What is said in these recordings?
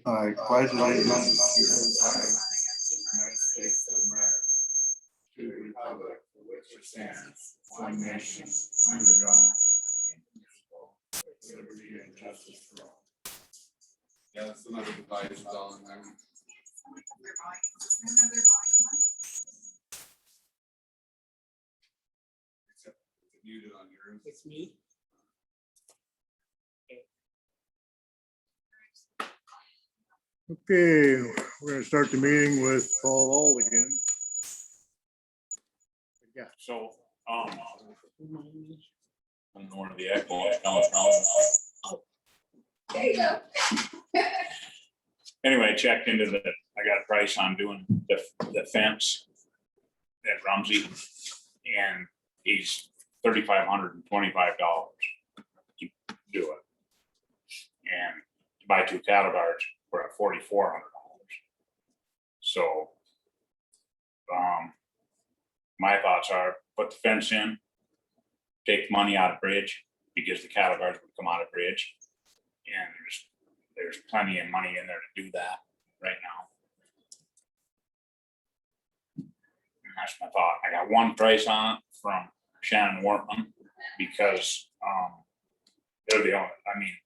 I pledge allegiance to the flag of the United States of America, to the republic for which it stands, one nation, under God, indivisible, with liberty and justice for all. Yeah, that's another device all in there. Except it's muted on yours. It's me. Okay, we're gonna start the meeting with Paul Hall again. Yeah, So, Remind me. I don't know where the echo is coming from. There you go. Anyway, I checked into I got a price on doing the fence at Rumsey, and he's $3,525 to do it. And to buy two cattle guards, we're at $4,400. So, my thoughts are put the fence in, take the money out of bridge, because the cattle guards would come out of bridge. And there's plenty of money in there to do that right now. And that's my thought. I got one price on it from Shannon Wortman, because they're the only, I mean,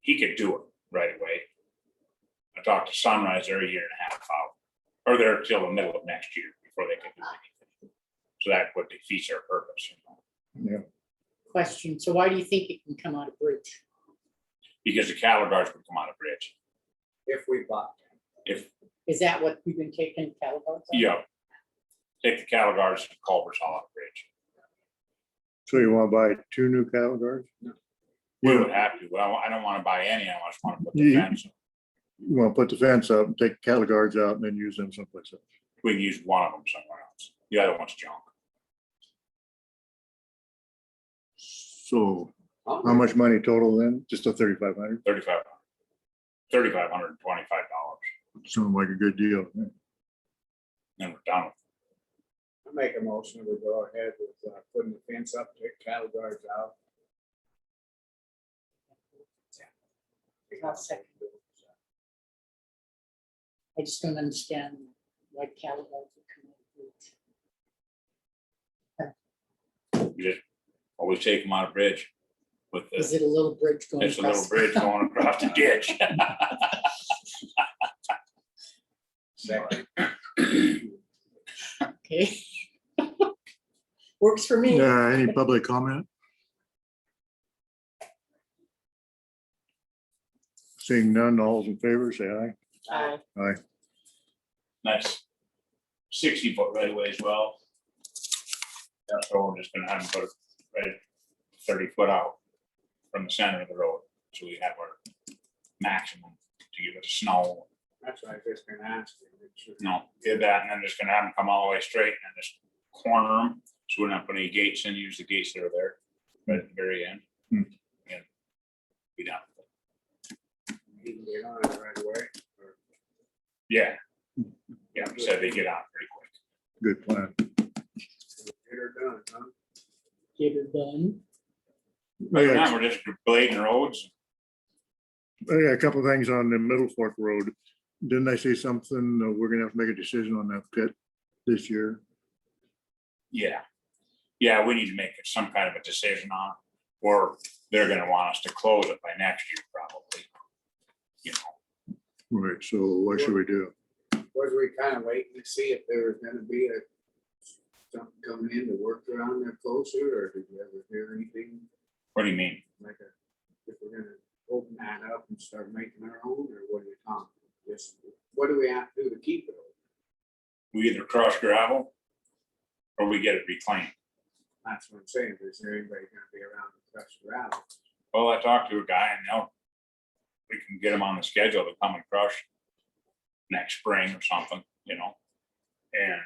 he could do it right away. I talked to Sunrise, they're a year and a half out, or they're till the middle of next year before they can do anything. So that would defeat their purpose, you know, Question, so why do you think it can come out of bridge? because the cattle guards would come out of bridge. If we bought them. If, Is that what we've been taking cattle guards on? yeah, take the cattle guards and culverts all out of bridge. so you wanna buy two new cattle guards? We would have to. Well, I don't want to buy any. I just want to put the Yeah. fence. You wanna put the fence up and take the cattle guards out and then use them someplace else? We can use one of them somewhere else. The other one's junk. So how much money total then? Just a 3,500? $3,525. Sounds like a good deal. Then we're done. I make a motion, we go ahead with putting the fence up, take cattle guards out. I'll second. I just don't understand why cattle guards would come out of bridge. We just always take them out of bridge with Is the, it a little bridge going? it's a little across? bridge going across the ditch. Second. Okay. Works for me. Any public comment? Seeing none, all's in favor, say aye. Aye. Nice 60-foot right away as well. That's why we're just gonna have them put it right 30 foot out from the center of the road. So we have our maximum to give it a snow. That's what I was just gonna ask you. make sure. No, did that, and then just gonna have them come all the way straight and just corner them. So we're not putting any gates in, use the gates that are there right at the very end. Hmm. And be done. You can get on it right away. or- Yeah. Yeah, we said they get out pretty quick. Good plan. Get her done, huh? Get her done. Right now, we're just blading roads. I got a couple of things on the Middle Fork Road. Didn't I say something? We're gonna have to make a decision on that pit this year. Yeah. Yeah, we need to make some kind of a decision on it, or they're gonna want us to close it by next year, probably. You know, Right, so what should we do? Was we kind of waiting to see if there was gonna be something coming in to work around there closer, or did you ever hear anything what do you mean? like if we're gonna open that up and start making our own, or what are you talking? Just, what do we have to do to keep it open? We either crush gravel or we get it reclaimed. That's what I'm saying. Is there anybody gonna be around to crush gravel? Well, I talked to a guy and we can get him on the schedule to come and crush next spring or something, you know, and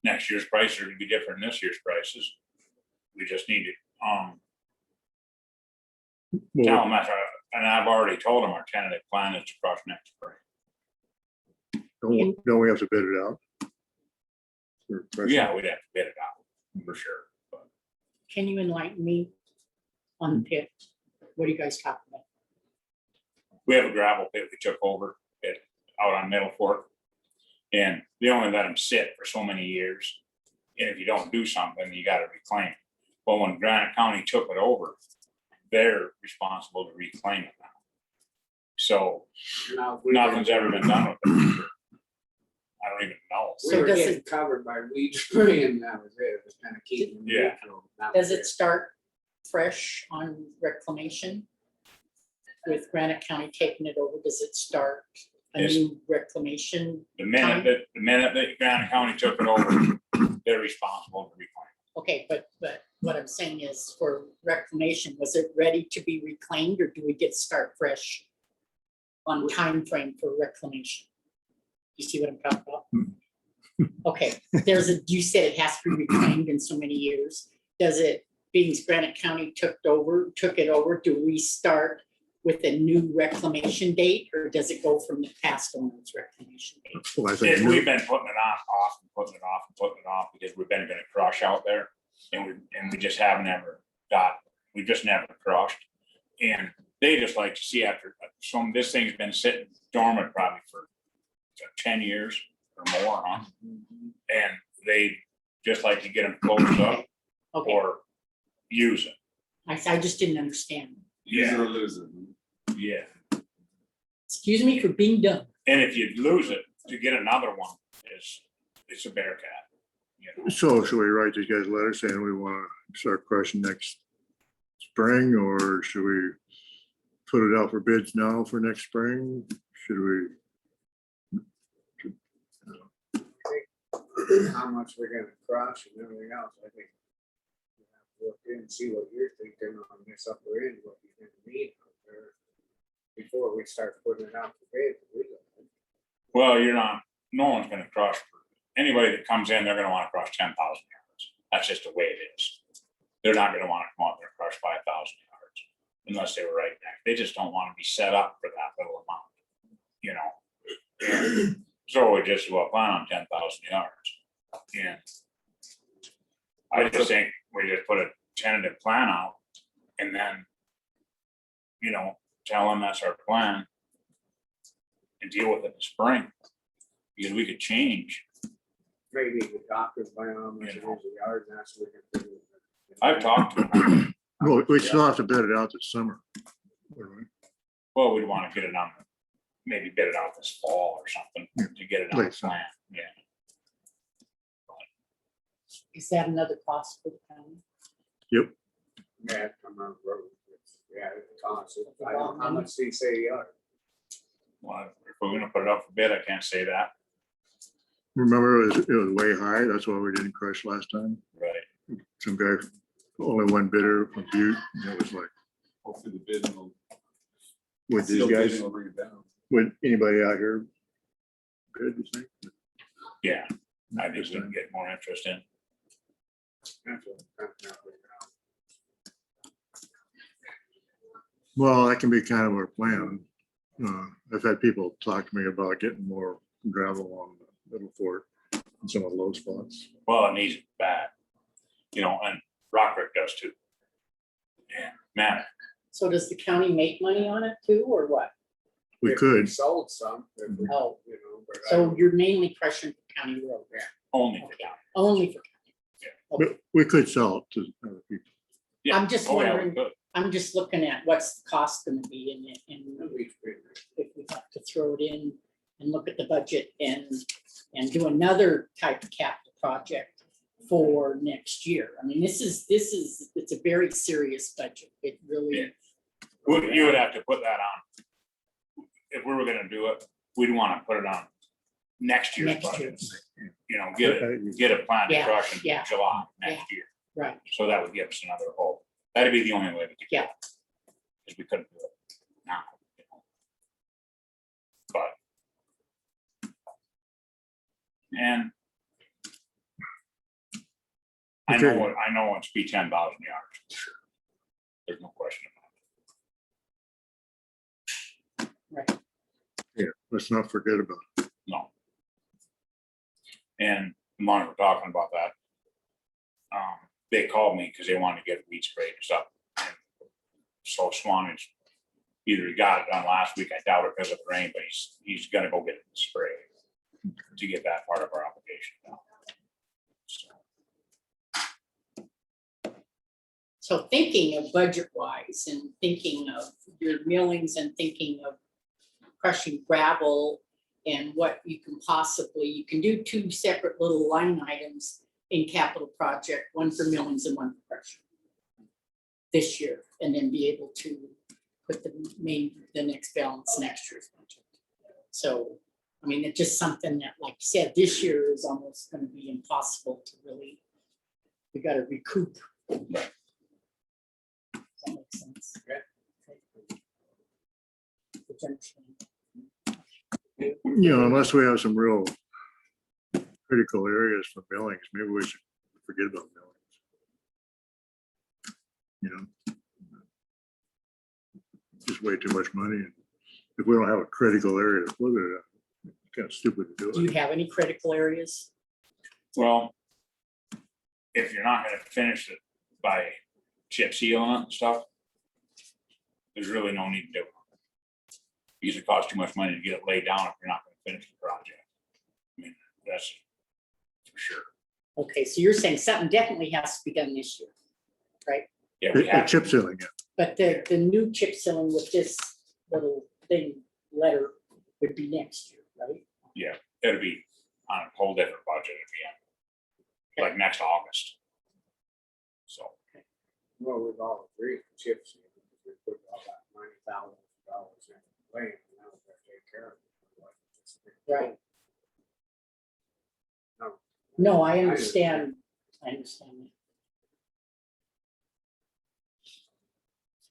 next year's prices are gonna be different than this year's prices. We just need to, tell Well, them that, and I've already told them our tentative plan is to crush next spring. don't we have to bid it out? For pressure? Yeah, we'd have to bid it out for sure. But Can you enlighten me on the pit? What are you guys talking about? We have a gravel pit we took over out on Middle Fork. And they only let them sit for so many years. And if you don't do something, you gotta reclaim it. Well, when Granite County took it over, they're responsible to reclaim it now. So Now, if we nothing's ever been done with it. I don't even know. We So were does getting it- covered by weed spray and that was it. It was kind of keeping. them Yeah. neutral. That Does was it start fresh on reclamation? With Granite County taking it over, does it start a Yes. new reclamation? The minute that Granite County took it over, they're responsible to reclaim. Okay, but what I'm saying is for reclamation, was it ready to be reclaimed or do we get start fresh on time frame for reclamation? You see what I'm talking about? Okay, you said it has to be reclaimed in so many years. Does it, being Granite County took it over, do we start with a new reclamation date or does it go from the past owner's reclamation date? Well, I think We've been putting it off and putting it off and putting it off because we've been gonna crush out there. And we just haven't ever we just never crushed. And they just like to see after this thing's been sitting dormant probably for 10 years or more, huh? And they just like to get them closed up Okay, or use it. I just didn't understand. Use it or lose it. Yeah. Excuse me for being dumb. And if you lose it, to get another one it's a bear cat. You know? so. Should we write these guys a letter saying we want to start crushing next spring, or should we put it out for bids now for next spring? Should we? how much we're gonna crush and everything else, I think. we have to look in and see what you're thinking on this upper end, what you're gonna need out there. Before we start putting it out for bid. Well, no one's gonna crush. Anybody that comes in, they're gonna wanna crush 10,000 yards. That's just the way it is. They're not gonna wanna come out there and crush 5,000 yards unless they were right next. They just don't wanna be set up for that little amount, you know? And so we just plan on 10,000 yards. And I just think we just put a tentative plan out and then, tell them that's our plan and deal with it in the spring. Because we could change. Maybe the doctor's plan on much of the yard, and that's what we can do. I've talked to them. Well, we still have to bid it out this summer. wouldn't we? Well, we'd want to get it on, maybe bid it out this fall or something to get it on the Late summer. plan, yeah. Is that another cost for the county? Yeah, come on, road. Yeah, it costs. I don't know how much they say yard. Well, if we're gonna put it up for bid, I can't say that, Remember, it was way high. That's why we didn't crush last time. right? Some guy, only one bidder from Butte, and it was like, Hopefully the bid will. would these seal guys, bidding will bring it down. would anybody out here bid, you think? Yeah, I just didn't get more interest in. That's what I'm trying to figure out. Well, that can be kind of our plan. I've had people talk to me about getting more gravel on the Middle Fork and some of the low spots. Well, it needs it bad, and Rock Creek does too. And man, So does the county make money on it too, or what? We If could, Sold some. if we- Oh, but I so don't- you're mainly crushing for county road, only for Okay. that. only for Yeah. county. Okay, we could sell it to other people. Yeah. I'm just Oh, yeah, we wondering- could. I'm just looking at what's the cost gonna be in it, and we- we- if we have to throw it in and look at the budget and do another type of capital project for next year. I mean, it's a very serious budget. It really, You would have to put that on. If we were gonna do it, we'd wanna put it on next year's Next year. budget. Get a plan to Yeah, crush in yeah, July next year. right, So that would give us another hope. That'd be the only way we could. do Yeah. it, because we couldn't do it now. But. And. I know it's be 10,000 yards, for sure. There's no question about right. Yeah, let's not forget about it. it, no. And the moment we're talking about that. They called me because they wanted to get weed sprayed or something. So Swan is, either he got it done last week, I doubt it because of the rain, but he's gonna go get it sprayed to get that part of our application done. So, So thinking of budget wise and thinking of your millings and thinking of crushing gravel and what you can do two separate little line items in capital project, one for millings and one for crushing this year, and then be able to put the next balance next year's budget. So, I mean, it's just something that, like you said, this year is almost gonna be impossible to really, we gotta recoup. Does that make sense? You know, unless we have some real critical areas for millings, maybe we should forget about millings. You know? Just way too much money. And if we don't have a critical area to put it at, it's kind of stupid to Do do you it. have any critical areas? well, if you're not gonna finish it by chip sealing it and stuff, there's really no need to do it. Because it costs too much money to get it laid down if you're not gonna finish the project. I mean, that's for sure. Okay, so you're saying something definitely has to be done this year, right? Yeah, we The have, chip sealing, yeah. But the new chip sealing with this little thing, letter would be next year, right? it'll be on a whole different budget at the end, like next August. So, Well, we've all agreed to chips, we put all that $90,000 in the lane, and now we're gonna take care of it. Right. No. No, I understand. I understand.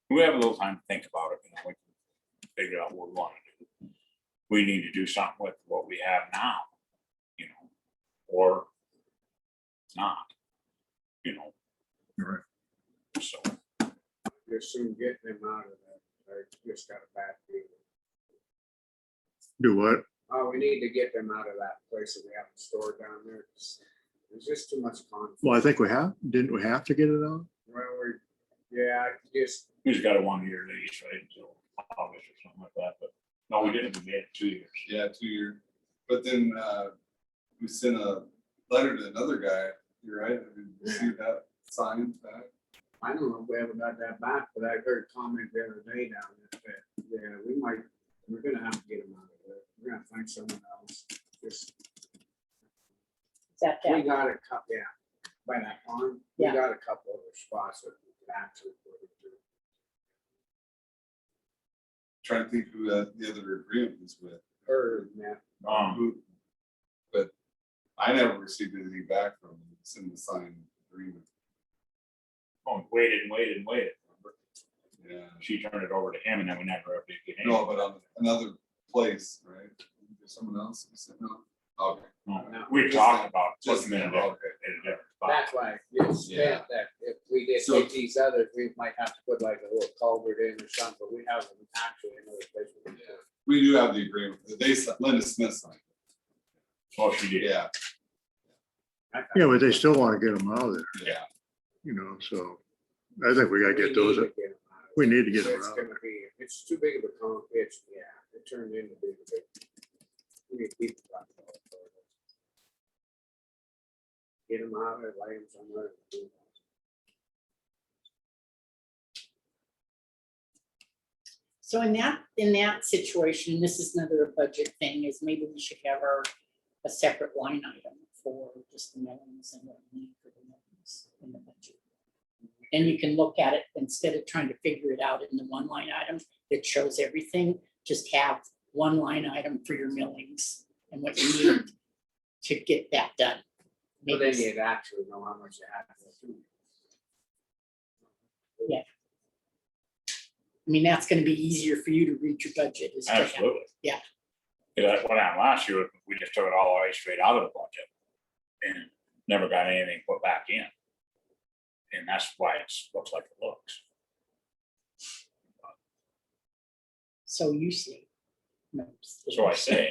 we have a little time to think about it, you know, we can figure out what we want to do. We need to do something with what we have now, you know, or not, you know. Right. So, Just soon getting them out of that, I just got a bad feeling. Do what? Oh, we need to get them out of that place that we have stored down there. There's just too much conflict. Well, I think didn't we have to get it out? Well, yeah, just, we just got a 1-year lease, right, until August or something like that, but no, we didn't, we had 2 years. Yeah, 2 years. But then we sent a letter to another guy, you're right, I didn't see that signed back. I don't know if we ever got that back, but I heard a comment the other day down there that, yeah, we're gonna have to get them out of there. We're gonna find someone else. Just, Is that we that? got a couple, yeah, by that pond, we Yeah. got a couple of spots that we could actually put it to. Trying to think who the other agreement was with. Or, yeah, Who- But I never received anything back from them, it's in the signed agreement. Oh, waited and waited and waited. Remember? Yeah. She turned it over to him and then we never ever did get any. No, but on another place, right? There's someone else who said no? Okay. No. We talked about Just putting them in now, a different spot. that's why it's Yeah. meant that if we did So- take these others, we might have to put like a little culvert in or something, but we have them actually in another place. we can put it. We do have the agreement, Linda Smith signed it. Oh, she did. Yeah, I thought- Yeah, but they still want to get them out of there, yeah. you know, so I think we gotta We get those. need to get 'em out of We there. need to get 'em It's out. gonna be, it's too big of a con, it's, yeah, it turned into big. We need people talking about it. Get them out of there, lay them somewhere. So in that situation, this is another budget thing, is maybe we should have a separate line item for just the millings and what we need for the millings in the budget. And you can look at it instead of trying to figure it out in the one line item that shows everything, just have one line item for your millings and what you need to get that done. But then Maybe- you'd actually know how much you have to go through. I mean, that's gonna be easier for you to read your budget. is to have- Absolutely. Yeah. Because what happened last year, we just took it all the way straight out of the budget and never got anything put back in. And that's why it looks like it looks. So you see. No, So I say.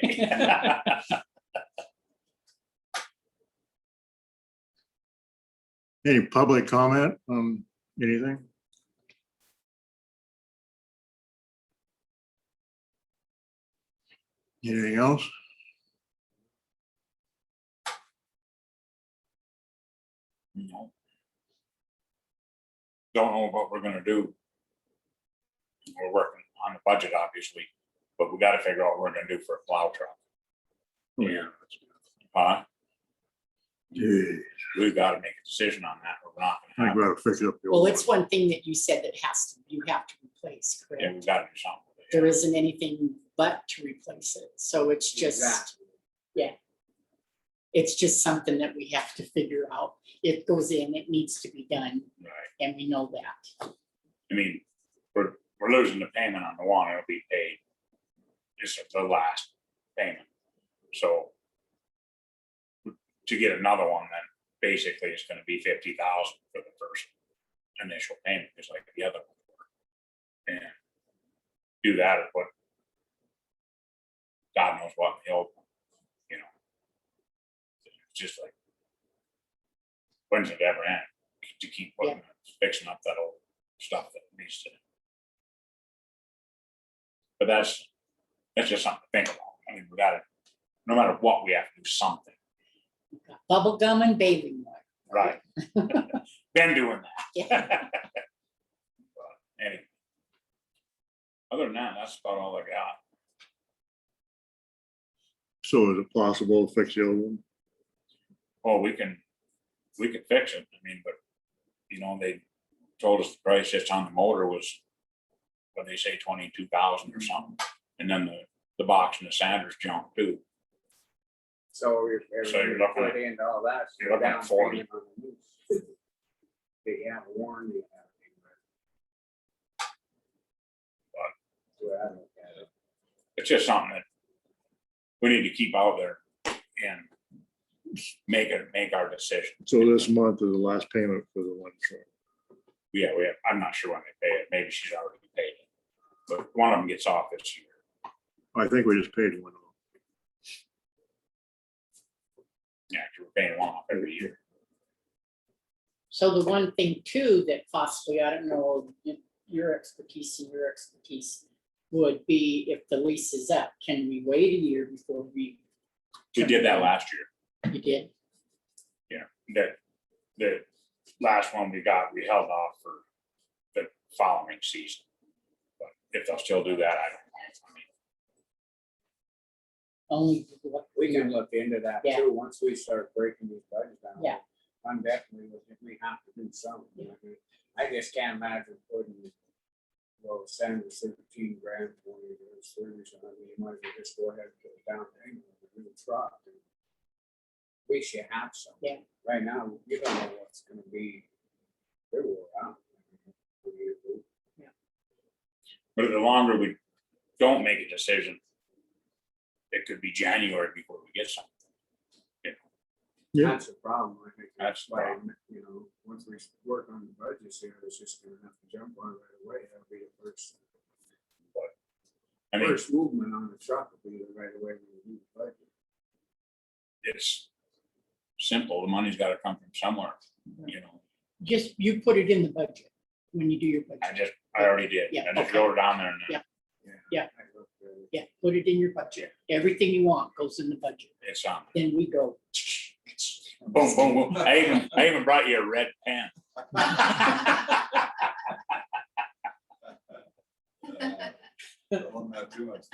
Any public comment on anything? Anything else? No. Don't know what we're gonna do. We're working on the budget, obviously, but we gotta figure out what we're gonna do for a plow truck. Oh, yeah. Gee, We've gotta make a decision on that, or we're not I gonna think have, we ought to fix it up. the Well, old it's one thing that you said that you have to replace, yeah, correct? we've gotta do something with it. There isn't anything but to replace it, so it's just, Exactly. it's just something that we have to figure out. It goes in, it needs to be done, Right, and we know that. I mean, we're losing the payment on the one, it'll be paid. This is the last payment, so. To get another one, then basically it's gonna be 50,000 for the first initial payment, just like the other one. And do that or put. God knows what, in the old one, you know. It's just like. When's it ever end? To keep putting, fixing up that old stuff that needs to. But that's just something to think about. I mean, we gotta, no matter what, we have to do something, We've got bubble gum and baling wire. right? Been doing Yeah. that. But anyway. Other than that, that's about all I got. So is it possible to fix the old one? Well, we can fix it, I mean, but, they told us the price just on the motor was, what they say, 22,000 or something, and then the box and the sanders jumped too. So if So you're everything looking put into all that. so you're looking at down 40. payment on the new- They have a warranty. and everything, but- So I look at it. It's just something that we need to keep out there and make our decision. So this month is the last payment for the one truck. Yeah, I'm not sure when they pay it, maybe she's already paid it, but one of them gets off this year. I think we just paid one off. Yeah, 'cause we're paying one off every year. So the one thing too that possibly, I don't know, your expertise and your expertise would be if the lease is up, can we wait a year before we? We did that last year. You did? The last one we got, we held off for the following season. But if they'll still do that, I don't know. I mean, Only what? We can look into that Yeah. too, once we start breaking these budgets down. Yeah. I'm definitely looking, we have to do something. I just can't imagine putting, well, send 17 grand for one of those service, I mean, you might as well just go ahead and put it down payment on the new truck. and At least you have some. Yeah. Right now, you don't know what's gonna be. They're wore out. But the longer we don't make a decision, it could be January before we get something. Yeah. That's the problem, I think. That's the why, problem. Once we work on the budgets here, it's just gonna have to jump on right away. That'll be the first. I mean, First movement on the truck will be right away when we do the budget. it's simple. The money's gotta come from somewhere, Just, you put it in the budget when you do your budget. I already did. Yeah, I just okay. wrote it down there and then Yeah. I looked at it. Yeah, put it in your budget. Everything you want goes in the budget. it's on. Then we go. Boom, boom, boom. I even brought you a red pen. Don't have too much.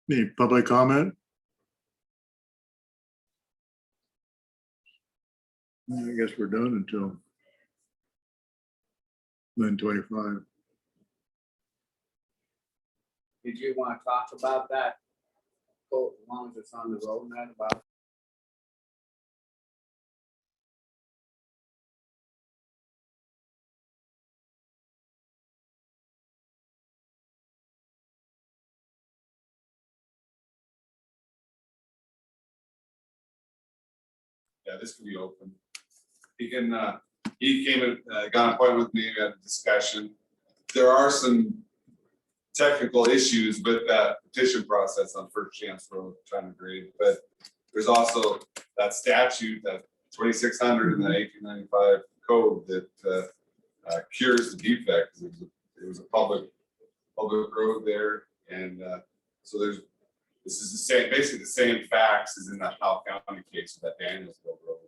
Any public comment? I guess we're done until 9:25. Did you want to talk about that? Quote, as long as it's on the road, not about. Yeah, this can be open. He came and got an appointment with me, we had a discussion. There are some technical issues with that petition process on First Chance Road, trying to grade, but there's also that statute, that 2600 and the 1895 code that cures the defect. It was a public road there, and so this is the same, basically the same facts as in that Powell County case with that Danielsville Road.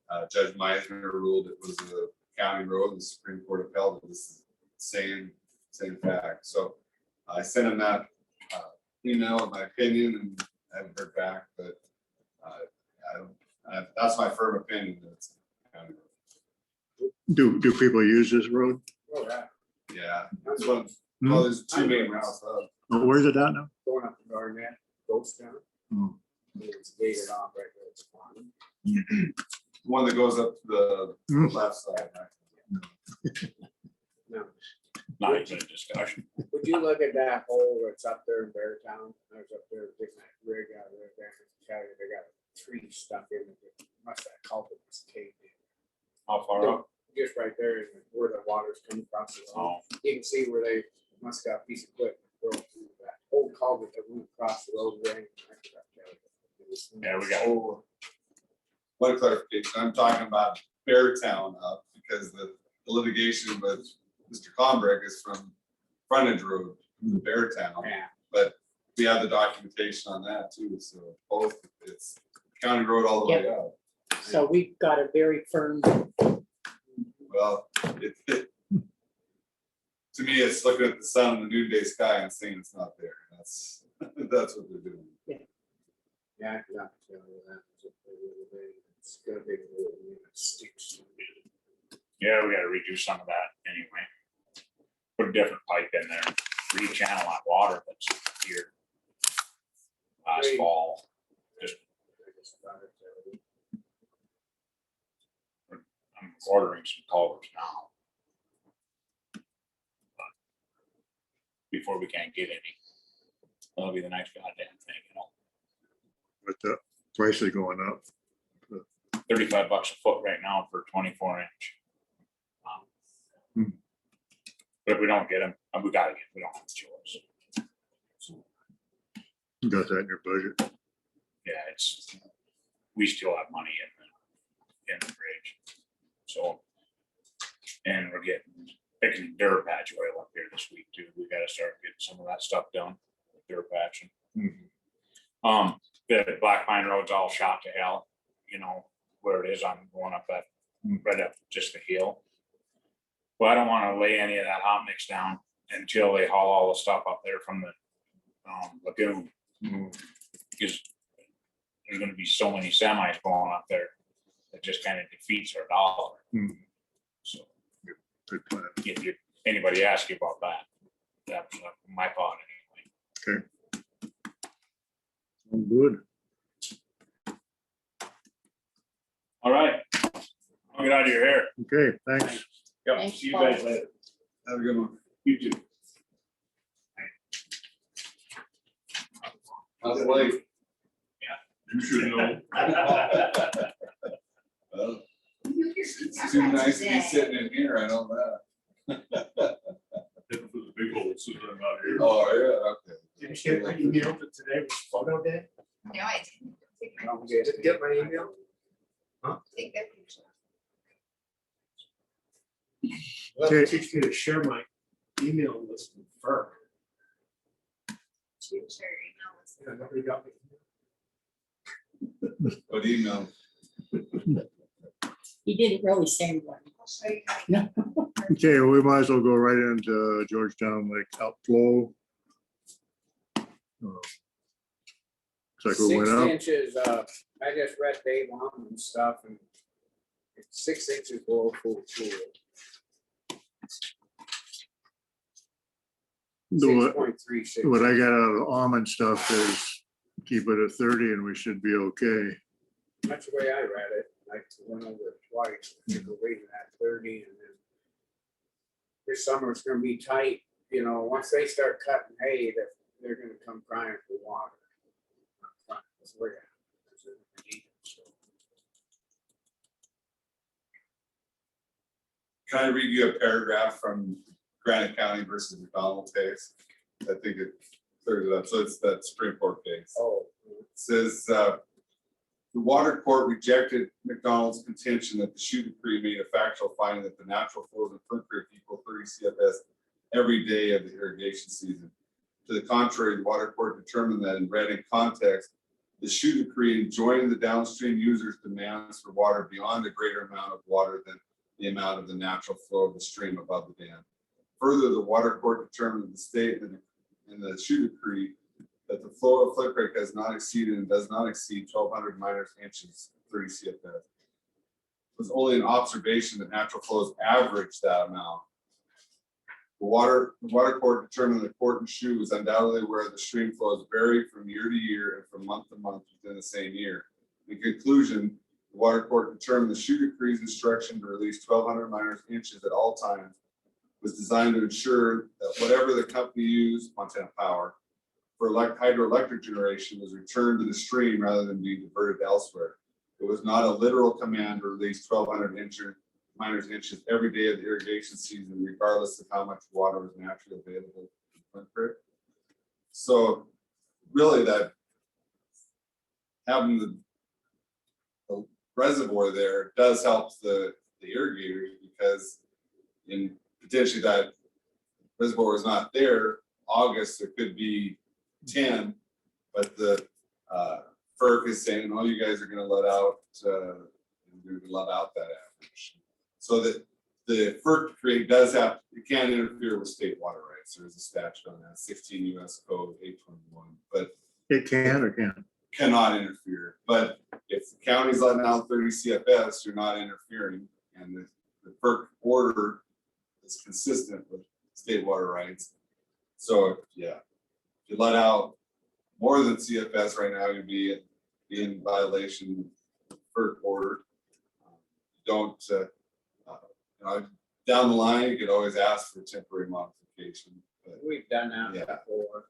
And Judge Meisner ruled it was a county road, and the Supreme Court upheld it. This is the same fact. So I sent him that email of my opinion, and I haven't heard back, but that's my firm opinion that it's a county road. Do people use this road? Oh, yeah, Yeah, that's one. Well, there's two main routes up. Oh, where's it at now? going up to Garnett, Ghost Town. Oh, It's gated off right there. It's fine. One that goes up to the Hmm. left side. Now, Not even a discussion. would you look at that hole that's up there in Beartown? I was up there getting that rig out of there. They got a tree stuck in it. Must have culvert was caved in. How far up? Just right there is where the water's coming across the road. Oh, You can see where they must got a piece of equipment thrown through that old culvert that went across the road. There. yeah, we got, Oh, one clarification, I'm talking about Beartown up because the litigation with Mr. Combreg is from frontage road from the Beartown. Yeah. But we have the documentation on that too, so both, it's county road all the way up. So we've got a very firm, Well, to me, it's looking at the sun in the noonday sky and saying it's not there. That's what they're doing. Yeah, I forgot to tell you that. It's gonna be a little, sticks. yeah, we gotta redo some of that anyway. Put a different pipe in there, rechannel that water that's here. Last Great. fall, I'm ordering some culverts now. But before we can't get any. That'll be the next goddamn thing, you know, but the price is going up. $35 a foot right now for 24-inch. Hmm. But if we don't get them, we don't have a choice. You got that in your budget? Yeah, we still have money in the bridge. So, and we're picking dirt patch oil up here this week too. We gotta start getting some of that stuff done, dirt patching. The Black Pine Road's all shot to hell, you know, where it is. I'm going up that, right up just the hill. Well, I don't wanna lay any of that hot mix down until they haul all the stuff up there from the lagoon. Because there's gonna be so many semis going up there, that just kind of defeats our dollar. Hmm. So Good plan. if anybody asks you about that, that's my thought anyway. Good. All right, I'll get out of your hair. Okay, thanks. Yep, Thanks, see you Paul. guys later. Have a good one. You too. How's it like? You should know. Well, it's too nice to be sitting in here, I know that. Different for the big hole sitting out here. Oh, yeah, okay. Did you get my email that today was photo day? No, I didn't. Take my Don't picture. get- Did you get my email? Take that picture. Well, Okay. teach me to share my email list with FERC. Share your email list. Yeah, nobody got me. What email? he didn't really say one. I'll show you how to. Okay, we might as well go right into Georgetown Lake outflow. Looks like we went 6 up. inches, I just read Dave on and stuff, and it's 6 inches below full pool. What 6.36. what I got out of almond stuff is keep it at 30 and we should be okay. That's the way I read it. I went over it twice. I think we're waiting at 30, and then this summer it's gonna be tight. You know, once they start cutting hay, they're gonna come crying for water. That's where we're at. That's what we need, so. Can I read you a paragraph from Granite County versus McDonald case? I think it clears it up. So it's that Supreme Court case. Oh, It says, The water court rejected McDonald's contention that the Shoe decree made a factual finding that the natural flows of Flint Creek equal 30 CFS every day of the irrigation season. To the contrary, the water court determined that in read in context, the Shoe decree enjoined the downstream users' demands for water beyond a greater amount of water than the amount of the natural flow of the stream above the dam. Further, the water court determined that the state in the Shoe decree that the flow of Flint Creek has not exceeded and does not exceed 1,200 minus inches, 30 CFS. It was only an observation that natural flows average that amount. The water court determined that Court and Shoe was undoubtedly where the stream flows vary from year to year and from month to month within the same year. In conclusion, the water court determined the Shoe decree's instruction to release 1,200 minus inches at all times was designed to ensure that whatever the company used, Montana Power, for hydroelectric generation was returned to the stream rather than being diverted elsewhere. It was not a literal command to release 1,200 minus inches every day of the irrigation season, regardless of how much water was naturally available in Flint Creek. So really that having the reservoir there does help the irrigators, because in potentially that reservoir is not there, August, there could be 10, but the FERC is saying, oh, you guys are gonna let out, you're gonna let out that average. So that the FERC decree does have, it can't interfere with state water rights. There's a statute on that, 16 US Code 821, but It can or can't. cannot interfere. But if the county's letting out 30 CFS, you're not interfering, and the FERC order is consistent with state water rights. So yeah, if you let out more than CFS right now, you'd be in violation of FERC order. Don't, down the line, you could always ask for temporary modification. But We've done that Yeah. before,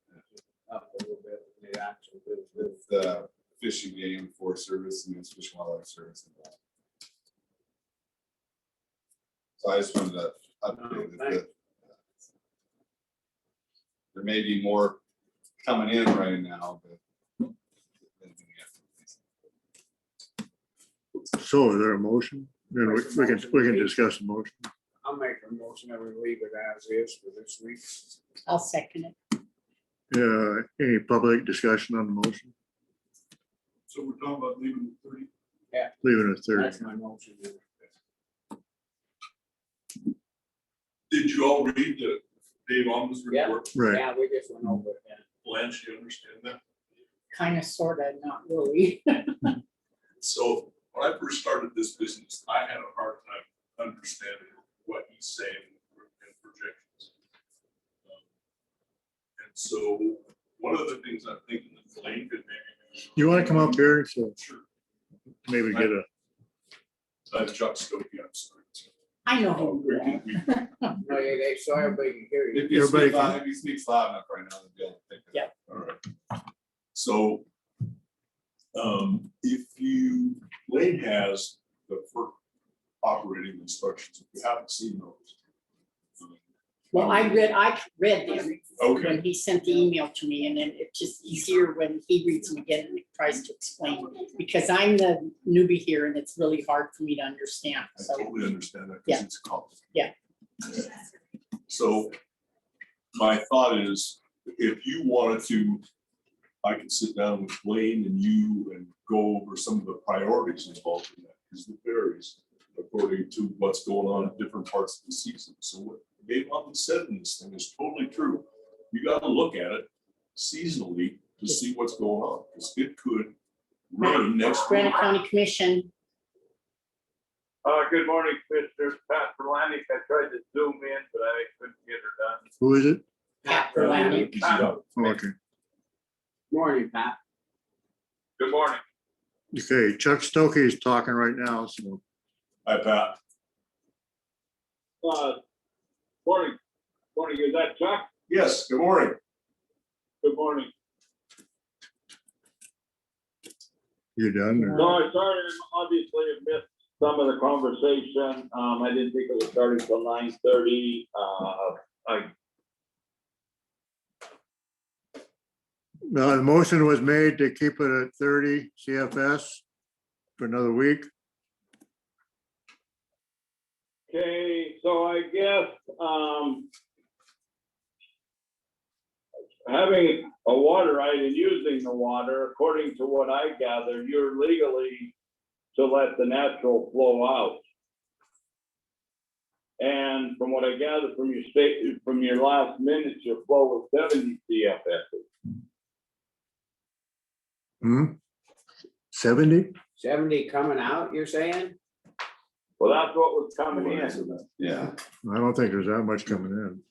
up a little bit, the actual. with the Fish and Game, Forest Service, and Fish and Wildlife Service. So I just wanted to update that. There may be more coming in right now, but. So is there a motion? Then we can discuss the motion. I'll make a motion that we leave it as is for this week. I'll second it. Any public discussion on the motion? So we're talking about leaving the 30? Leaving it 30. That's my motion. Did you all read the Dave Almus Yeah. report? Right. Yeah, we just went over it. Yeah. Blanche, you understand that? Kind of, sort of, not really. So when I first started this business, I had a hard time understanding what he's saying in projections. And so one of the things I'm thinking that Blaine could maybe do. You want to come up here? So Sure. maybe get a, Chuck Stokey, I'm sorry. I know Oh, who we you can- are. we can- No, yeah, so everybody can hear you. If you Everybody speak can- loud, if you speak loud enough right now, they'll be able to pick it Yeah. up. All right. So, if you, Lane has the FERC operating instructions, if you haven't seen those. Well, I read them Okay. when he sent the email to me, and then it's just easier when he reads them again and tries to explain. Because I'm the newbie here and it's really hard for me to understand, I so. totally understand that Yeah. because it's complicated. Yeah. So my thought is, if you wanted to, I could sit down with Blaine and you and go over some of the priorities involved in that, because it varies according to what's going on in different parts of the season. So what Dave Allen said in this thing is totally true. You got to look at it seasonally to see what's going on, because it could rain next week. Granite County Commission, Good morning, Commissioner Pat Verlanik. I tried to zoom in, but I couldn't get her done. who is it? Pat Verlanik. Easy up. Oh, okay. Morning, Pat. Good morning. Okay, Chuck Stokey is talking right now, so Hi, Pat. Morning. Morning, is that Chuck? Yes, good morning. Good morning. you're done. or- No, I sorry, obviously I missed some of the conversation. I didn't think it was starting till 9:30. No, the motion was made to keep it at 30 CFS. for another week. Okay, so I guess, having a water right and using the water, according to what I gather, you're legally to let the natural flow out. And from what I gather from your state, from your last minutes, your flow was 70 CFS. 70? 70 coming out, you're saying? Well, that's what was coming in. Yeah, I don't think there's that much coming in.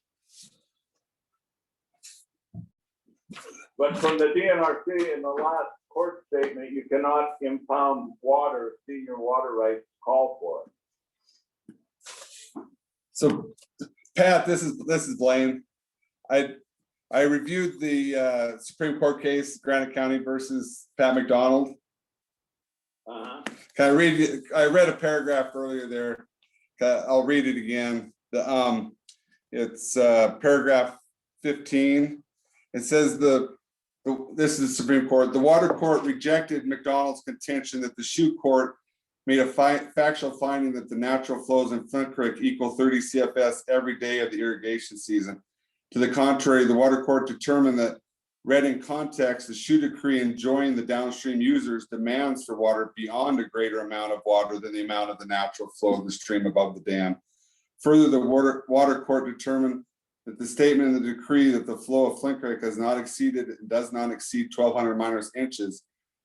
But from the DNRC in the last court statement, you cannot impound water, senior water rights call for it. so Pat, this is Blaine. I reviewed the Supreme Court case, Granite County versus Pat McDonald. Uh-huh. Can I read you? I read a paragraph earlier there. I'll read it again. It's paragraph 15. It says this is the Supreme Court. The Water Court rejected McDonald's contention that the Shoe Court made a factual finding that the natural flows in Flint Creek equal 30 CFS every day of the irrigation season. To the contrary, the Water Court determined that, read in context, the Shoe Decree enjoined the downstream users demands for water beyond a greater amount of water than the amount of the natural flow of the stream above the dam. Further, the Water Court determined that the statement in the decree that the flow of Flint Creek has not exceeded and does not exceed 1,200 minus inches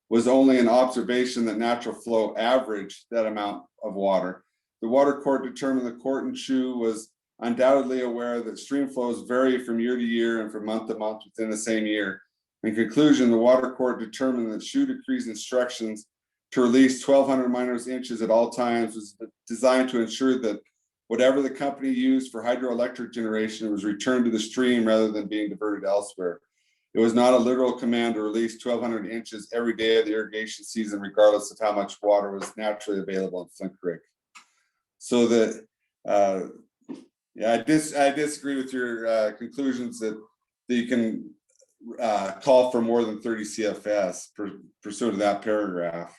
was only an observation that natural flow averaged that amount of water. The Water Court determined the court in Shoe was undoubtedly aware that stream flows vary from year to year and from month to month within the same year. In conclusion, the Water Court determined that Shoe Decree's instructions to release 1,200 minus inches at all times was designed to ensure that whatever the company used for hydroelectric generation was returned to the stream rather than being diverted elsewhere. It was not a literal command to release 1,200 inches every day of the irrigation season, regardless of how much water was naturally available in Flint Creek. So that, yeah, I disagree with your conclusions that you can call for more than 30 CFS pursuant to that paragraph.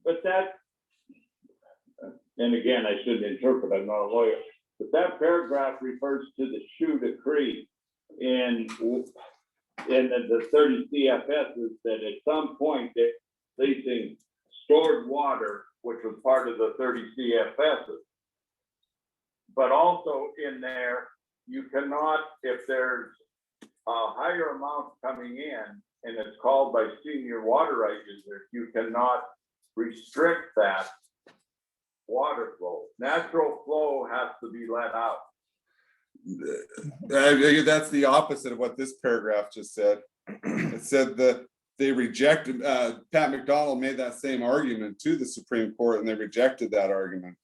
But that, and again, I shouldn't interpret, I'm not a lawyer, but that paragraph refers to the Shoe Decree in the 30 CFSs that at some point they're releasing stored water, which was part of the 30 CFSs. But also in there, you cannot, if there's a higher amount coming in and it's called by senior water right users, you cannot restrict that water flow. Natural flow has to be let out. That's the opposite of what this paragraph just said. It said that they rejected, Pat McDonald made that same argument to the Supreme Court and they rejected that argument.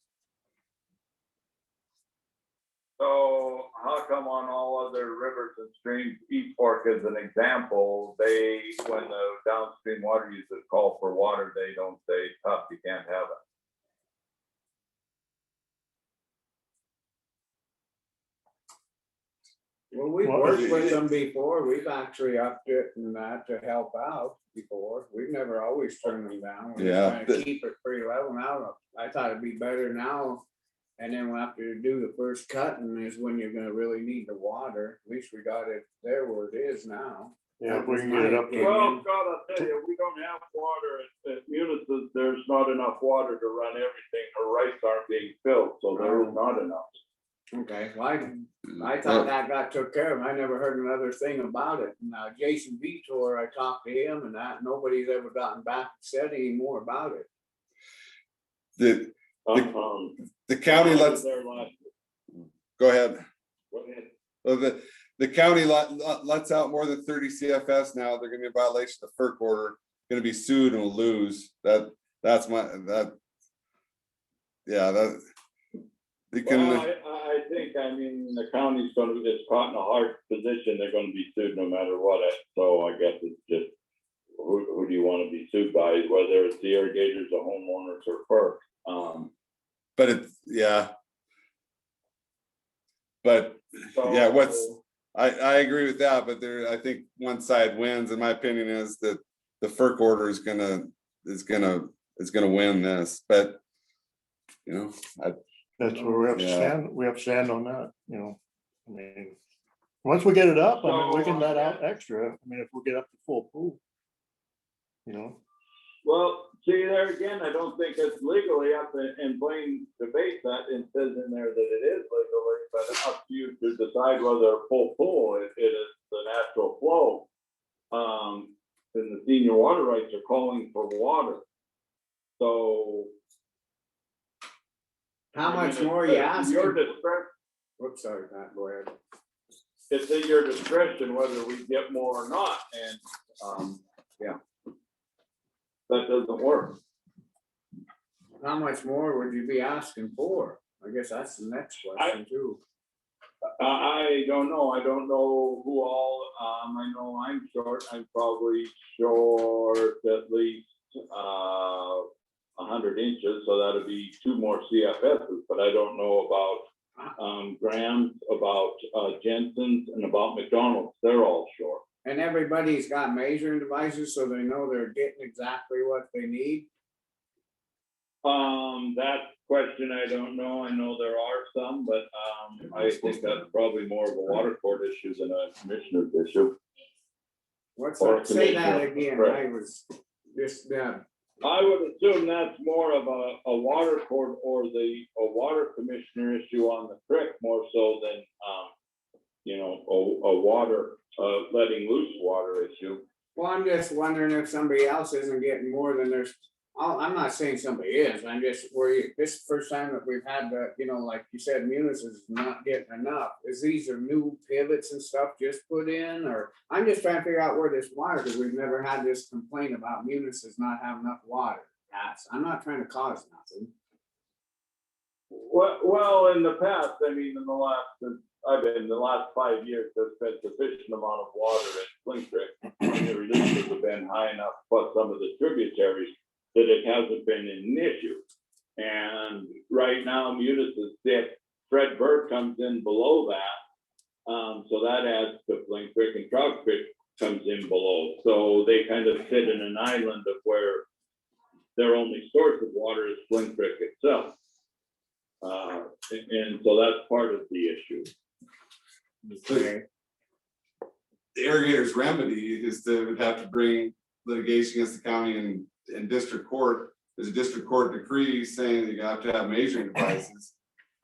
So how come on all other rivers and streams, East Fork as an example, they, when the downstream water users call for water, they don't say, tough, you can't have it. Well, we've Well, worked with them before. We've actually upped it and that to help out before. We've never always turned them down. We're Yeah, trying to keep it pretty level now. I thought it'd be better now. And then we'll have to do the first cutting is when you're gonna really need the water. At least we got it there where it is now. Yeah, if we can get it up to, Well, Scott, I'll tell you, we don't have water at Munis's. There's not enough water to run everything. Our rights aren't being filled, so there is not enough. Okay, well, I thought that got took care of. I never heard another thing about it. Now, Jason Vitor, I talked to him and that, nobody's ever gotten back and said any more about it. The county lets, Their last, go ahead. go ahead. Well, the county lets out more than 30 CFS now. They're gonna be in violation of the FERC order, gonna be sued and will lose. That's my, yeah, that. They can. Well, I think, I mean, the county's gonna be just caught in a hard position. They're gonna be sued no matter what. So I guess it's just, who do you wanna be sued by, whether it's the irrigators, the homeowners or FERC? But it's, yeah. But So- yeah, I agree with that, but I think one side wins, in my opinion, is that the FERC order is gonna win this, but you know, That's where we have to Yeah. stand, we have to stand on that, you know, I mean. Once we get it up, I mean, we can let out extra, I mean, if we get up to full pool. You know, Well, see, there again, I don't think it's legally up and Blaine debates that and says in there that it is legally, but it's up to you to decide whether a full pool, it is the natural flow. And the senior water rights are calling for water. So. How I mean, much more are you it's asking? Your discretion, Whoops, sorry, Pat, go ahead. it's at your discretion whether we get more or not, and, yeah. That doesn't work. How much more would you be asking for? I guess that's the next question too. I don't know. I don't know who all, I know I'm short. I'm probably short at least, 100 inches, so that'd be 2 more CFSs, but I don't know about, Graham's, about, Jensen's and about McDonald's. They're all short. And everybody's got measuring devices, so they know they're getting exactly what they need. That question, I don't know. I know there are some, but, I think that's probably more of a water court issue than a commissioner's issue. What's Or that? Say that commissioner, again. right. I was just, yeah. I would assume that's more of a water court or a water commissioner issue on the creek more so than, you know, a water, letting loose water issue. Well, I'm just wondering if somebody else isn't getting more than there's, I'm not saying somebody is, I'm just worried, this is the first time that we've had the, you know, like you said, Munis is not getting enough. Is these are new pivots and stuff just put in, or I'm just trying to figure out where this water, because we've never had this complaint about Munis is not having enough water. I'm not trying to cause nothing. Well, in the past, I mean, in the last 5 years, there's been sufficient amount of water at Spring Creek. And the releases have been high enough, plus some of the tributaries, that it hasn't been an issue. And right now, Munis is thick. Fred Bird comes in below that. So that adds to Spring Creek, and Trout Creek comes in below. So they kind of sit in an island of where their only source of water is Spring Creek itself. And so that's part of the issue. Okay. the irrigator's remedy is to have to bring litigation against the county and district court. There's a district court decree saying that you have to have measuring devices.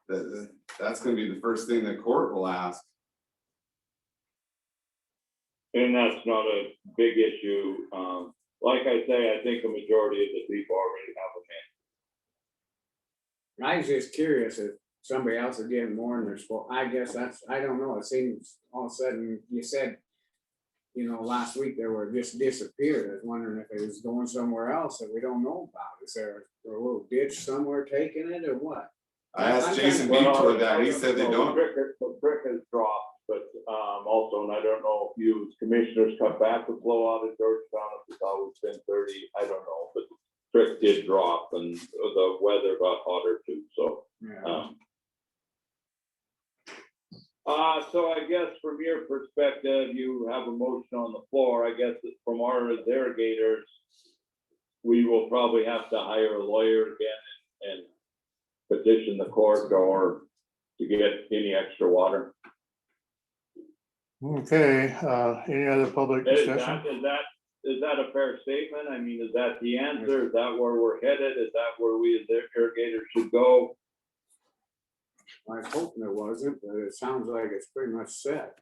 That's gonna be the first thing the court will ask. And that's not a big issue. Like I say, I think a majority of the people already have a man. I was just curious if somebody else is getting more than they're supposed, I guess that's, I don't know, it seems all of a sudden, you said, you know, last week they were just disappeared. I was wondering if it was going somewhere else that we don't know about. Is there a little ditch somewhere taking it or what? I asked I'm Jason kinda- Beach that, he said they don't. The creek has dropped, but also, and I don't know if you as commissioners cut back the flow out of Georgetown, if it's always been 30, I don't know, but the creek did drop and the weather got hotter too, so. Yeah. So I guess from your perspective, you have a motion on the floor. I guess that from our as irrigators, we will probably have to hire a lawyer again and petition the court or to get any extra water. Okay, any other public Is discussion? that a fair statement? I mean, is that the answer? Is that where we're headed? Is that where we as irrigators should go? I was hoping it wasn't, but it sounds like it's pretty much set.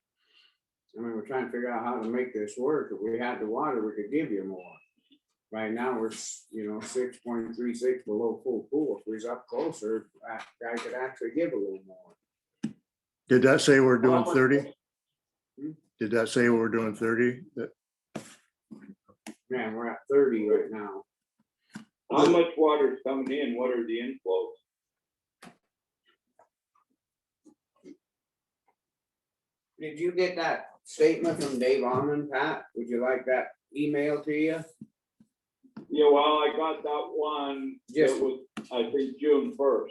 I mean, we're trying to figure out how to make this work. If we had the water, we could give you more. Right now, we're, 6.36 below full pool. If we was up closer, I could actually give a little more. Did that say we're doing Well, 30? Did that say we're doing 30? Man, we're at 30 right now. How much water is coming in? What are the inflows? Did you get that statement from Dave Almond, Pat? Would you like that email to you? Yeah, well, I got that one. Yes. It was, I think, June 1st.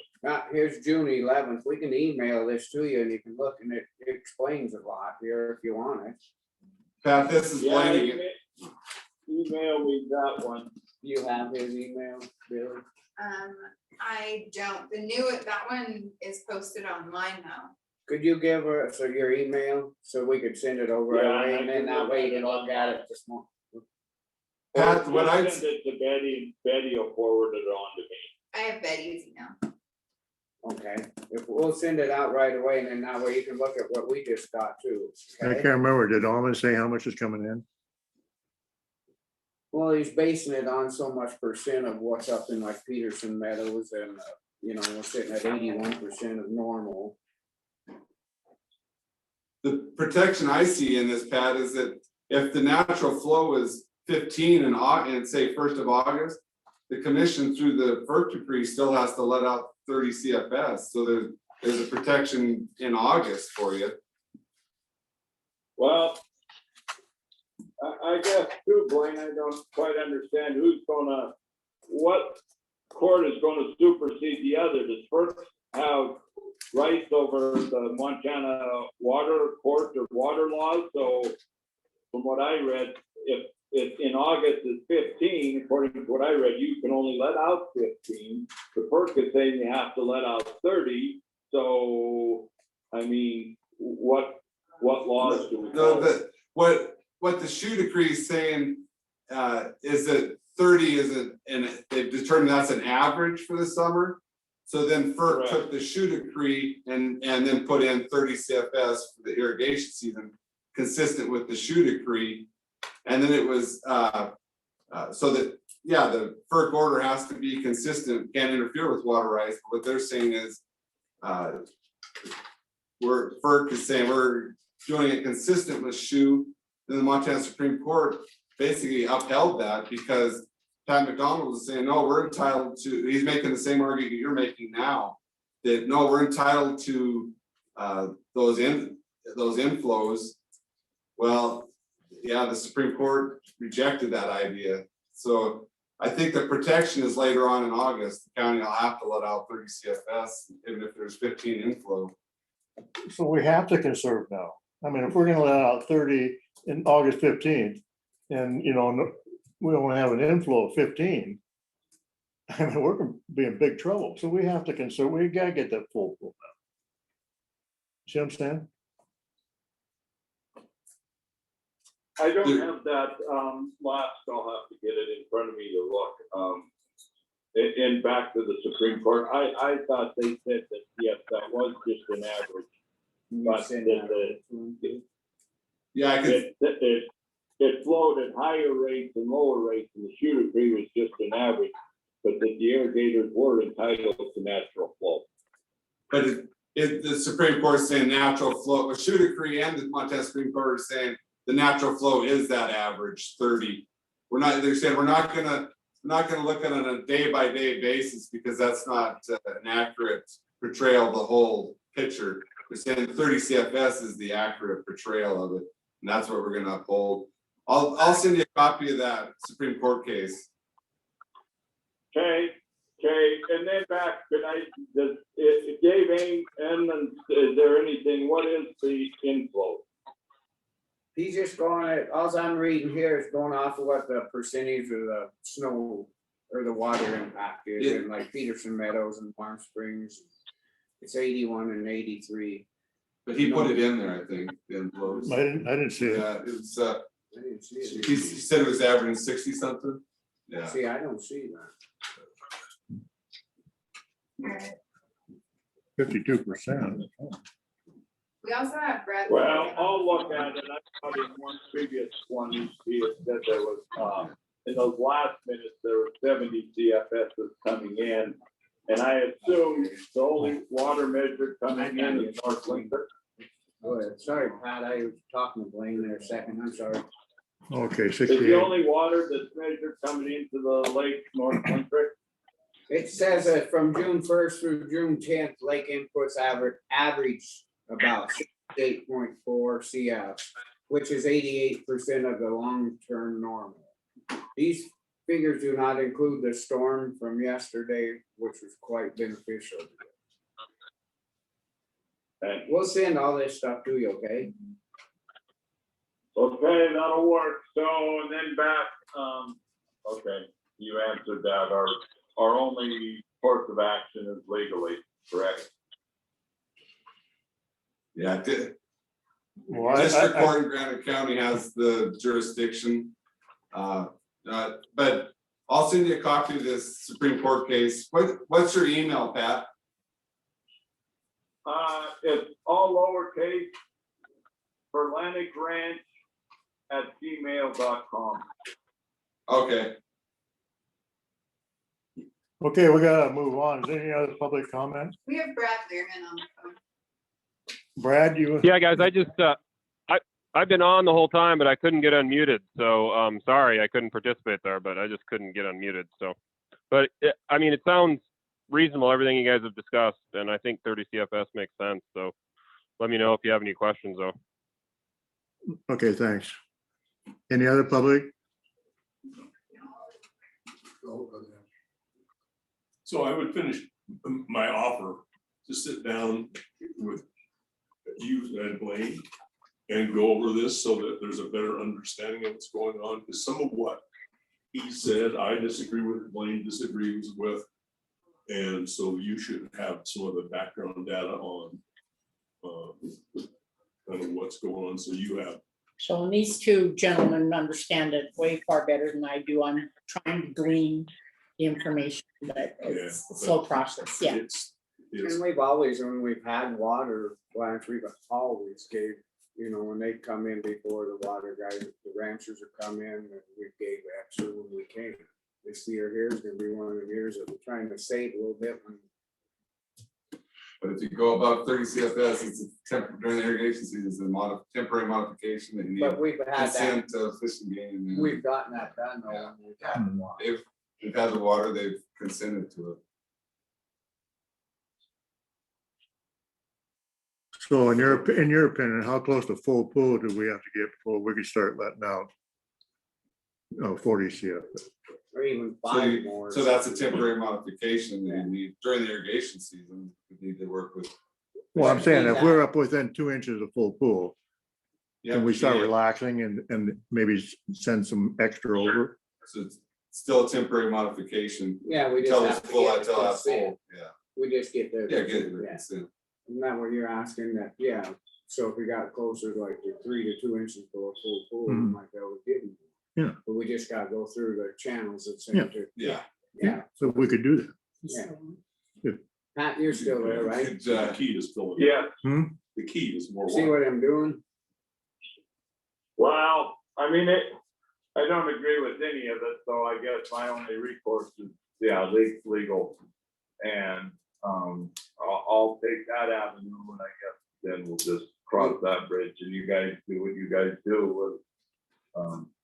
Here's June 11th. We can email this to you and you can look and it explains a lot here if you want it. Pat, this is Yeah, Blaine again. email email me that one. You have his email, Billy? I don't, that one is posted online now. Could you give her, so your email, so we could send it over, Yeah, right away, I and then can that look way at you can it look at online. it this morning? Pat, Or what just I'd, send it to Betty, and Betty will forward it on to me. I have Betty's email. Okay, if we'll send it out right away, and then that way you can look at what we just got too. I okay? can't remember, did Alman say how much is coming in? Well, he's basing it on so much percent of what's up in like Peterson Meadows and, you know, we're sitting at 81% of normal. the protection I see in this, Pat, is that if the natural flow is 15 and say 1st of August, the commission through the FERC decree still has to let out 30 CFS, so there's a protection in August for you. Well, I guess too, Blaine, I don't quite understand what court is gonna supersede the other. Does FERC have rights over the Montana water court or water laws? So from what I read, if in August is 15, according to what I read, you can only let out 15. The FERC is saying you have to let out 30. So, I mean, what laws do we No, follow? what the SHU decree is saying is that 30 isn't, and they've determined that's an average for the summer. So then FERC took the SHU decree and then put in 30 CFS for the irrigation season, consistent with the SHU decree. And then it was so that, yeah, the FERC order has to be consistent, can't interfere with water rights. What they're saying is FERC is saying we're doing it consistent with SHU. Then the Montana Supreme Court basically upheld that because Pat McDonald was saying, no, we're entitled to, he's making the same argument you're making now, that no, we're entitled to those inflows. Well, yeah, the Supreme Court rejected that idea. So I think the protection is later on in August. The county will have to let out 30 CFS, even if there's 15 inflow. So we have to conserve now. I mean, if we're gonna let out 30 in August 15th, and we only have an inflow of 15. I mean, we're gonna be in big trouble. So we have to conserve, we gotta get that full now. See what I'm saying? I don't have that last, I'll have to get it in front of me to look. And back to the Supreme Court, I thought they said that, yes, that was just an average. But Yeah, I could, it flowed at higher rates and lower rates, and the SHU decree was just an average. But that the irrigators were entitled to natural flow. but the Supreme Court is saying natural flow, SHU decree and the Montana Supreme Court are saying the natural flow is that average 30. They're saying we're not gonna look at it on a day-by-day basis because that's not an accurate portrayal of the whole picture. They're saying 30 CFS is the accurate portrayal of it, and that's what we're gonna uphold. I'll send you a copy of that Supreme Court case. Okay, and then back, Dave Inman, is there anything, what is the inflow? He's just going, all I'm reading here is going off of what the percentage of the snow or the water impact is in like Peterson Meadows and Warm Springs. It's 81 and 83. But he put it in there, I think, the inflows. I didn't see it. Yeah, it was, I didn't see it. he said it was averaging 60 something. Yeah. See, I don't see that. 52%. We also have Brad. Well, I'll look at it, I thought in one previous one, he had said there was, in those last minutes, there were 70 CFSs coming in. And I assume the only water measure coming in is North Winter. Go ahead. Sorry, Pat, I was talking to Blaine there a second. I'm sorry. Okay, Is the 68. only water that's measured coming into the lake North Winter? It says that from June 1st through June 10th, lake inputs average about 68.4 CF, which is 88% of the long-term normal. These figures do not include the storm from yesterday, which was quite beneficial. Thank you. We'll send all this stuff to you, okay? Okay, that'll work. So, and then back, okay, you answered that. Our only course of action is legally, correct? Yeah, Well, District Court in Granite County has the jurisdiction. But I'll send you a copy of this Supreme Court case. What's your email, Pat? It's all lowercase, berlanicranch@gmail.com. Okay, Okay, we gotta move on. Is there any other public comment? We have Brad Learman on the phone. Brad, you? Yeah, guys, I've been on the whole time, but I couldn't get unmuted. So sorry, I couldn't participate there, but I just couldn't get unmuted. So, but I mean, it sounds reasonable, everything you guys have discussed, and I think 30 CFS makes sense. So let me know if you have any questions though. Okay, thanks. Any other public? So I would finish my offer to sit down with you and Blaine and go over this so that there's a better understanding of what's going on, because some of what he said, I disagree with, Blaine disagrees with. And so you should have some of the background data on kind of what's going on, so you have. So and these two gentlemen understand it way far better than I do. I'm trying to glean the information, but it's a slow process, yeah. It's And we've always, when we've had water plants, we've always gave, you know, when they come in before the water guys, the ranchers would come in, and we gave extra when we came. This year here's gonna be one of the years that we're trying to save a little bit when. but if you go above 30 CFS, it's during the irrigation season, it's a temporary modification that you need But we've had that, consent of Fish and Game. And we've gotten that done though. when we've had the water. If they've had the water, they've consented to it. So in your opinion, how close to full pool do we have to get before we can start letting out? 40 CFS? Or even So 5 more. So that's a temporary modification that you need during the irrigation season. You need to work with. Well, I'm saying if we're up within 2 inches of full pool, can we start Yeah. relaxing and maybe send some extra over? So it's still a temporary modification. Yeah, we just Until have it's to full, get until that's consent. full, yeah. We just get the. Yeah, get the Yeah. consent. Isn't that what you're asking that, yeah, so if we got closer, like to 3 to 2 inches below full pool, we Mhm. might be able to give them. Yeah. But we just gotta go through the channels that Yeah. send to, Yeah. yeah, So we could do that. yeah. Pat, you're still there, right? Good, The key is filling. Yeah, The key is more See water. what I'm doing? well, I mean, I don't agree with any of it, so I guess my only recourse is, yeah, legal. And, I'll take that avenue, and I guess then we'll just cross that bridge and you guys do what you guys do with.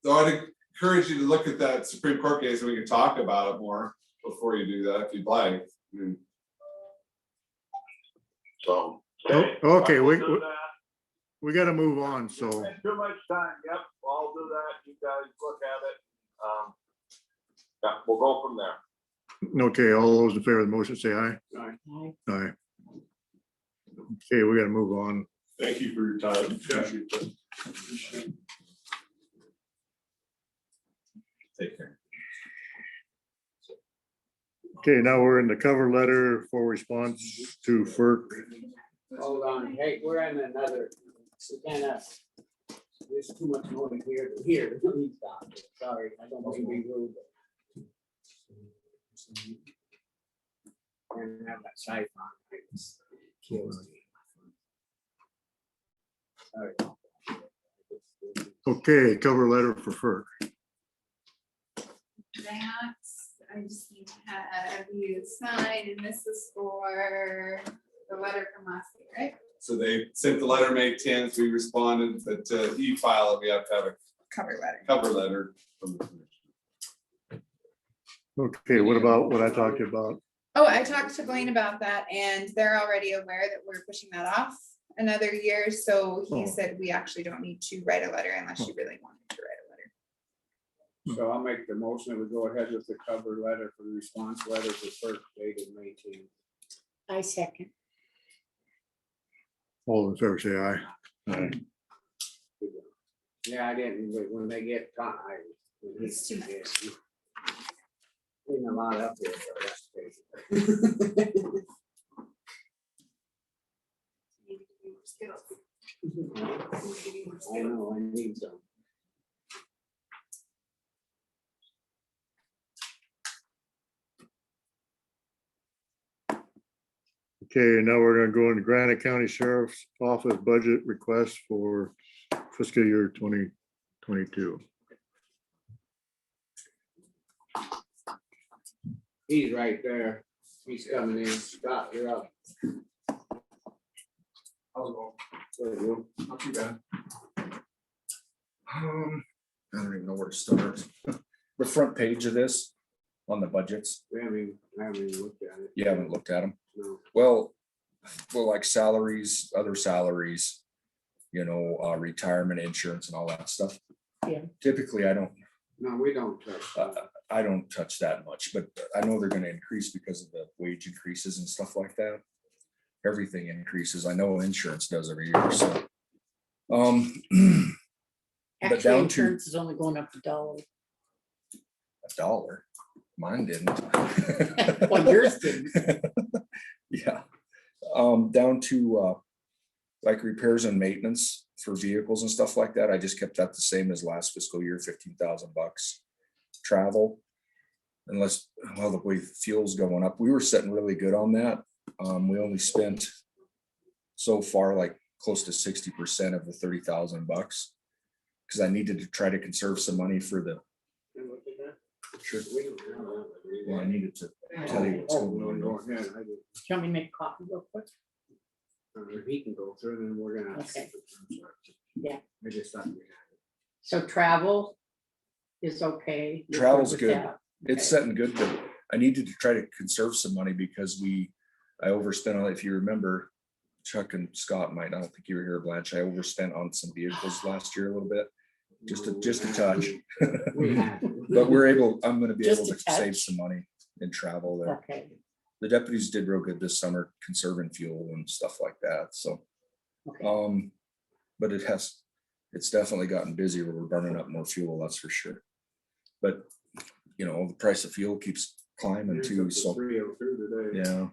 So I'd encourage you to look at that Supreme Court case and we can talk about it more before you do that, if you'd like. I mean, So. Okay, I will we do that. we gotta move on, so. Spend too much time, yep, I'll do that, you guys look at it, yeah, we'll go from there. Okay, all those in favor of the motion, say aye. Aye. Aye. Okay, we gotta move on. Thank you for your time. Appreciate that. Take care. Okay, now we're in the cover letter for response to FERC. Hold on, hey, we're in another, Savannah. There's too much noise here to hear. Let me stop. Sorry, I don't want to be rude. And have that side on. It kills me. Sorry. Okay, cover letter for FERC. That, I just need to have you sign, and this is for the letter from last week, right? So they sent the letter May 10th, we responded, but e-file it, we have to have a Cover letter. cover letter from the commission. Okay, what about what I talked to you about? Oh, I talked to Blaine about that, and they're already aware that we're pushing that off another year, so he Oh. said we actually don't need to write a letter unless you really wanted to write a letter. So I'll make the motion that we go ahead with the cover letter for the response letter for FERC dated May 10th. I second. All in favor, say aye. Aye. Yeah, I didn't, but when they get caught, I. It's too much. Clean a lot up there for that station. I know, I need some. Okay, now we're gonna go into Granite County Sheriff's Office budget request for fiscal year 2022. He's right there. He's coming in. Scott, you're up. How's it going? There you Not too bad. I don't even know where to start. The front page of this on the budgets, go. I haven't even looked at it. you haven't looked at them. No. Well, like salaries, other salaries, retirement insurance and all that stuff. Yeah. Typically, No, we don't touch that. I don't touch that much, but I know they're gonna increase because of the wage increases and stuff like that. Everything increases. I know insurance does every year, so. But Actually, down to insurance is only going up $1. $1. Mine didn't. Well, yours didn't. Yeah, down to like repairs and maintenance for vehicles and stuff like that. I just kept that the same as last fiscal year, $15,000. Travel, unless, well, the way fuel's going up, we were sitting really good on that. We only spent so far like close to 60% of the $30,000 because I needed to try to conserve some money for the. Sure. We don't have that. Well, I needed to tell you what's Oh, going no, on. go ahead. I Do you want me to make coffee real quick? He can go through, then we're gonna. Okay. Yeah. I just thought we had it. So travel is okay. You're Travel's with good. that? It's Okay. setting good, but I needed to try to conserve some money because I overspent on it. If you remember, Chuck and Scott might, I don't think you were here, Blanche. I overspent on some vehicles last year a little bit, just a touch. We had it. But I'm gonna be able Just a to save touch? some money in travel there. Okay, The deputies did real good this summer, conserving fuel and stuff like that, so. okay. But it's definitely gotten busier. We're burning up more fuel, that's for sure. But, the price of fuel keeps climbing too, so, 302 today. yeah.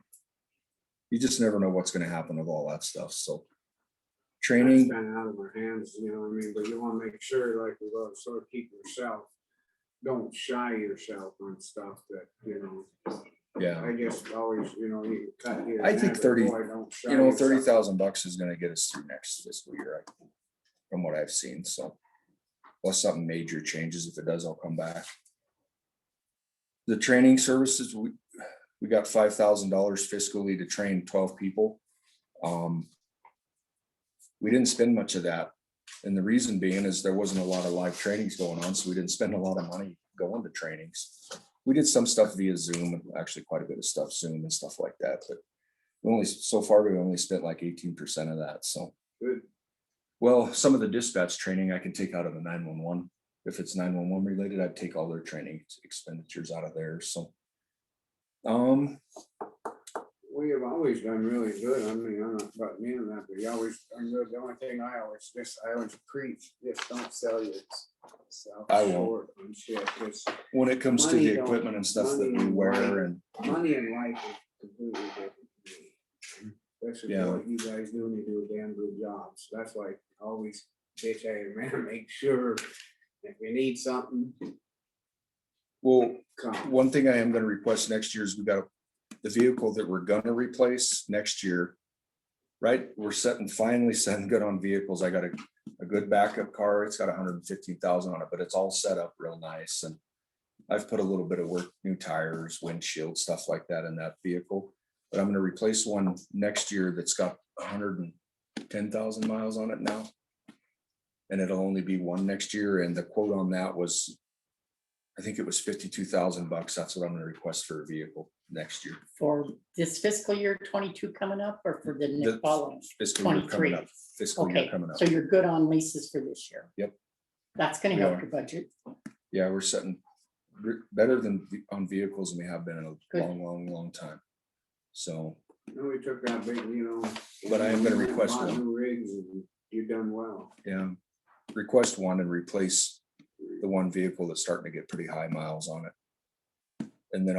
You just never know what's gonna happen with all that stuff, so. That's Training, kind of out of our hands, but you want to make sure, like, we gotta sort of keep yourself, don't shy yourself on stuff that, yeah, I guess always, you can cut here. I and think there, but 30 boy, don't shy yourself. $30,000 is gonna get us through next fiscal year, from what I've seen, so. Unless something major changes, if it does, I'll come back. The training services, we got $5,000 fiscally to train 12 people. We didn't spend much of that. And the reason being is there wasn't a lot of live trainings going on, so we didn't spend a lot of money going to trainings. We did some stuff via Zoom, and actually quite a bit of stuff Zoom and stuff like that, but so far we only spent like 18% of that, so. Good. Well, some of the dispatch training I can take out of the 911. If it's 911 related, I'd take all their training expenditures out of there, so. We have always done really good. I mean, I'm not butting in on that, but you always done good. The only thing I always preach, just don't sell yourself I won't. short on shit, 'cause When it comes to Money the don't- equipment and stuff that money we and wear life. and, money in life is completely different. to me. Especially Yeah. for what you guys do, and you do a damn good job. So that's why I always bitch, hey, man, make sure if you need something, well, come. one thing I am gonna request next year is we got the vehicle that we're gonna replace next year. Right, we're finally setting good on vehicles. I got a good backup car. It's got 115,000 on it, but it's all set up real nice, and I've put a little bit of work, new tires, windshield, stuff like that in that vehicle. But I'm gonna replace one next year that's got 110,000 miles on it now. And it'll only be one next year, and the quote on that was, I think it was $52,000. That's what I'm gonna request for a vehicle next year. For this fiscal year 22 coming up, or for the The following? Fiscal year coming 23. up, fiscal year Okay, coming up. so you're good on leases for this year? Yep. That's gonna We help are. your budget. Yeah, we're setting better than on vehicles than we have been in a Good. long time. So, We took that big, But I am gonna request bought one. new rigs, and you've done well. yeah, request one and replace the one vehicle that's starting to get pretty high miles on it. And then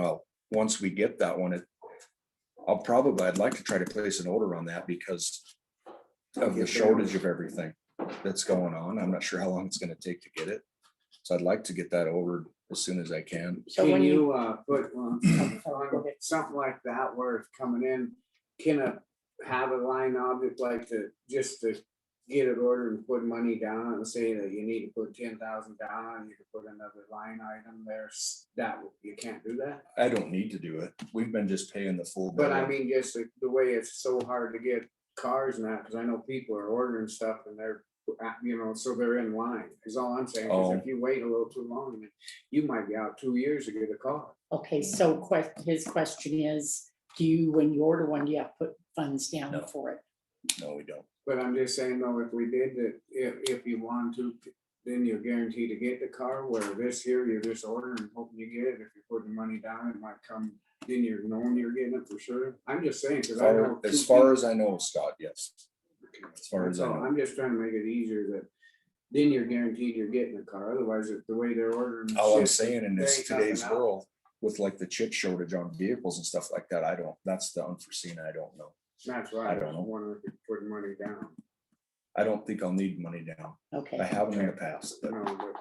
once we get that one, I'd like to try to place an order on that because of the shortage of everything that's going on. I'm not sure how long it's gonna take to get it. So I'd like to get that ordered as soon as I can. So Can when you, you put on something like that where it's coming in, can it have a line object like just to get it ordered and put money down and say that you need to put 10,000 down and you can put another line item there, that you can't do that? I don't need to do it. We've been just paying the full. But I bill. mean, just the way it's so hard to get cars and that, because I know people are ordering stuff and they're, so they're in line, is all I'm saying, is if you wait a little too long, then you might be out 2 years to get a car. okay, so his question is, do you, when you order one, do you have to put funds down No. for it? No, we don't. But I'm just saying though, if we did that, if you want to, then you're guaranteed to get the car, where this here, you're just ordering and hoping you get it. If you're putting money down, it might come, then you're knowing you're getting it for sure. I'm just saying, because I know. As far as I know, Scott, yes. As far as I So know. I'm just trying to make it easier that then you're guaranteed you're getting a car. Otherwise, the way they're ordering. All I'm shit, saying in this they ain't coming today's out. world, with like the chip shortage on vehicles and stuff like that, that's the unforeseen. I don't know. That's right. I don't know. Wonder if you put money down. I don't think I'll need money down. I Okay, haven't in the past, but No, but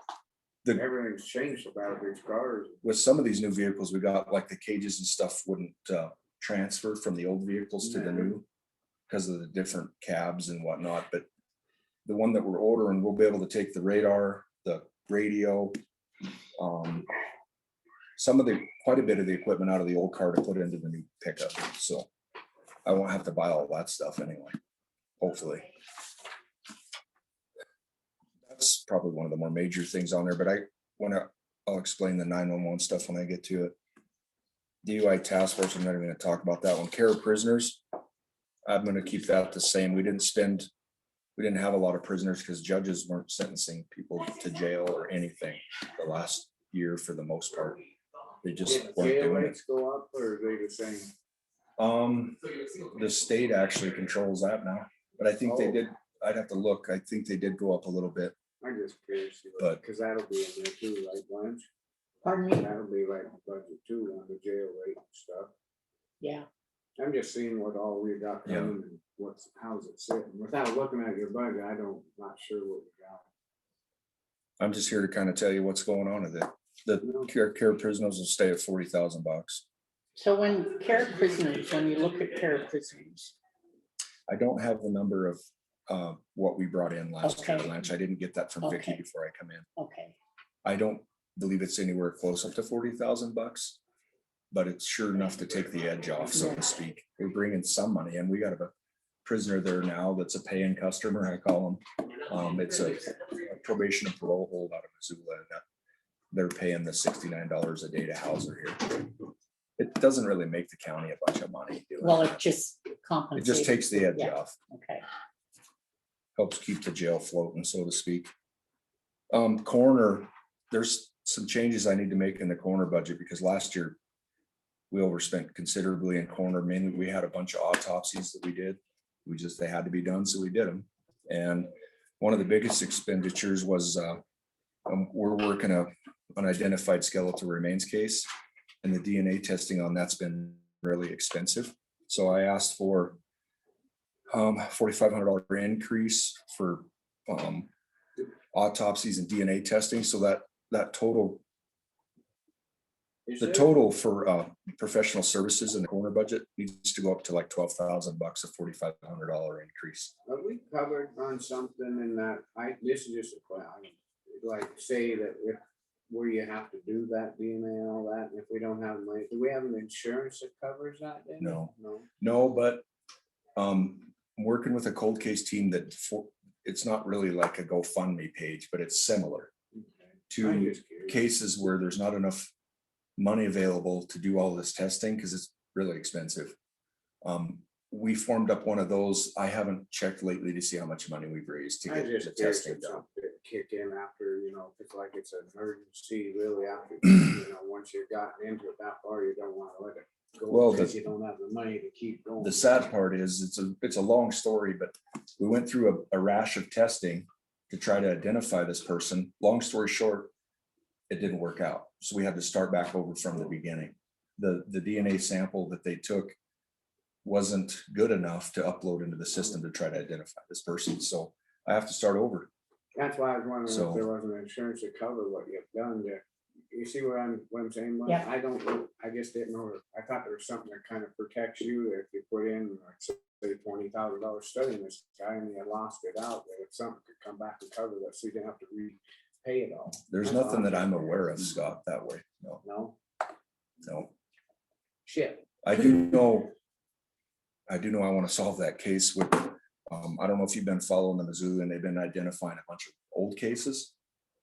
The- everything's changed about these cars. with some of these new vehicles, we got like the cages and stuff wouldn't transfer from the old vehicles to the new because of the different cabs and whatnot, but the one that we're ordering, we'll be able to take the radar, the radio, quite a bit of the equipment out of the old car to put into the new pickup, so I won't have to buy all that stuff anyway, hopefully. That's probably one of the more major things on there, but I'll explain the 911 stuff when I get to it. DUI task force, I'm not even gonna talk about that one. Care of prisoners, I'm gonna keep that the same. We didn't have a lot of prisoners because judges weren't sentencing people to jail or anything the last year for the most part. They just Did weren't jail doing it. rates go up or are they the same? The state actually controls that now, but I think they Oh. did, I'd have to look. I think they did go up a little bit. I'm just curious, But- because that'll be in there too, like lunch. pardon me? That'll be like the budget too, on the jail rate and stuff. Yeah, I'm just seeing what all we got coming and how's it sitting. Without looking at your budget, not sure what we got. I'm just here to kind of tell you what's going on with it. The care prisoners will stay at $40,000. so when care of prisoners, when you look at care of prisoners, I don't have the number of what we brought in last year, Okay. Lance. I didn't get that from Vicky Okay. before I come in. okay, I don't believe it's anywhere close up to $40,000, but it's sure enough to take the edge off, so to speak. We're bringing some money in. We got a prisoner there now that's a paying customer, I call them. It's a probation and parole hold out of Missoula. And they're paying the $69 a day to house her here. It doesn't really make the county a bunch of money doing well, that. it just It compensates. just takes the edge Yeah. off. Okay, Helps keep the jail floating, so to speak. Coroner, there's some changes I need to make in the coroner budget because last year we overspent considerably in coroner. Mainly, we had a bunch of autopsies that we did. They had to be done, so we did them. And one of the biggest expenditures was we're working an unidentified skeletal remains case, and the DNA testing on that's been really expensive. So I asked for $4,500 increase for autopsies and DNA testing, so that total, the total for professional services in the coroner budget needs to go up to like $12,000, a $4,500 increase. Have we covered on something in that, this is just a question, like say that if, where you have to do that DNA and all that, and if we don't have money, do we have an insurance that covers that then? No. No. No, but I'm working with a cold case team it's not really like a GoFundMe page, but it's similar Okay. I'm to just curious. cases where there's not enough money available to do all this testing because it's really expensive. We formed up one of those. I haven't checked lately to see how much money we've raised to I'm get the just curious testing if done. something kick in after, if it's like it's an emergency, really after, once you've gotten into it that far, you don't want to let it go. Well, Because you don't have the money to keep going. The sad part is it's a long story, but we went through a rash of testing to try to identify this person. Long story short, it didn't work out. So we had to start back over from the beginning. The DNA sample that they took wasn't good enough to upload into the system to try to identify this person. So I have to start over. That's why I was wondering So- if there wasn't insurance to cover what you've done there. You see what I'm saying? Mike? Yeah. I don't know, I just didn't know, I thought there was something that kind of protects you if you put in, like, say, $20,000 studying this guy and you lost it out, that if something could come back and cover that, so you didn't have to repay it all. There's That's all nothing that I'm saying. aware of, Scott, that way. No, No, no. shit. I do know I want to solve that case with, I don't know if you've been following the Mizzou and they've been identifying a bunch of old cases.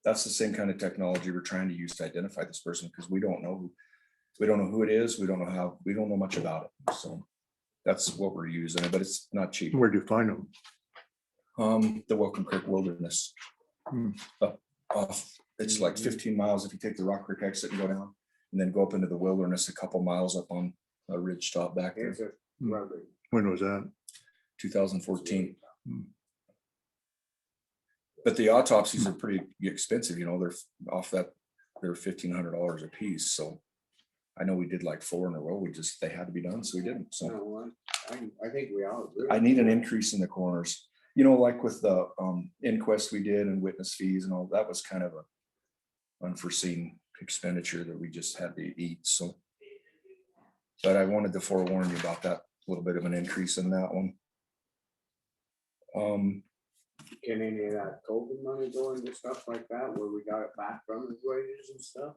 That's the same kind of technology we're trying to use to identify this person because we don't know who it is. We don't know much about it. So that's what we're using, but it's not cheap. Where'd you find them? The Welcome Creek Wilderness. Hmm. Off, it's like 15 miles if you take the Rock Creek exit and go down and then go up into the wilderness a couple miles up on a ridge top back there. It's a Hmm. rubber. When was that? 2014. Hmm. But the autopsies are pretty expensive, they're off that, they're $1,500 a piece, so. I know we did like 4 in a row, they had to be done, so we didn't, You so. know what? I think we all agree. I need an increase in the coroners, like with the inquest we did and witness fees and all, that was kind of a unforeseen expenditure that we just had to eat, so. But I wanted to forewarn you about that, little bit of an increase in that one. Can any of that COVID money go into stuff like that where we got it back from his wages and stuff?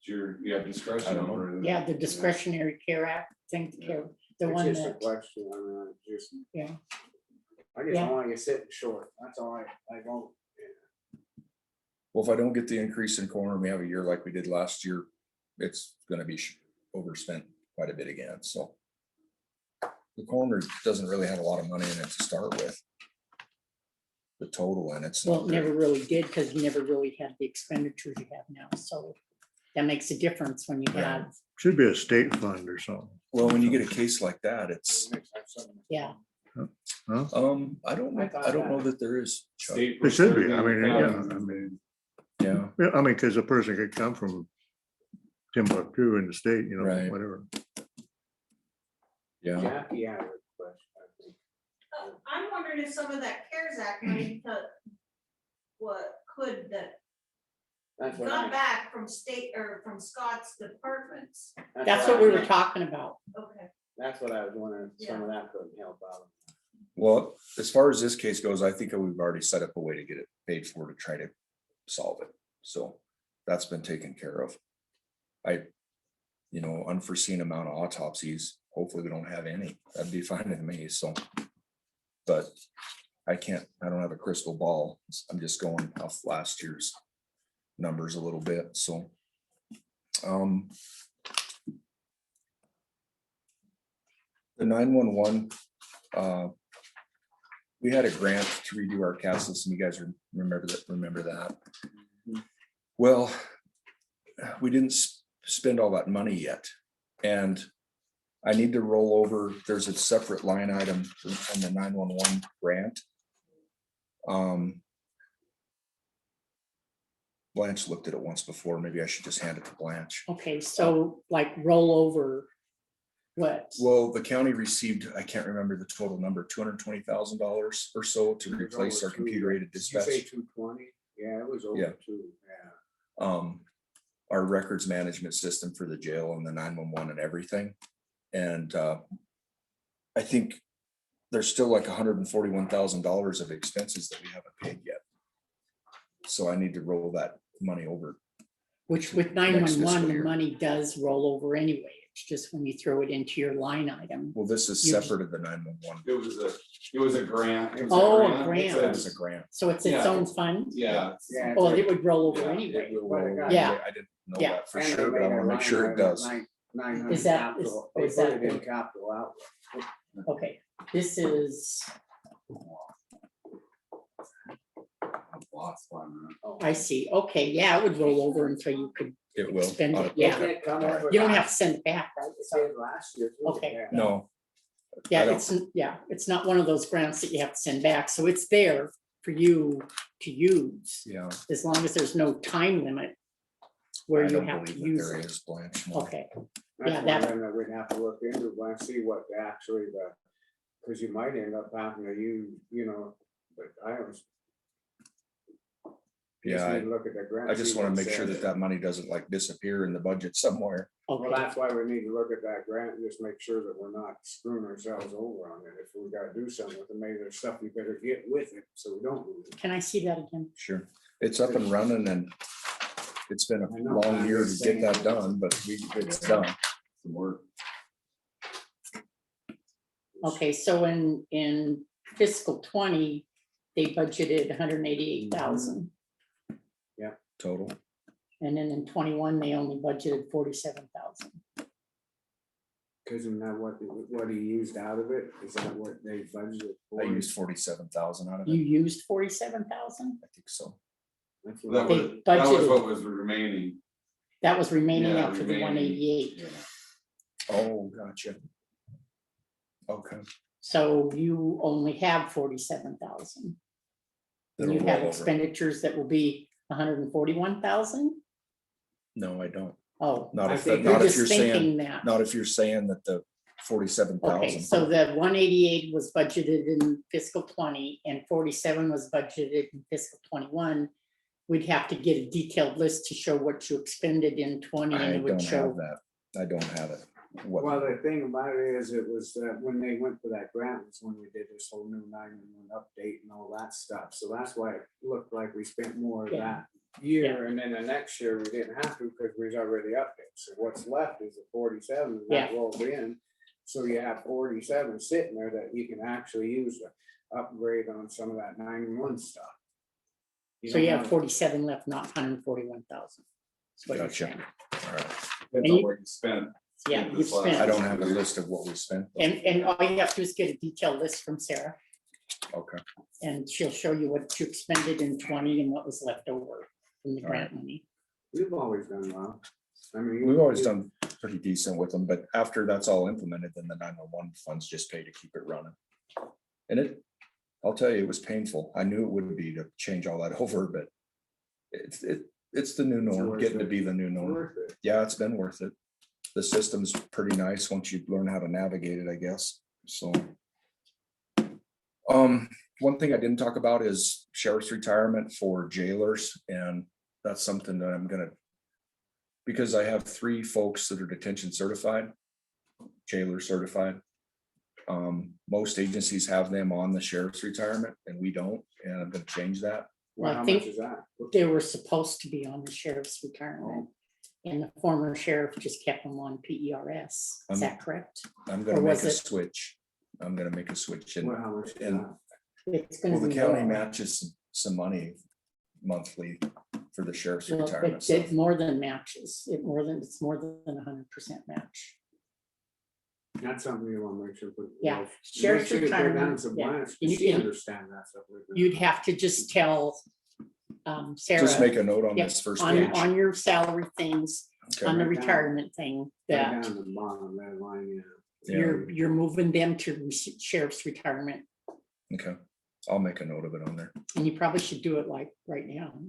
You have discretion I don't know. over it. Yeah, the discretionary care act, the It's one just a that, question, I mean, just. Yeah. I just Yeah. don't want you sitting short, that's all I don't. Well, if I don't get the increase in coroner, we have a year like we did last year, it's gonna be overspent quite a bit again, so. The coroner doesn't really have a lot of money in it to start with. The total and it's. well, it never really did, because you never really had the expenditures you have now, so that makes a difference when you Yeah. have, Should be a state fund or something. Well, when you get a case like that, it's, yeah. I don't know that there is. Chuck. State It should be, preserving Yeah, yeah, because a person could come from Timbuktu in the state, Right. whatever. yeah. Jackie had a question, I think. I'm wondering if some of that CARES Act money could That's what got I- back from state or from Scott's departments. That's what we were talking about. Okay. That's what I was wondering, if some of that couldn't help out. Well, as far as this case goes, I think we've already set up a way to get it paid for to try to solve it. So that's been taken care of. Unforeseen amount of autopsies, hopefully we don't have any. That'd be fine with me, so. But I don't have a crystal ball. I'm just going off last year's numbers a little bit, so. The 911, we had a grant to redo our CAD system. You guys remember that? Well, we didn't spend all that money yet. And I need to roll over, there's a separate line item on the 911 grant. Blanche looked at it once before. Maybe I should just hand it to Blanche. Okay, so like roll over what? Well, the county received, I can't remember the total number, $220,000 or so to replace our computer aided Did you say dispatch. 220? Yeah, it was over Yeah. 2, yeah. Our records management system for the jail and the 911 and everything. And I think there's still like $141,000 of expenses that we haven't paid yet. So I need to roll that money over. Which with Next fiscal 911, the year. money does roll over anyway. It's just when you throw it into your line item. Well, this is separate of the 911. It was a grant. It was Oh, a grant. grant. It was a grant. So it's its Yeah. own fund? Yeah. Yeah. Oh, it would roll over Yeah, anyway. It will What I roll got. over. Yeah. I didn't know Yeah. that for And they sure, but made I a want to make line sure it item at does. 900 Is that- capital. is They put that it in the- capital out. Okay, this is, I see. Okay, yeah, it would roll over until you could, It will. Spend it, Auto- yeah. Didn't it come over you don't have last- to send it back, right? It So, did last year. too, Okay. yeah. No. I yeah, don't- it's not one of those grants that you have to send back. So it's there. for you to use, Yeah. as long as there's no time limit where I you don't have to believe that use there it. is, Blanche. no. Okay, That's Yeah, one that- thing that we'd have to look into, but see what actually the, because you might end up having to use, you know, but I always. Yeah, just need to look at the grant. I just see want what to it make sure says. that that money doesn't like disappear in the budget somewhere. Well, okay. that's why we need to look at that grant and just make sure that we're not screwing ourselves over on it. If we gotta do something with it, maybe there's stuff we better get with it, so we don't lose it. Can I see that again? Sure. It's up and running and it's been a I know, long I'm year to just get that saying. done, but it's done. Some work. Okay, so in fiscal 20, they budgeted 188,000. Total. And then in 21, they only budgeted 47,000. Cause isn't that what he used out of it? Is that what they budgeted for? I used 47,000 out of You it. used 47,000? I think so. That's That what- They was, that was budgeted. what was remaining. That was remaining Yeah, after the remaining. 188. Oh, gotcha. Okay. So you only have 47,000. That'll You roll have over. expenditures that will be 141,000? No, I don't. Oh, Not I if, think you're not if just you're saying, thinking that. not if you're saying that the Okay, 47,000. so the 188 was budgeted in fiscal 20 and 47 was budgeted in fiscal 21. We'd have to get a detailed list to show what you expended in 20 and I it would don't show. have that. I don't have it. What- Well, the thing about it is, it was when they went for that grant was when we did this whole new 911 update and all that stuff. So that's why it looked like we spent more of Yeah. that year, and then the next year we didn't have to because we was already updated. So what's left is the 47 and that rolled in. So you have 47 sitting there that you can actually use to upgrade on some of that 911 stuff. So you don't have 47 left, not 141,000. That's what you're Gotcha. saying. All right. Depends you- on what you spent. Yeah, Yeah, you this last- spent. I don't have a list of what we spent. And all you have to do is get a detailed list from Sarah Okay. and she'll show you what you expended in 20 and what was left over from the All grant money. We've always done well. I mean. We've always done pretty decent with them, but after that's all implemented, then the 911 funds just pay to keep it running. And I'll tell you, it was painful. I knew it would be to change all that over, but it's the new norm, worth getting to it. be the new norm. Worth it. Yeah, it's been worth it. The system's pretty nice once you learn how to navigate it, I guess, so. One thing I didn't talk about is sheriff's retirement for jailers, and that's something that I'm gonna. Because I have 3 folks that are detention certified, jailer certified. Most agencies have them on the sheriff's retirement and we don't, and I'm gonna change that. Well, I how think much is that? They were supposed to be on the sheriff's retirement. And the former sheriff just kept them on PERS. Is that correct? I'm Or gonna make was a it- switch. I'm gonna make a switch and, Well, how much is and that? It's gonna well, the be county more. matches some money monthly for the sheriff's Well, retirement. It stuff. more than matches. It's more than 100% match. That's something you want to make sure. Yeah, sheriff's retirement, yeah. You She can- understand that stuff. with her. You'd have to just tell Sarah. Just make a note on Yep, this first on, page. on your salary things, on Okay. the Right down. retirement thing, Right that down the bottom, that line, yeah. Yeah, you're moving them to sheriff's retirement. okay. I'll make a note of it on there. And you probably should do it like right now.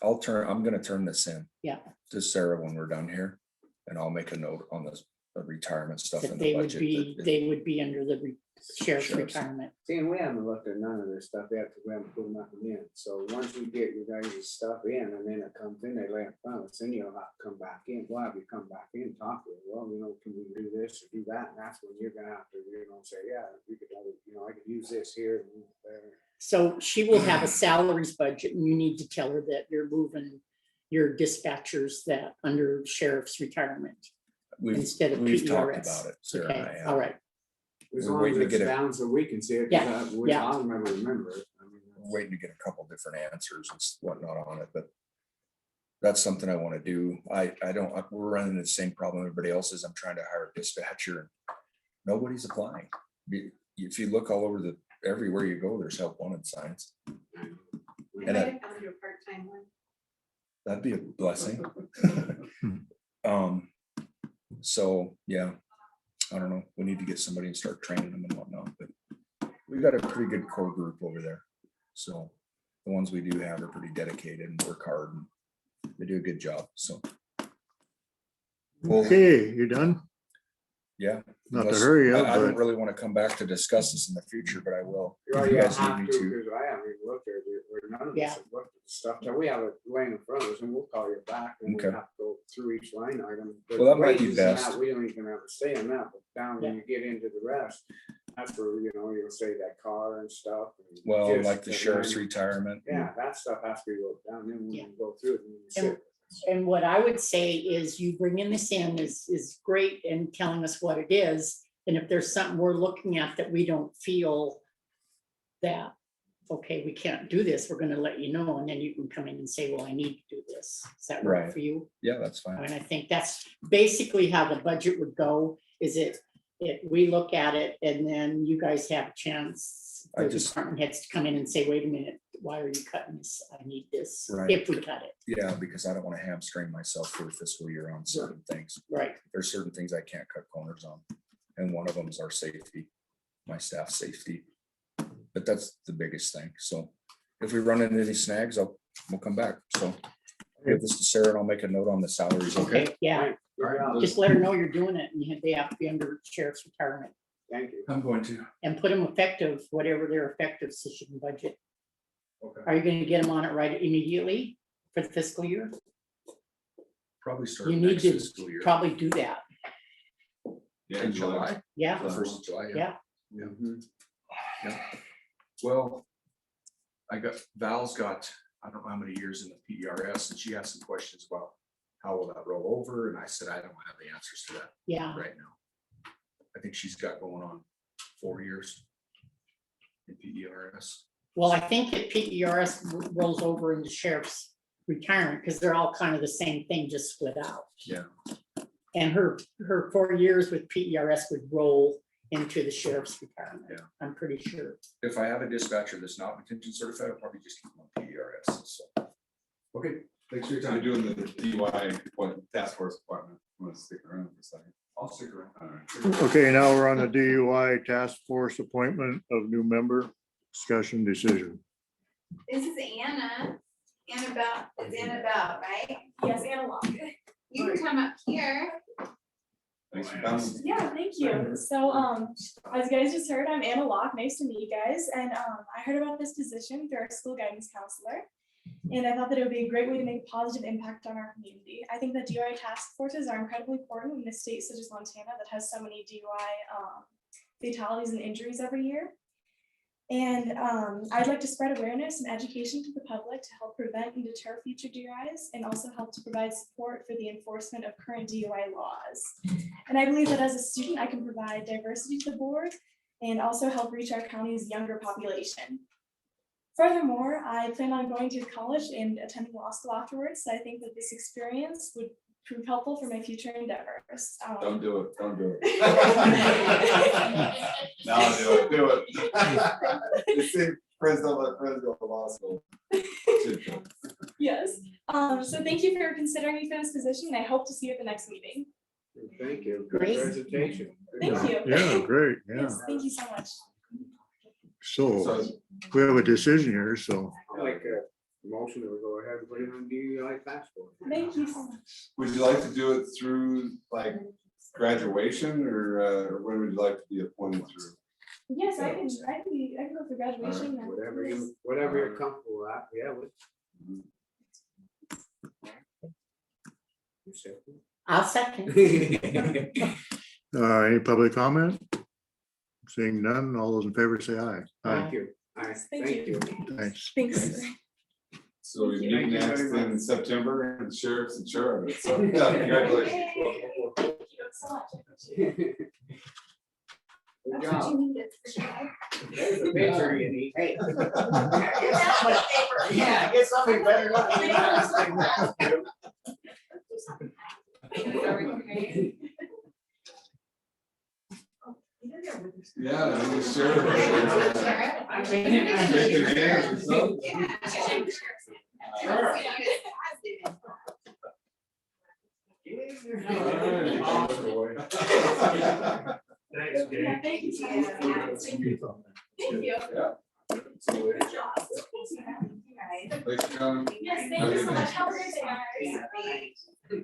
I'm gonna turn this in Yeah, to Sarah when we're done here. And I'll make a note on this, the retirement stuff in that the they would budget. be, that- they would be under the sheriff's Sheriff's. retirement. See, and we haven't looked at none of this stuff yet, because we haven't put nothing in. So once you get your guys' stuff in, and then it comes in, they lay it in front of us, then you'll have to come back in. Well, have you come back in, talk to them, well, can we do this or do that? And that's when you're gonna have to, say, yeah, we could, I could use this here and move there. So she will have a salaries budget and you need to tell her that you're moving your dispatchers that under sheriff's retirement We've, instead of we've talked PERS. about it, Sarah and I Okay, have. all right. As We're long waiting as to it's get it. down so we can see it, Yeah, because yeah. I'll remember it. I mean, We're waiting to get a couple different answers and whatnot on it, but that's something I want to do. We're running the same problem everybody else is. I'm trying to hire a dispatcher and nobody's applying. If you look all over everywhere you go, there's help wanted signs. We And might have found you a part-time one. That'd be a blessing. So, yeah, I don't know. We need to get somebody and start training them and whatnot, but we've got a pretty good core group over there. So the ones we do have are pretty dedicated and work hard and they do a good job, so. Well, Okay, you done? yeah. Not to unless- hurry you, I don't but really want to come back to discuss this in the future, but I will. Well, If you you guys have need to, me to. because I haven't even looked at it, or none of Yeah. us have looked at the stuff, till we have it laying in front of us, and we'll call you back, and we Okay. have to go through each line item. But Well, that might be wages and best. that, We don't even have a say in that, but down when you get into the rest, that's where, you'll say that car and stuff. and Well, just like the sheriff's then- retirement. Yeah, that stuff has to be wrote down, then we Yeah. can go through it and we And- sit. And what I would say is you bringing this in is great and telling us what it is. And if there's something we're looking at that we don't feel that, okay, we can't do this, we're gonna let you know, and then you can come in and say, well, I need to do this. Does that work Right. for you? Yeah, that's I fine. mean, I think that's basically how the budget would go, is we look at it and then you guys have a chance. I The just- department heads to come in and say, wait a minute, why are you cutting this? I need this, Right. if we cut it, Yeah, because I don't want to hamstring myself for the fiscal year on certain things. right? There's certain things I can't cut corners on. And one of them is our safety, my staff safety. But that's the biggest thing. So if we run into any snags, we'll come back. So I'll give this to Sarah and I'll make a note on the salaries, okay? Okay, yeah, Right, good job. just let her know you're doing it and they have to be under sheriff's retirement. Thank you. I'm going to. And put them effective, whatever their effective session budget. Okay. Are you gonna get them on it right immediately for the fiscal year? Probably start You need next to fiscal year. probably do that, Yeah, In July, yeah, the first of July, yeah. Mhm. Well, Val's got, I don't know how many years in the PERS, and she asked some questions about how will that roll over, and I said, I don't have the answers to that Yeah, right now. I think she's got going on 4 years in PERS. well, I think that PERS rolls over into sheriff's retirement, because they're all kind of the same thing, just split out. Yeah. And her 4 years with PERS would roll into the sheriff's retirement. Yeah. I'm pretty sure. If I have a dispatcher that's not contingent certified, I'll probably just keep them on PERS, so. Okay, thanks for your time. You're doing the DY task force appointment. I'm gonna stick around for a second. I'll stick around. All right. okay, now we're on the DUI task force appointment of new member, discussion decision. This is Anna, Annabelle, it's Annabelle, right? Yes, analog. You can come up here. Thanks for coming. Yeah, thank you. So, as you guys just heard, I'm Anna Locke. Nice to meet you guys. And I heard about this position through our school guidance counselor. And I thought that it would be a great way to make a positive impact on our community. I think that DUI task forces are incredibly important in a state such as Montana that has so many DUI fatalities and injuries every year. And I'd like to spread awareness and education to the public to help prevent and deter future DUIs and also help to provide support for the enforcement of current DUI laws. And I believe that as a student, I can provide diversity to the board and also help reach our county's younger population. Furthermore, I plan on going to college and attending law school afterwards. So I think that this experience would prove helpful for my future endeavors. Don't do it, don't do it. No, do it. You see, Fresno, let Fresno Law School. Yes, so thank you for considering me for this position, and I hope to see you at the next meeting. Thank you. Good Great. presentation. Good Thank job. you. Yeah, great, yeah. Yes, thank you so much. So we have a decision here, so I'd like a motion to go ahead and put it on DUI task force. Thank you so much. Would you like to do it through like graduation or when would you like to be appointed through? Yes, I can go for graduation. and- Whatever you're comfortable at, yeah. You said. I'll second. any public comment? Seeing none, all those in favor say aye. Aye, Thank you. Aye, Thank thank you. thanks. Thanks. So we Thank meet you next very in much. September and sheriff's and sheriff. So yeah, congratulations. Thank you so much. Good That's what job. you needed for sure. There's a picture you need. Hey. Yeah, get something better. Yeah, I mean, sheriff. Shake your hands or something. Thanks, Dave. Yeah, thank you so much. Thank you. Yeah. Good job. Thanks for having me. Thanks for coming. Yes, thank you so much. Have a great day, guys.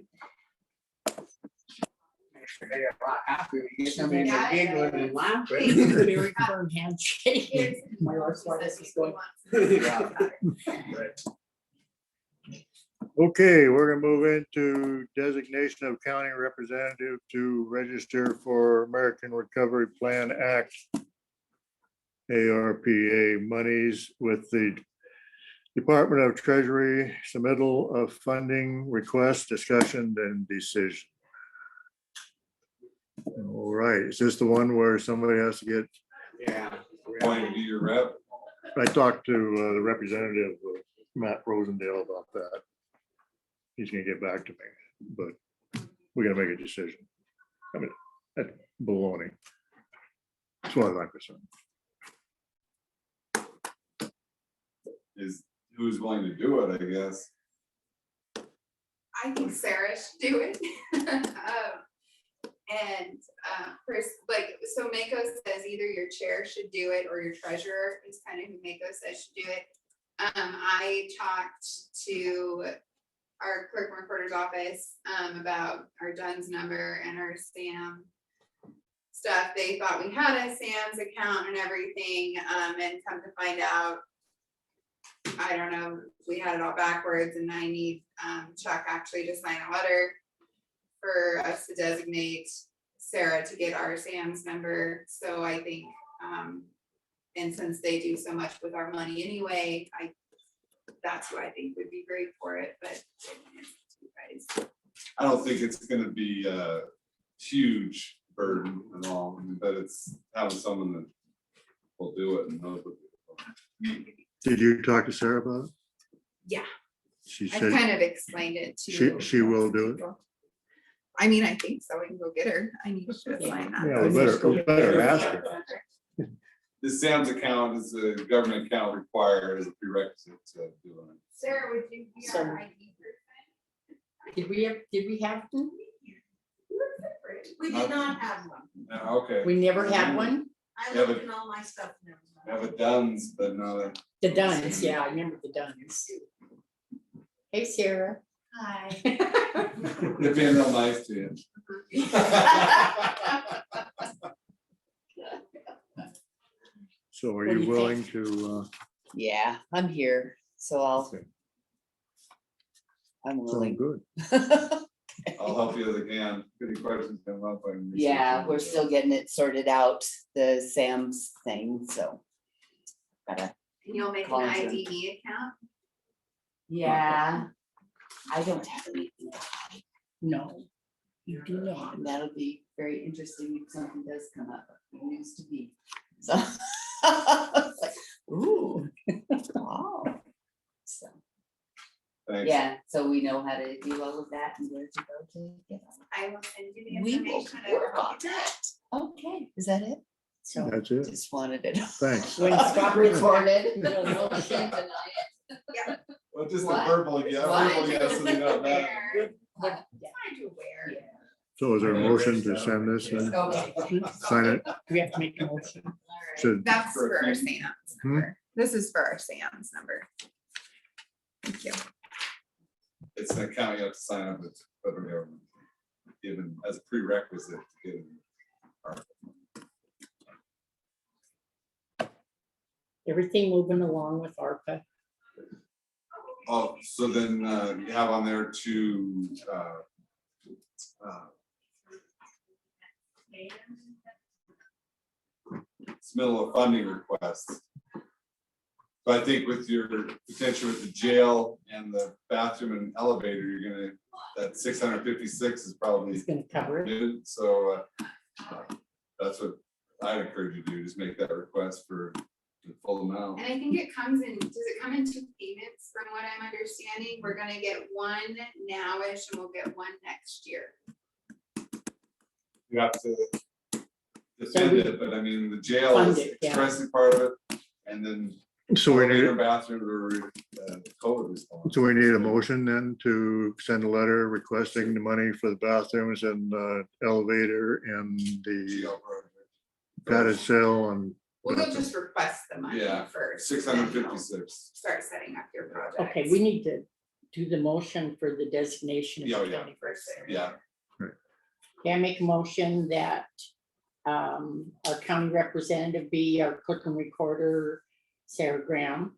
They got a lot happier. You get somebody that's giggling and laughing. Very firm handshake. My arthritis is going. Okay, we're gonna move into designation of county representative to register for American Recovery Plan Act. ARPA monies with the Department of Treasury, submittal of funding request, discussion and decision. All right, is this the one where somebody has to get, Yeah. Going to be your rep. I talked to the representative, Matt Rosendale, about that. He's gonna get back to me, but we gotta make a decision. I mean, that's baloney. As far as I'm concerned. Is who's willing to do it, I guess. I think Sarah should do it. First, like, so Mako says either your chair should do it or your treasurer is kind of who Mako says should do it. I talked to our clerk and recorder's office about our DUNS number and our SAM stuff. They thought we had a SAM's account and everything, and come to find out, I don't know, we had it all backwards, and I need Chuck actually to sign a letter for us to designate Sarah to get our SAM's number. So I think, and since they do so much with our money anyway, that's who I think would be great for it, but you guys. I don't think it's gonna be a huge burden at all, but it's having someone that will do it and knows what. Did you talk to Sarah about it? Yeah, She I said kind of explained it to. she will do it. I mean, I think so. We can go get her. I need to sign that. Yeah, we better ask her. The SAM's account is a government account required as a prerequisite to do it. Sarah, would you be So- our ID person? Did we have one? We did not have one. Okay. We never had one? I Yeah, looked but- in all my stuff. and there was I none. have a DUNS, but not a. The Duns, yeah, I remember the Duns. Hey, Sarah. Hi. They're being real nice to you. So are What do you you willing to, Yeah, I'm here, so I'm sound willing. good? I'll help you as I can. Any questions come up? I can research Yeah, it. we're still getting it sorted out, the Sam's thing, so. Gotta, And you'll make an Call them. ID account? yeah. I don't have anything, No, you do not. and that'll be very interesting if something does come up, it used to be, so. It's like, ooh. Oh. So, Thanks. yeah, so we know how to do all of that and where to go to get on. I will send you the We will information. I will work help on you. that. Okay, is that it? So That's it. Just wanted it. Thanks. when Scott Recorded. It'll know she denied Well, just a What? verbal, yeah, What? verbal, yes, and not that. Where? But, Fine to wear. So is there a motion to send this and Okay. sign it? Do we have to make a motion? Should, That's for our SAM's Hmm? number. This is for our SAM's number. Thank you. It's an account you have to sign up with federal government, given as a prerequisite to get it. Everything moving along with ARPA. Oh, so then you have on there to submittal of funding requests. So I think with your potential with the jail and the bathroom and elevator, you're gonna, that 656 is probably He's gonna cover it. good. So that's what I'd encourage you to do, just make that request for the full amount. And I think it comes in, does it come in 2 payments from what I'm understanding? We're gonna get one nowish and we'll get one next year. You have to defend we it, but I mean, the jail fund is it, yeah. expressly part of it, and then so we elevator, need, bathroom or COVID response. so we need a motion then to send a letter requesting the money for the bathrooms and elevator and the Jail project. padded cell and Well, you'll just request the money Yeah, first. 656. Start setting up your project. Okay, we need to do the motion for the designation Yeah, of yeah. 21st. Yeah, Can I make a motion that our county representative be our clerk and recorder, Sarah Graham?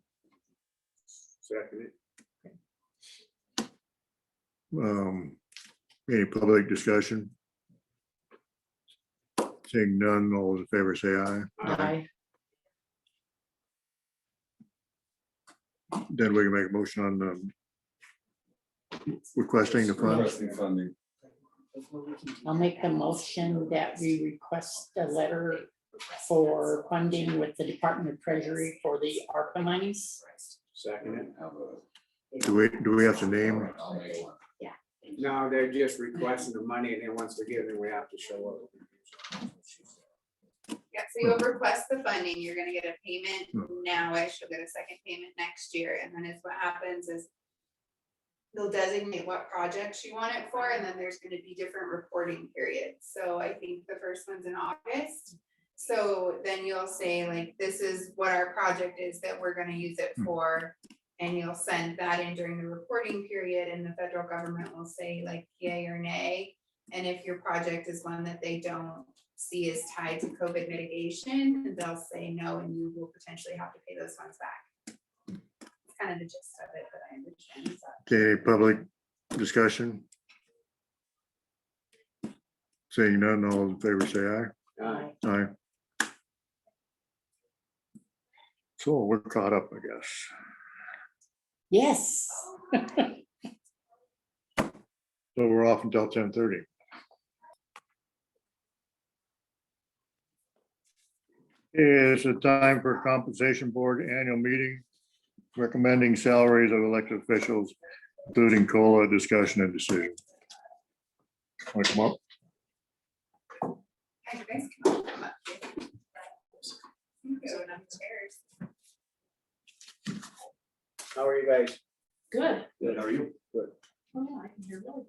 Second it. Any public discussion? Seeing none, all those in favor say aye. Aye. Then we can make a motion on requesting the funds. requesting funding. I'll make the motion that we request a letter for funding with the Department of Treasury for the ARPA monies. Second it. Do we have to name? No, they're just requesting the money, and then once we give it, we have to show up. Yeah, so you'll request the funding, you're gonna get a payment now-ish, you'll get a second payment next year, and then what happens is they'll designate what projects you want it for, and then there's gonna be different reporting periods. So I think the first one's in August. So then you'll say like, this is what our project is that we're gonna use it for. And you'll send that in during the reporting period, and the federal government will say like yay or nay. And if your project is one that they don't see is tied to COVID mitigation, they'll say no, and you will potentially have to pay those funds back. It's kind of the gist of it, but I understand. So. Okay, any public discussion? Seeing none, all in favor say aye. Aye. So we're caught up, I guess. Yes. So we're off until 10:30. It's a time for compensation board annual meeting, recommending salaries of elected officials, including COLA discussion and decision. Want to come up? Hi, you guys can come up here. Go downstairs. How are you guys? Good. Good, how are you? Good. Oh, yeah, I can hear really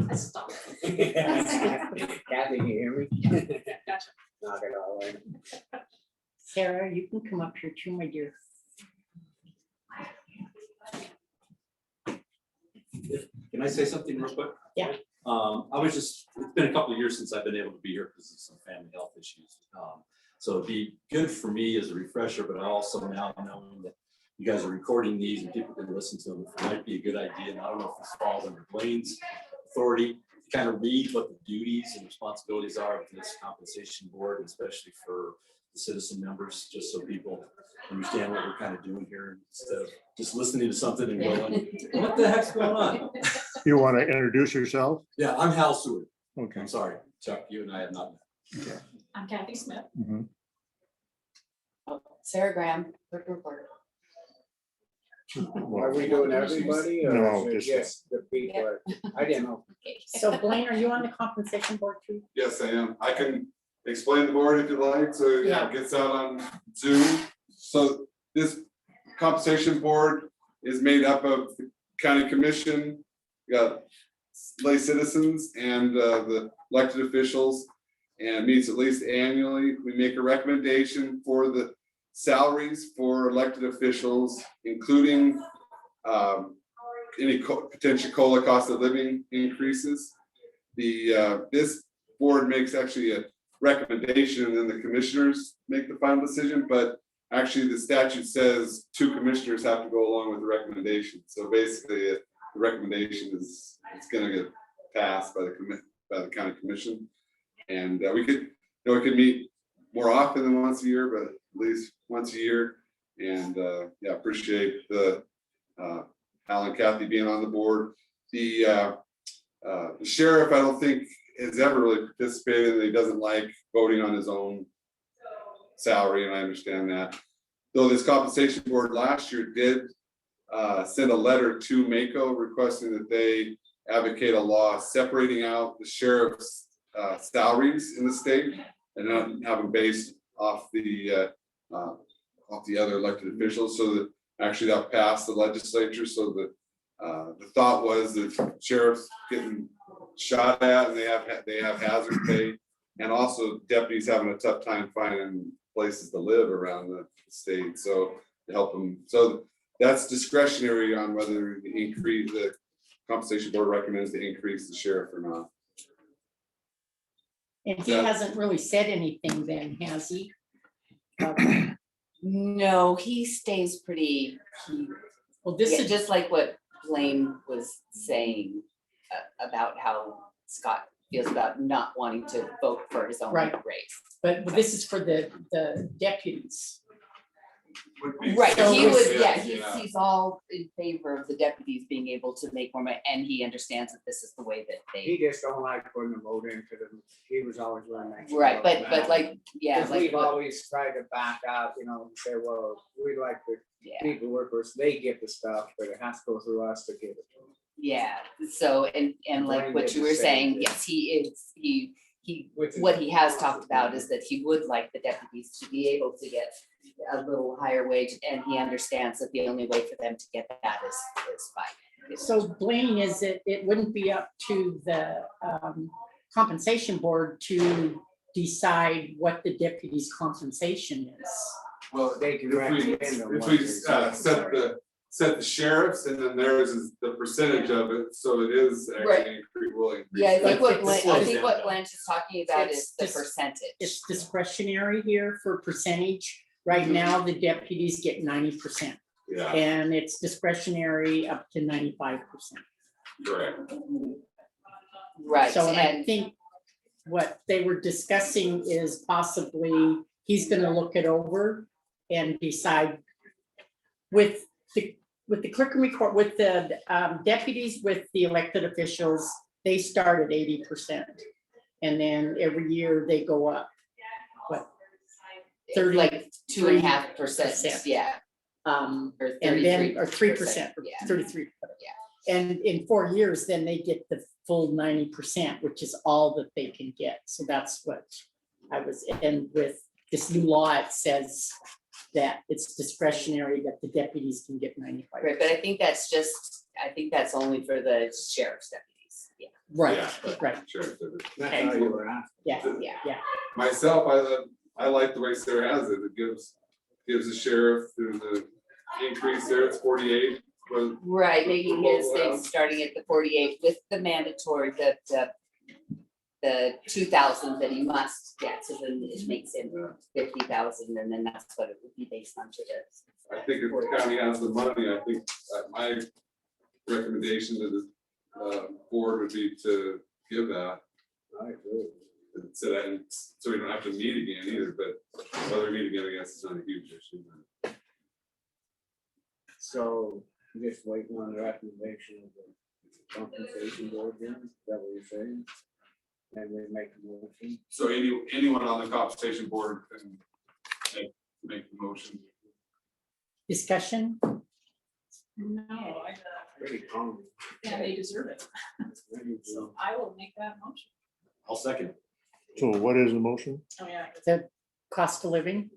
good. Stop. Kathy, can you hear me? Gotcha. Knock it all in. Sarah, you can come up here too, my dear. Can I say something real quick? Yeah. It's been a couple of years since I've been able to be here because of some family health issues. So it'd be good for me as a refresher, but also now knowing that you guys are recording these and people can listen to them, it might be a good idea. And I don't know if this falls under Blaine's authority, to kind of read what the duties and responsibilities are of this compensation board, especially for the citizen members, just so people understand what we're kind of doing here instead of just listening to something and going, what the heck's going on? You want to introduce yourself? Yeah, I'm Hal Seward. Okay. I'm sorry, Chuck, you and I have not met. I'm Kathy Smith. Mhm. Sarah Graham, clerk reporter. Are we doing everybody or No, is it just- just the people? I didn't know. So Blaine, are you on the compensation board too? Yes, I am. I can explain the board if you like, so Yeah. it gets out on Zoom. So this compensation board is made up of the county commission, we got lay citizens and the elected officials, and meets at least annually. We make a recommendation for the salaries for elected officials, including any potential COLA, cost of living increases. This board makes actually a recommendation, and then the commissioners make the final decision, but actually the statute says 2 commissioners have to go along with the recommendation. So basically, the recommendation is, it's gonna get passed by the county commission. And we could meet more often than once a year, but at least once a year. And yeah, appreciate the Al and Kathy being on the board. The sheriff, I don't think has ever really participated, and he doesn't like voting on his own salary, and I understand that. Though this compensation board last year did send a letter to MACO requesting that they advocate a law separating out the sheriff's salaries in the state and not have them based off the other elected officials. So that actually that passed the legislature. So that the thought was that sheriffs getting shot at and they have hazard pay, And also deputies having a tough time finding places to live around the state, so to help them, so that's discretionary on whether the increase, the compensation board recommends to increase the sheriff or not. And he Yeah. hasn't really said anything then, has he? No, he stays pretty, Well, this yeah, is just like what Blaine was saying about how Scott feels about not wanting to vote for his own Right. race. but this is for the deputies. Would be- Right, So he with- would, yeah, he's all in favor of the deputies being able to make more money, and he understands that this is the way that He they. just don't like putting a vote into them. He was always willing to. make sure Right, about but that. like, yeah, Because like, we've what- always tried to back out, you know, and say, well, we like the yeah, people workers, they get the stuff, but it has to go through us to give it to them. yeah, so, and like Blaine what did you the were same saying, thing. yes, he is, he, Which is- what he has talked about is that he would like the deputies to be able to get a little higher wage, and he understands that the only way for them to get that is by. So Blaine, is it wouldn't be up to the compensation board to decide what the deputy's compensation is? Well, They can if we, recommend if them we what they set the sheriffs and then theirs is the percentage of it, so it is Right. actually pretty will increase. Yeah, I think what, But Blanche- I think what Blanche is talking about It's is the dis- percentage. It's discretionary here for percentage. Right now, the deputies get 90%, Yeah, and it's discretionary up to 95%. correct. Right, So, and I and, think what they were discussing is possibly, he's gonna look it over and decide with the clerk and record, with the deputies, with the elected officials, they start at 80%. And then every year they go up, what, 30, like 2.5%, 3%. yeah, um, or and then, 33%. or 3%, or Yeah. 33. Yeah. And in 4 years, then they get the full 90%, which is all that they can get. So that's what I was, and with this new law, it says that it's discretionary, that the deputies can get 95%. Right, but I think that's only for the sheriff's deputies, yeah. Right, Yeah. right, Sheriff did it. That's how you were asking. yeah, yeah. Myself, I like the way Sarah has it. It gives the sheriff, there's a increase there, it's 48. Well, Right, making his Well, thing starting at the 48 with the mandatory, the 2,000 that he must get, so then it makes him 50,000, and then that's what it would be based on to this. I think if the county has the money, I think my recommendation to the board would be to give that. I agree. So that, so we don't have to meet again either, but whether we meet again, I guess it's not a huge issue. So just waiting on the recommendation of the compensation board, then, is that what you're saying? And we make a motion. So anyone on the compensation board can make the motion. Discussion? No, I, Pretty common. yeah, they deserve it. So I will make that motion. I'll second. So what is the motion? Oh, yeah. The cost of living?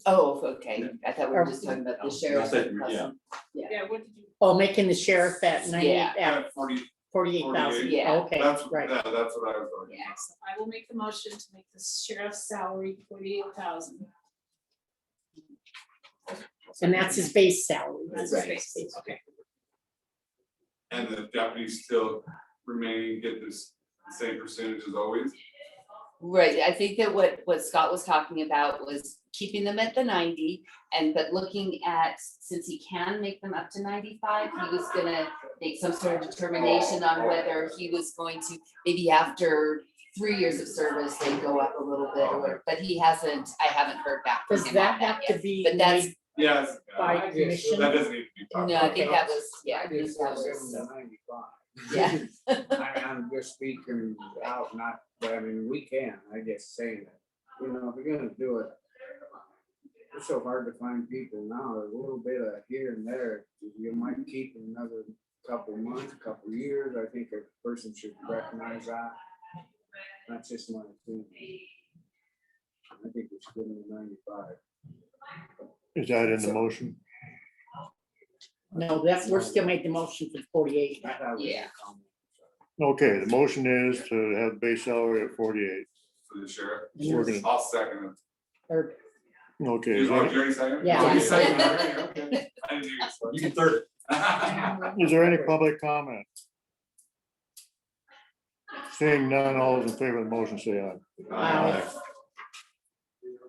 Oh, okay, I thought we were just talking about the sheriff's. I said, yeah. Yeah, what did you? Oh, making the sheriff at 90, Yeah. at 40, 48,000, Yeah. okay, that's, right. yeah, that's what I was talking Yeah. So I will make the motion to make the sheriff's salary 48,000. And that's his base salary. That's Right. his base. Okay. And the deputies still remaining, get this same percentage as always. Right, I think that what Scott was talking about was keeping them at the 90, but looking at, since he can make them up to 95, he was gonna make some sort of determination on whether he was going to, maybe after 3 years of service, they go up a little bit, or, but he hasn't, I haven't heard back from Does him that on have that to yet. be But that's, made Yes. by I just- commission? That doesn't need to be talked no, about. I think that was, yeah, I I think just that was in was, the 95. yeah. I'm just speaking out, not, but I mean, we can, I just saying that, you know, if we're gonna do it. It's so hard to find people now, a little bit of here and there, you might keep another couple months, couple years, I think a person should recognize that. That's just my opinion. I think we should give them 95. Is that in the motion? No, that's, we're still making the motion for 48. I thought it was a Yeah. comment. Okay, the motion is to have base salary at 48. for the sheriff. Yes. I'll second it. Or, Okay, You already seconded? Yeah. Oh, you seconded it already? Okay. I didn't hear you. You can third. is there any public comment? Seeing none, all those in favor of the motion say aye. Aye.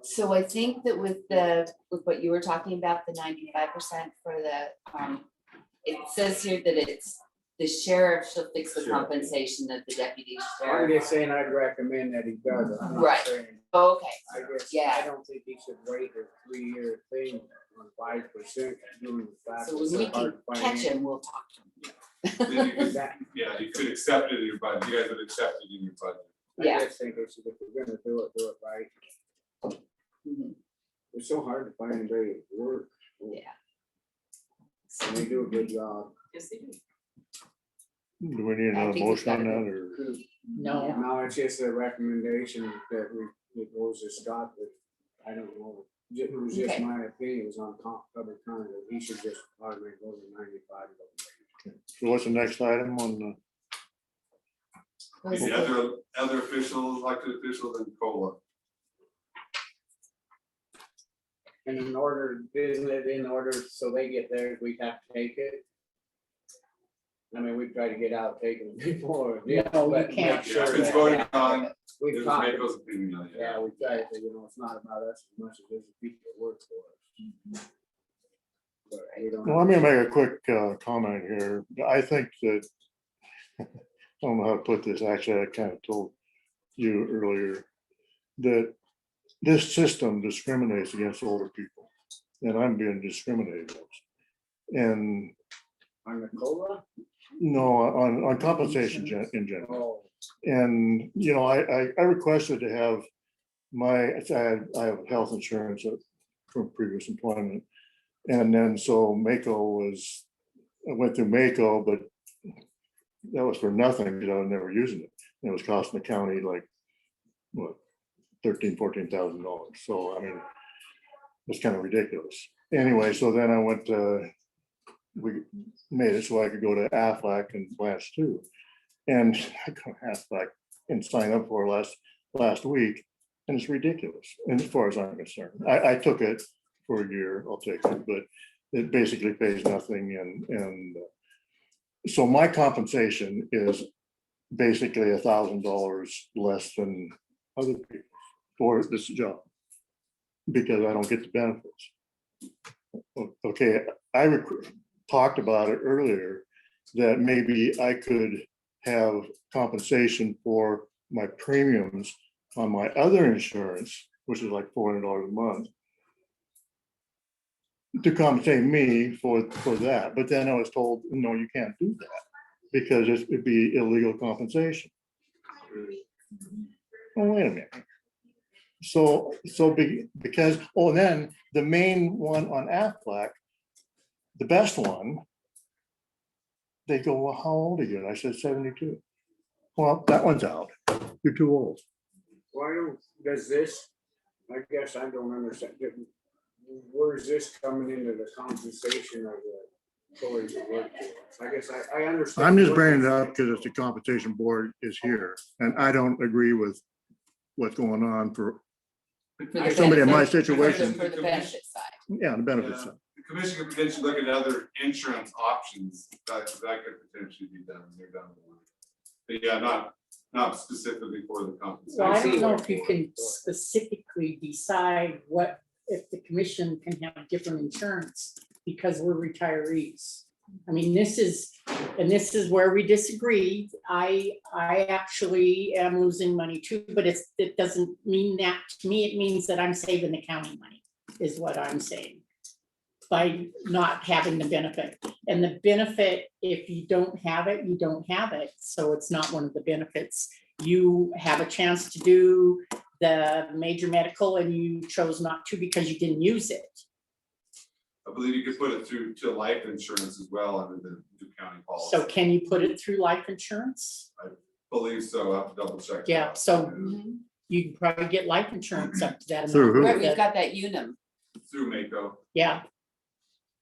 So I think that with what you were talking about, the 95% for the, it says here that it's the sheriff shall fix the Sheriff. compensation of the deputy I'm sheriff. just saying I'd recommend that he does it. I'm not Right. saying- Okay, I guess, Yeah. I don't think he should wait a 3-year thing on 5%. Doing the fact so it's when we so hard can to find catch him, we'll talk to him. Then you could- That- Yeah, you could accept it in your budget. You guys would accept it in your budget. Yeah. I just think they should, if we're gonna do it right. Mhm. It's so hard to find anybody to work. Yeah. And they do a good job. Yes, they do. Do we need I another think it's motion on gotta that or? no, No, it's just a recommendation that it goes to Scott, but I don't know. It was just Okay. my opinion, it was on public comment, that he should just automatically go to 95. So what's the next item on the? The other officials, elected officials and COLA. And in order, isn't it in order, so they get theirs, we have to take it? I mean, we've tried to get out taking it before. Yeah, No, you but can't. make sure Yeah, if it's that- voted on, We've there's talked, Mako's opinion, yeah, we tried, to, it's not about us as much as it is the people that work for us. But we don't. Well, let me make a quick comment here. I think that, I don't know how to put this, actually, I kind of told you earlier, that this system discriminates against older people, and I'm being discriminated against. And On the COLA? no, on compensation in general. Oh, And, you know, I requested to have I have health insurance from previous employment. And then so Mako I went through Mako, but that was for nothing because I was never using it. It was costing the county like, what, $14,000. So, I mean, it's kind of ridiculous. Anyway, so then I went we made it so I could go to Aflac and Blanche too. And I go to Aflac and sign up for last week, and it's ridiculous. And as far as I'm concerned, I took it for a year, I'll take it, but it basically pays nothing. And so my compensation is basically $1,000 less than other people for this job, because I don't get the benefits. Okay, talked about it earlier, that maybe I could have compensation for my premiums on my other insurance, which is like $400 a month, to compensate me for that. But then I was told, no, you can't do that because it'd be illegal compensation. Oh, wait a minute. Because, then the main one on Aflac, the best one, they go, well, how old are you? And I said, 72. Well, that one's out. You're too old. why does this, I guess I don't understand, where's this coming into the compensation of the employees that work for us? I guess I understand. I'm just bringing it up because it's the compensation board is here, and I don't agree with what's going on for the somebody in my benefit- situation. For the benefit side. Yeah, the benefits. Yeah. The commission could potentially look at other insurance options that could potentially be done. They're done. But yeah, not specifically for the compensation. well, I don't know if you can specifically decide what, if the commission can have different insurance because we're retirees. I mean, this is where we disagree. I actually am losing money too, but it doesn't mean that to me. It means that I'm saving the county money, is what I'm saying, by not having the benefit. And the benefit, if you don't have it, you don't have it. So it's not one of the benefits. You have a chance to do the major medical and you chose not to because you didn't use it. I believe you could put it through to life insurance as well under the Duke County policy. So can you put it through life insurance? Believe so. I'll have to double check. Yeah, so Mhm. you can probably get life insurance up to that Through who? amount. Right, we've got that Unum. Through Mako. Yeah.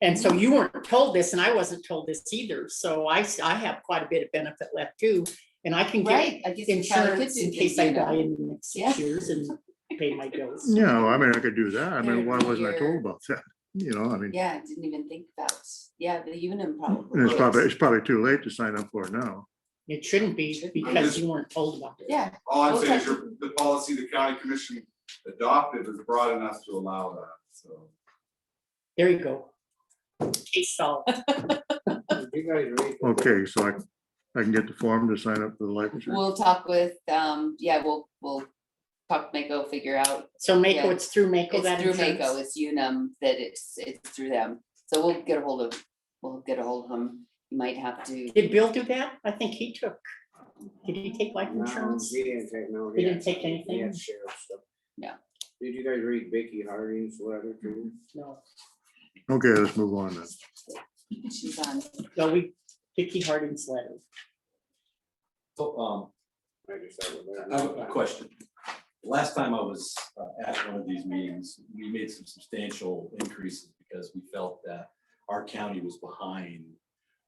And so you weren't told this and I wasn't told this either. So I have quite a bit of benefit left too. And I can Right, get I guess we probably could insurance do in the case I Unum. die in the next Yeah. 6 years and pay my bills. Yeah, I mean, I could do that. I mean, Third why wasn't I year. told about that? You know, I mean, Yeah, I didn't even think about, yeah, the Unum probably. and would. it's probably too late to sign up for it now. It shouldn't be because you weren't told about it. Yeah, All I'm Well, saying is technically- the policy the county commission adopted is broad enough to allow that, so. There you go. Case solved. You guys read. the- Okay, so I can get the form to sign up for the life insurance. we'll talk with, yeah, we'll talk to Mako, figure out. So Mako, Yeah. it's through Mako It's that through insurance? Mako, it's Unum that it's through them. So we'll get a hold of him. You might have to, Did Bill do that? I think he took. Did he take life No, insurance? He didn't take, no. He didn't had- take he had anything? sheriff stuff. No. Did you guys read Vicky Harding's letter too? No. Okay, let's move on then. she's on. No, Vicky Harding's letter. So, I just have it there. I have a question. Last time I was at one of these meetings, we made some substantial increases because we felt that our county was behind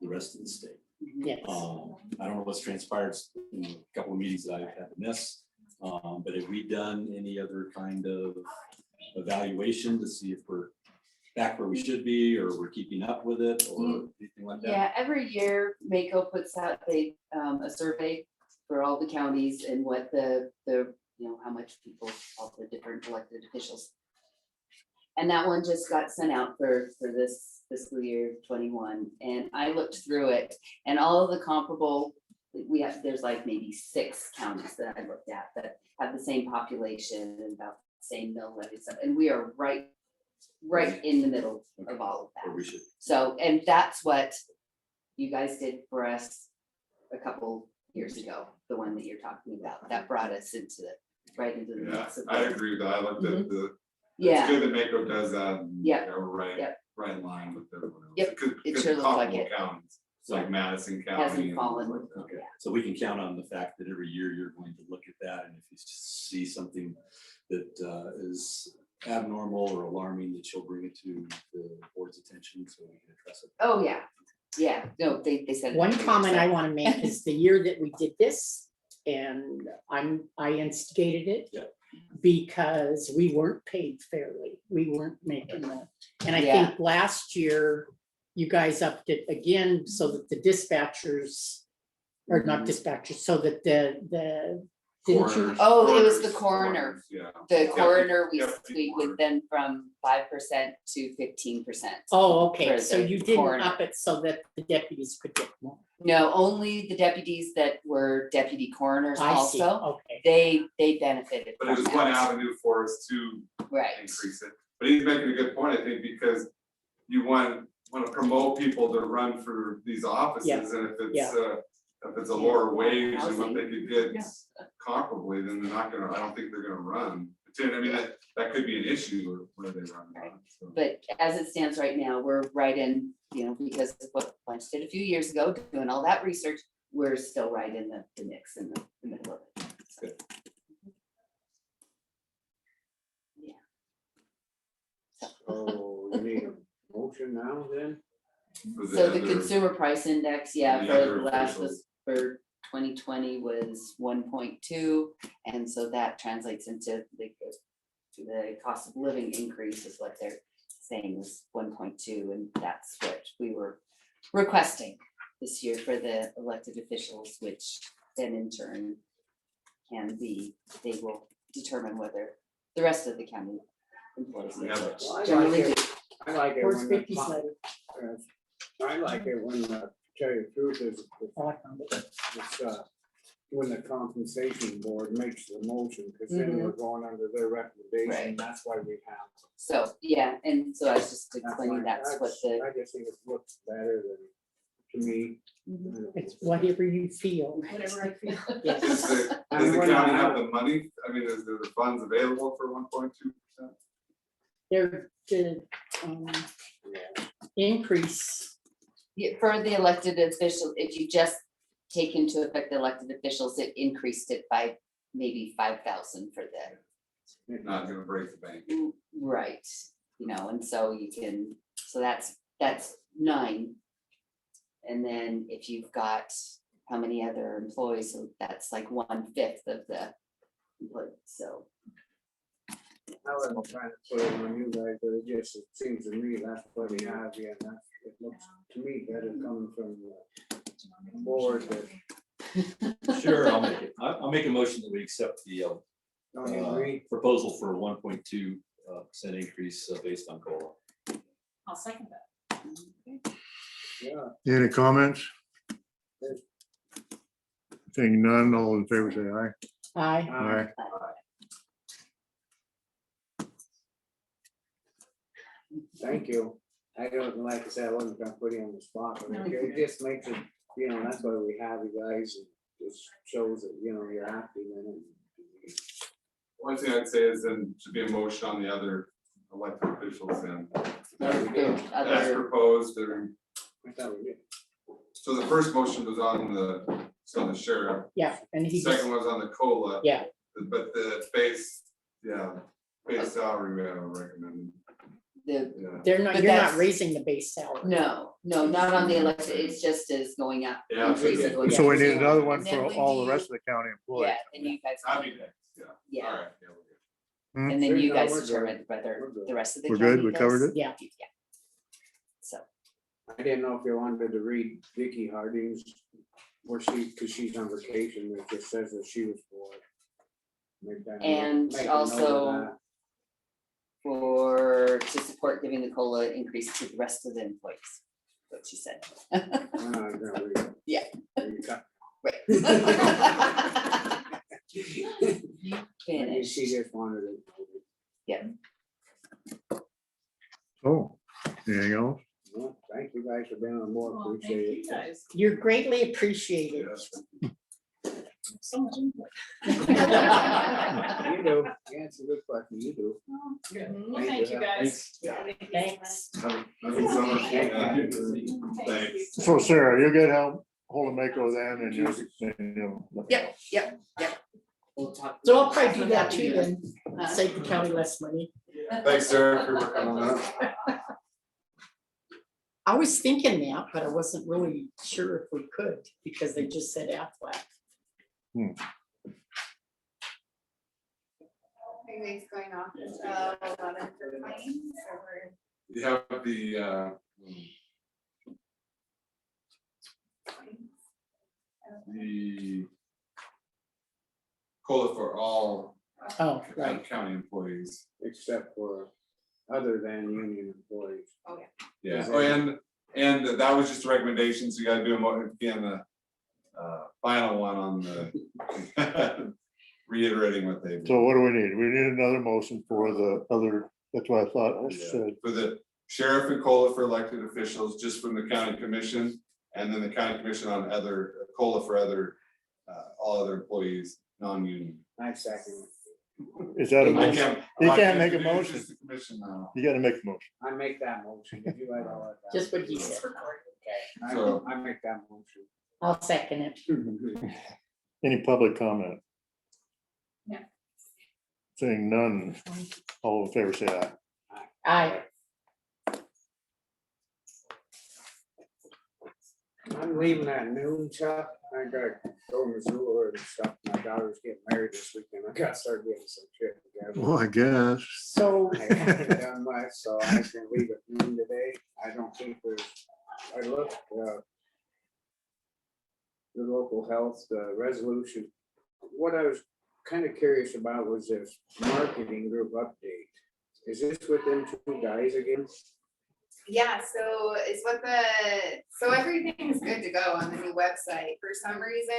the rest of the state. Yes. I don't know what's transpired in a couple of meetings that I've had in this, but have we done any other kind of evaluation to see if we're back where we should be, or we're keeping up with it, or anything like that? Yeah, every year Mako puts out a survey for all the counties and what the, how much people, all the different elected officials. And that one just got sent out for this fiscal year 21, and I looked through it, and all of the comparable, there's like maybe 6 counties that I looked at that have the same population and about the same mill levy stuff, and we are right in the middle of all of Or that. we should, So, and that's what you guys did for us a couple years ago, the one that you're talking about, that brought us right into the Yeah, mix of. I agree with that. I looked at the, it's Yeah, good that Mako does that. And, Yep. you know, right, Yep. right in line with everyone else. Yep, Because- it because sure the looks like comparable it. counties, It's like Madison County. Hasn't and fallen. stuff like that. okay, so we can count on the fact that every year you're going to look at that, and if you see something that is abnormal or alarming, that you'll bring it to the board's attention so we can address it. oh, yeah, no, they said. One that. comment I want to make is the year that we did this, and I instigated it. Yeah. Because we weren't paid fairly. We weren't making that. And I Yeah. think last year, you guys upped it again so that the dispatchers, or not dispatchers, so that the. didn't you- Coroners- Oh, it was the coroners, coroner. Yeah. The Deputy- coroner, we deputy coroner. went then from 5% to 15%. Oh, okay, for so the you didn't coroner. up it so that the deputies could get more. No, only the deputies that were deputy coroners I see, also, okay. they benefited But it from was one that. avenue for us to Right, increase it. But he's making a good point, I think, because you want to promote people to run for these offices, Yeah. and Yeah. if it's a lower wage and what Housing. they could get Yeah. comparably, then they're not gonna, I don't think they're gonna run. I mean, that could be an issue where they run. Right. so. but as it stands right now, we're right in, because of what Blanche did a few years ago, doing all that research, we're still right in the mix, in the middle of it. So, yeah. So you need a motion now then? For So the other- consumer price index, yeah, the for other the last, officials. for 2020 was 1.2. And so that translates into the cost of living increase is what they're saying is 1.2. And that's what we were requesting this year for the elected officials, which then in turn they will determine whether the rest of the county employees. We have Well, I generally like do. it. I like it Where's when the Vicky's com- letter? I like it when, tell you the truth, is Oh, I found it. it's, when the compensation board makes the motion, because then we're going under their recommendation, Right. that's why we have. So, yeah, and so I was just That's explaining why- that's what the. I just think it looks better than, to me. It's whatever you feel. Whatever I feel. Yes. Does the I mean, we're county not- have the money? I mean, is there the funds available for 1.2%? The increase, Yeah, for the elected official, if you just take into effect the elected officials, it increased it by maybe 5,000 for the, Not gonna break the bank. right, and so you can, so that's 9. And then if you've got how many other employees, so that's like 1/5 of the employees, so. I wasn't trying to put it on you guys, but it just, it seems to me that's what we have, yeah, that's, it looks to me better coming from the board that Sure, I'll make it. I'll make a motion that we accept the don't agree. proposal for a 1.2% increase based on COLA. I'll second that. Yeah, Any comments? Seeing none, all in favor, say aye. Aye. Aye. thank you. I don't, like I said, I wasn't gonna put you on the spot, but it just makes it, you know, that's why we have you guys. It just shows that, you know, you're happy then. One thing I'd say is then should be a motion on the other elected officials then. As Other, proposed, there- I thought we did. so the first motion was on the sheriff, Yeah, and he just, second was on the COLA. yeah, But the base, base salary we haven't recommended. the, Yeah. they're not, But you're not that's- raising the base salary. no, not on the elected, it's just as going up. Yeah, increase is going So we up. need another one And then for when all the you- rest of the county employees. Yeah, then you guys, That'd be next, yeah. yeah, All right, yeah, we're good. and then you No, guys we're good. determine We're whether good. the rest of the We're county good? We does. covered it? Yeah. So, I didn't know if you wanted to read Vicky Harding's, where she, cause she's on vacation, it just says that she was for it. Make that note- And make a note of also- that. to support giving the COLA increase to the rest of the employees, what she said. I'm not gonna read it. Yeah. You got- Right. Maybe she Finished. just wanted it. Oh, anything else? Well, thank you guys for being on board, Well, thank appreciate you it. guys. You're greatly appreciated. So much input. You do, yeah, it's a good question, you do. Well, thank you guys. Thanks. Have a good summer. Yeah. Thanks. So Sarah, you get help, hold a Mako then and you know. let me know. Yep, yep. We'll talk. So I'll probably do that too then, save the county less money. Thanks, Sarah, for working on that. I was thinking that, but I wasn't really sure if we could, because they just said Aflac. Are you guys going off until 11 for claims or? You have the COLA for all Oh, right. county employees. Except for other than union employees. Oh, yeah. Yeah, Is oh, that- and that was just a recommendation, so you gotta do again, the final one on the reiterating what they. So what do we need? We need another motion for the other, that's what I thought I said. For the sheriff and COLA for elected officials, just from the county commission, and then the county commission on other, COLA for other, all other employees, non-union. I second. Is that a I motion? can't- You I can't can't make a do motion. just the commission now. You gotta make a motion. I make that motion, if you guys all like that. Just what he said. So- I make that motion. I'll second it. Any public comment? Yeah. Seeing none, all in favor, say aye. Aye. I'm leaving at noon, Chuck. I gotta go to Missoula and stuff. My daughter's getting married this weekend. I gotta start getting some shit together. Well, I guess. So, I haven't done much, so I can leave at noon today. I don't think there's, I looked, the local health, resolution. What I was kind of curious about was this marketing group update. Is this with them two guys again? Yeah, so it's what so everything's good to go on the new website. For some reason,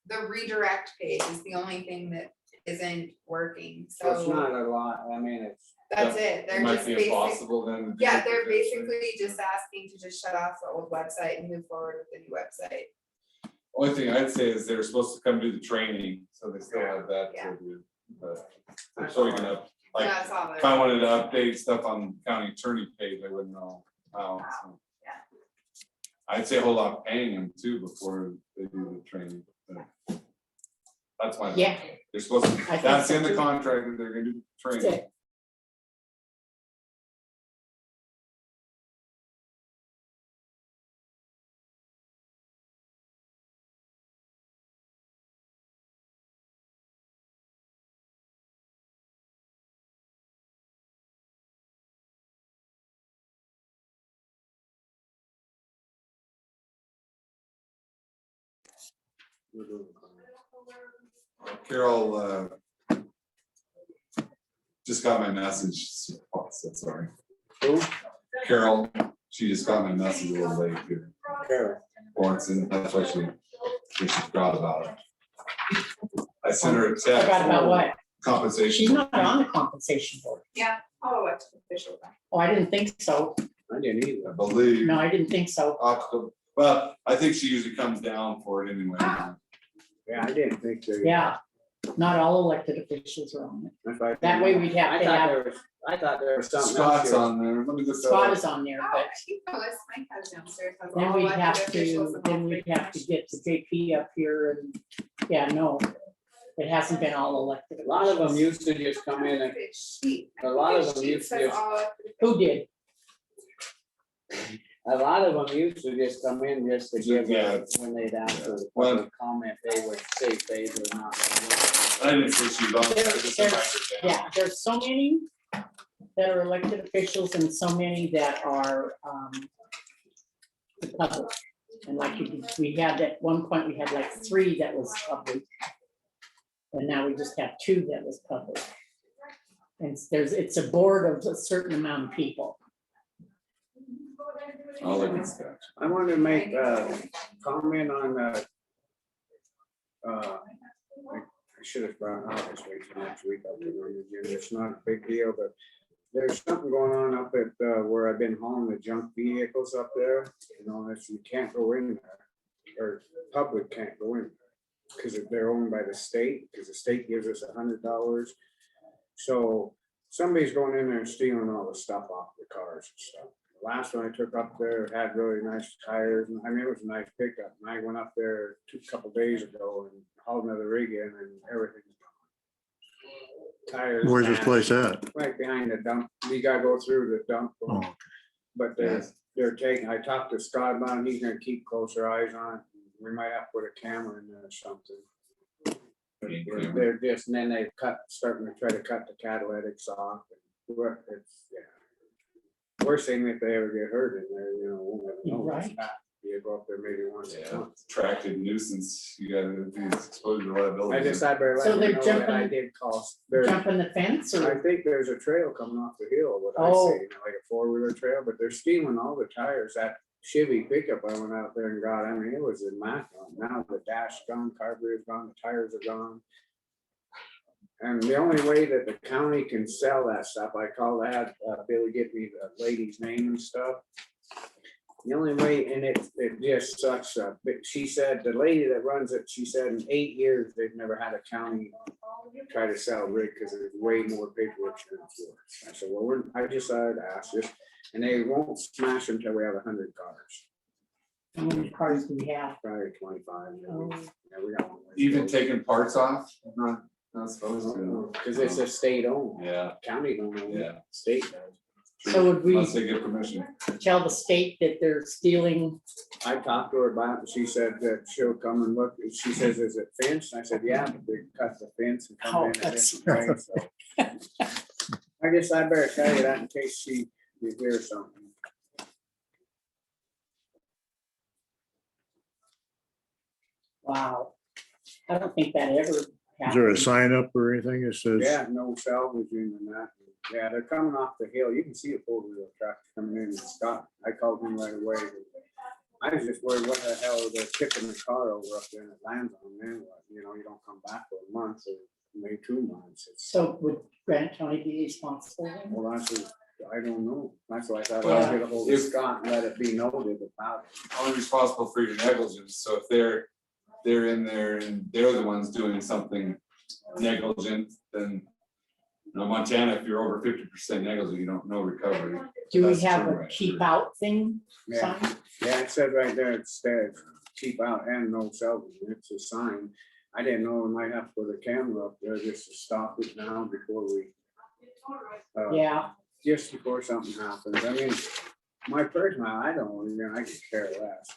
the redirect page is the only thing that isn't working, So it's so not a lot. I mean, it's. that's it. They're Might just be basic. impossible then. to do Yeah, it they're this way. basically just asking to just shut off the old website and move forward with the new website. Only thing I'd say is they're supposed to come do the training, so they still have that Yeah. to do. But so we can like, Yeah, that's all. if I wanted to update stuff on county attorney page, I wouldn't know how. so. Yeah. I'd say hold off paying them too before they do the training. but That's my. yeah, They're supposed to, I think that's so in the too. contract that they're gonna do that's training. it. We're doing fine. Carol, just got my message. Oh, so sorry. Who? Carol, she just got my message a little late here. Carol. Once, and that's why she forgot about it. I sent her a text. Forgot about what? Compensation. She's not on the compensation board. Yeah, I'll elect an official then. Oh, I didn't think so. I didn't either. I believe. No, I didn't think so. Well, I think she usually comes down for it anyway. Yeah, I didn't think they. Yeah, not all elected officials are on it. That's right. That way we'd have I to thought have, there was, I thought there was something. else Scott's here. on there. Let me just. Scott is on there, Oh, but you know, it's my cousin downstairs. has then all we'd elected have officials to, and all then three we'd have to commissions. get the JP up here and, yeah, no. It hasn't been all elected. A lot of them officials. used to just come in and, Sheet. a lot of them Sheet used to says just, all elected Who did? a lot of them used to just come in just to give, Yeah. when they'd ask for the Well- public comment, they would say they were not. I didn't say she was on. there. I just invited her down. Yeah, there's so many that are elected officials and so many that are, the public. And like we had at one point, we had like 3 that was public. And now we just have 2 that was public. And it's a board of a certain amount of people. All of it's got. I wanted to make a comment on, I should have brought out this week, next week, I'll put it on the agenda. It's not a big deal, but there's something going on up at, where I've been hauling the junk vehicles up there, you know, that's, you can't go in there, or public can't go in. Because they're owned by the state, because the state gives us $100. So somebody's going in there and stealing all the stuff off the cars and stuff. The last one I took up there had really nice tires, and I mean, it was a nice pickup, and I went up there couple days ago and hauled another rig in and everything's gone. Tires. Where's this smashed, place at? Right behind the dump, you gotta go through the dump. Oh, okay. But they're taking, I talked to Scott about it, he's gonna keep closer eyes on it. We might have to put a camera in there or something. But they're just, and then they starting to try to cut the catalytics off. It's, yeah. Worst thing if they ever get hurt in there, you know, we'll never know. Right. You go up there maybe once a Yeah, month. attractive nuisance. You gotta be exposed to liability. I just, I better So let they're you know that I jumping- did call. There- Jumping the fence I or? think there's a trail coming off the hill, what I Oh. see, you know, like a 4-wheeler trail, but they're stealing all the tires. That Chevy pickup I went out there and got, I mean, it was immaculate. Now the dash gone, carburetor's gone, the tires are gone. And the only way that the county can sell that stuff, I called, I had Billy get me the lady's name and stuff. The only way, and it just sucks, but she said, the lady that runs it, she said in 8 years, they've never had a county try to sell a rig because there's way more paperwork than it's worth. I said, well, I just decided to ask this, and they won't smash them until we have 100 cars, How many cars do we have? probably 25. maybe. Oh. Yeah, we got one. Even taking parts off, not supposed to. Because it's a state owned, Yeah, county don't own it, yeah. state does. So would we Unless they get permission. tell the state that they're stealing? I talked to her about it, and she said that she'll come and look, she says, is it fenced? I said, yeah, but they cut the fence and come Oh, in a that's- different way, so. I guess I better tell you that in case you hear something. Wow. I don't think that ever Is there a happened. sign up or anything that says? Yeah, no salvaging and that. Yeah, they're coming off the hill. You can see a 4-wheel truck coming in and stop. I called him right away. I was just worried, what the hell, they're tipping the car over up there and it lands on them. You know, you don't come back for a month or maybe 2 months. It's, So would Grant County be responsible? then? well, I don't know. That's why I thought Well, I'd get a hold of if- Scott and let it be noted about it. Only responsible for your negligence. So if they're in there and they're the ones doing something negligent, then you know, Montana, if you're over 50% negligent, you don't know recovery. Do we That's have true, a right? keep out thing? Yeah. sign? Yeah, it said right there, it says keep out and no salvaging. It's a sign. I didn't know we might have to put a camera up there just to stop it now before we. Yeah, Just before something happens. I mean, my personal, I don't, I could care less.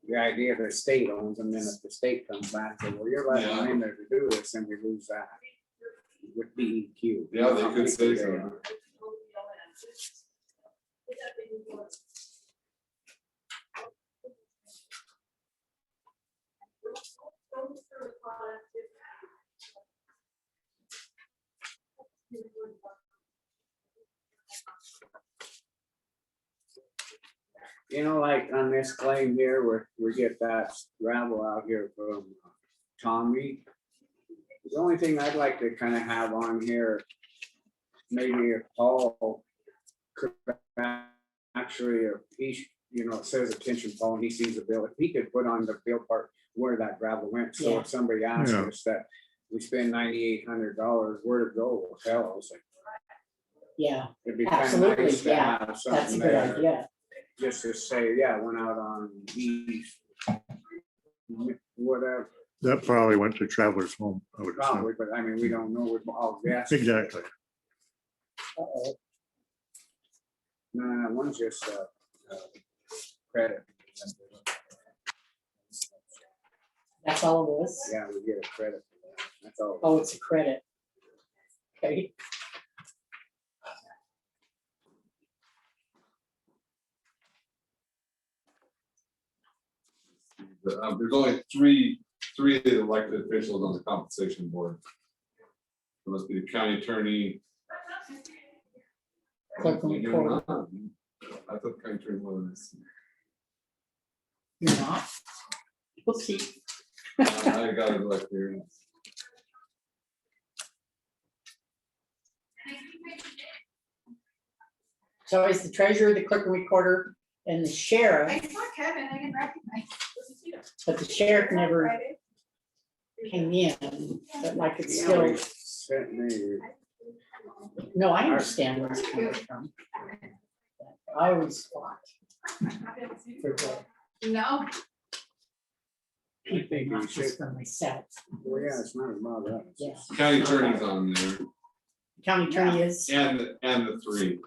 The idea that the state owns them, then if the state comes back and well, you're letting them in there to do this, and we lose that. With DEQ. Yeah, they could say so. You know, like on this claim here, where we get that gravel out here from Tommy. The only thing I'd like to kind of have on here, maybe if Paul could actually, if he, you know, it says attention Paul, and he sees the bill, if he could put on the bill part where that gravel went, so Yeah. if somebody asks Yeah. us that we spend $9,800, where to go, well, hell, I was like, Yeah, it'd be kind of absolutely, nice to yeah, have that's a something good there. idea. Just to say, yeah, went out on east. Whatever, That probably went to Travelers Home, I would assume. probably, but I mean, we don't know, we're all guessing. Exactly. Uh-oh. No, one's just credit. That's all it was? Yeah, we get a credit for that. That's all. Oh, it's a credit. Okay, There's only three of the elected officials on the compensation board. It must be the county attorney. Clerk and recorder. I thought county attorney was. you're not. We'll see. I got it like here. So it's the treasurer, the clerk and recorder, and the sheriff, I saw Kevin, I didn't recognize. but the sheriff never came in, but like it's Yeah, still, we sent me- no, I understand where it's coming from. I always fought for the No, people, not just for myself. Well, yeah, it's not about that. It's Yeah. just- County attorney's on there County attorney is, and the three.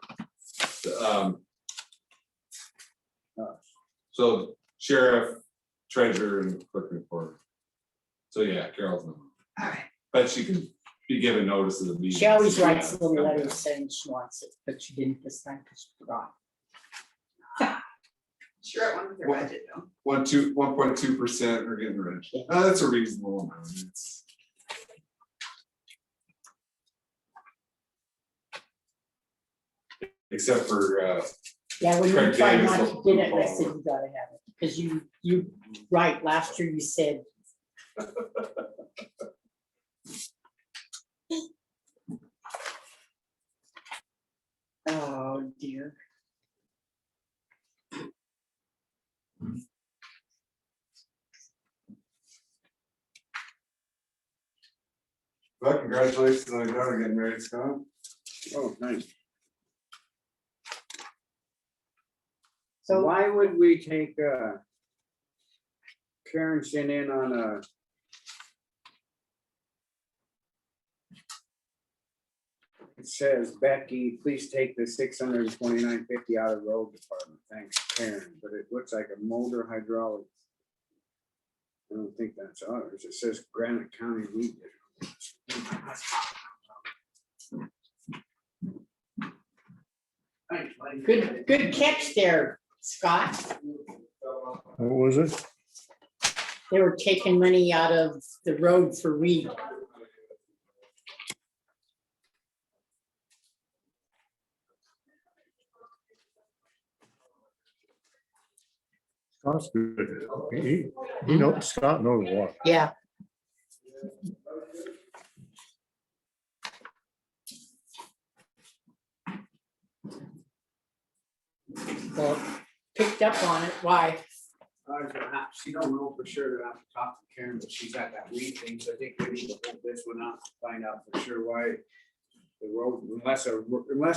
So sheriff, treasurer and clerk report. So yeah, Carol's not. all right. But she can be given notice of the meeting. she always writes little letters saying she wants it, but she didn't this time because she forgot. Sure, it went with their budget though. 1.2% are getting rich. Yeah. That's a reasonable amount. It's- Except for, Yeah, when you Craig try Davis not to will get it, I follow. said you gotta have it, because you, right, last year you said. Oh, dear. well, congratulations on your daughter getting married, Scott. Oh, thanks. So Why would we take Karen sent in on a it says, Becky, please take the $629.50 out of road department. Thanks, Karen, but it looks like a motor hydraulic. I don't think that's ours. It says Granite County Weed. good catch there, Scott. What was it? They were taking money out of the road for weed. Scott's good. He knows, Scott knows what. Yeah. Well, picked up on it, why? She don't know for sure that I have to talk to Karen, but she's at that weed thing, so I think we need to hold this one out, to find out for sure why the road, unless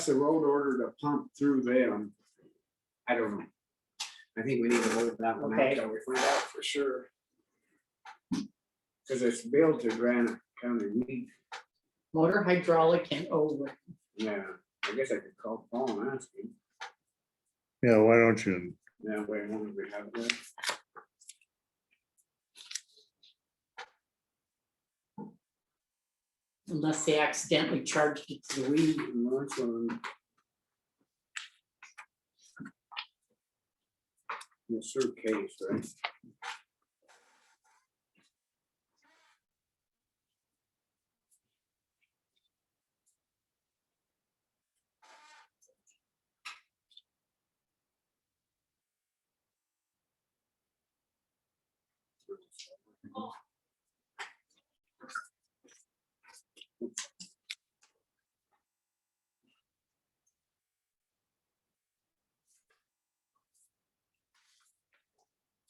the road ordered a pump through them. I don't know. I think we need to hold that one out Okay. till we find out for sure. Cause it's billed to Granite County Weed. Motor hydraulic and over. Yeah, I guess I could call Paul and ask him. Yeah, why don't you? Yeah, wait, what do we have there? Unless they accidentally charged it to the weed. No, it's on. The suitcase, right?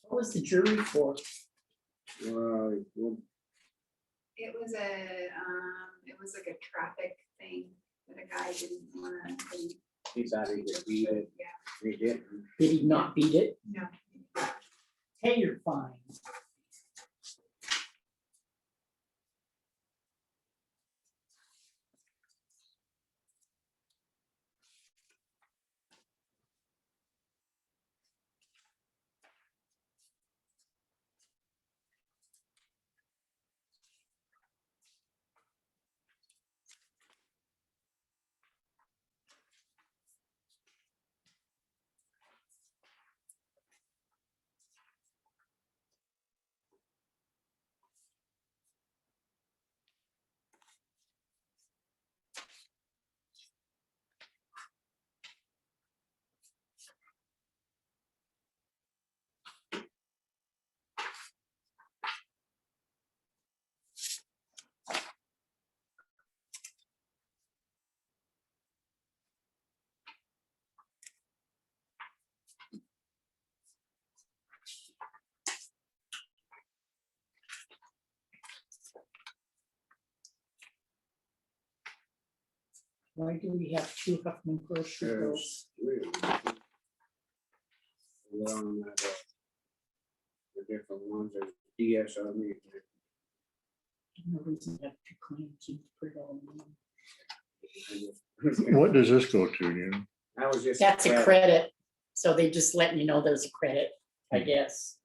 What was the jury for? Well, It was it was like a traffic thing that a guy didn't wanna, he thought he could beat it. yeah, He didn't. Did he not beat it? no. Pay your fine. Why do we have two Huffman grocery bills? Well, the different ones, there's DS, I mean, No reason to have two claims. You put it all in one. What does this go to, you know? that was just. That's a credit, so they just letting you know there's a credit, I guess.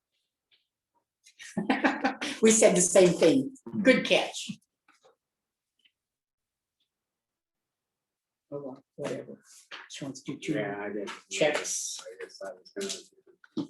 We said the same thing, good catch. Oh, well, whatever, she wants to do two Yeah, I did. checks. I guess I was gonna.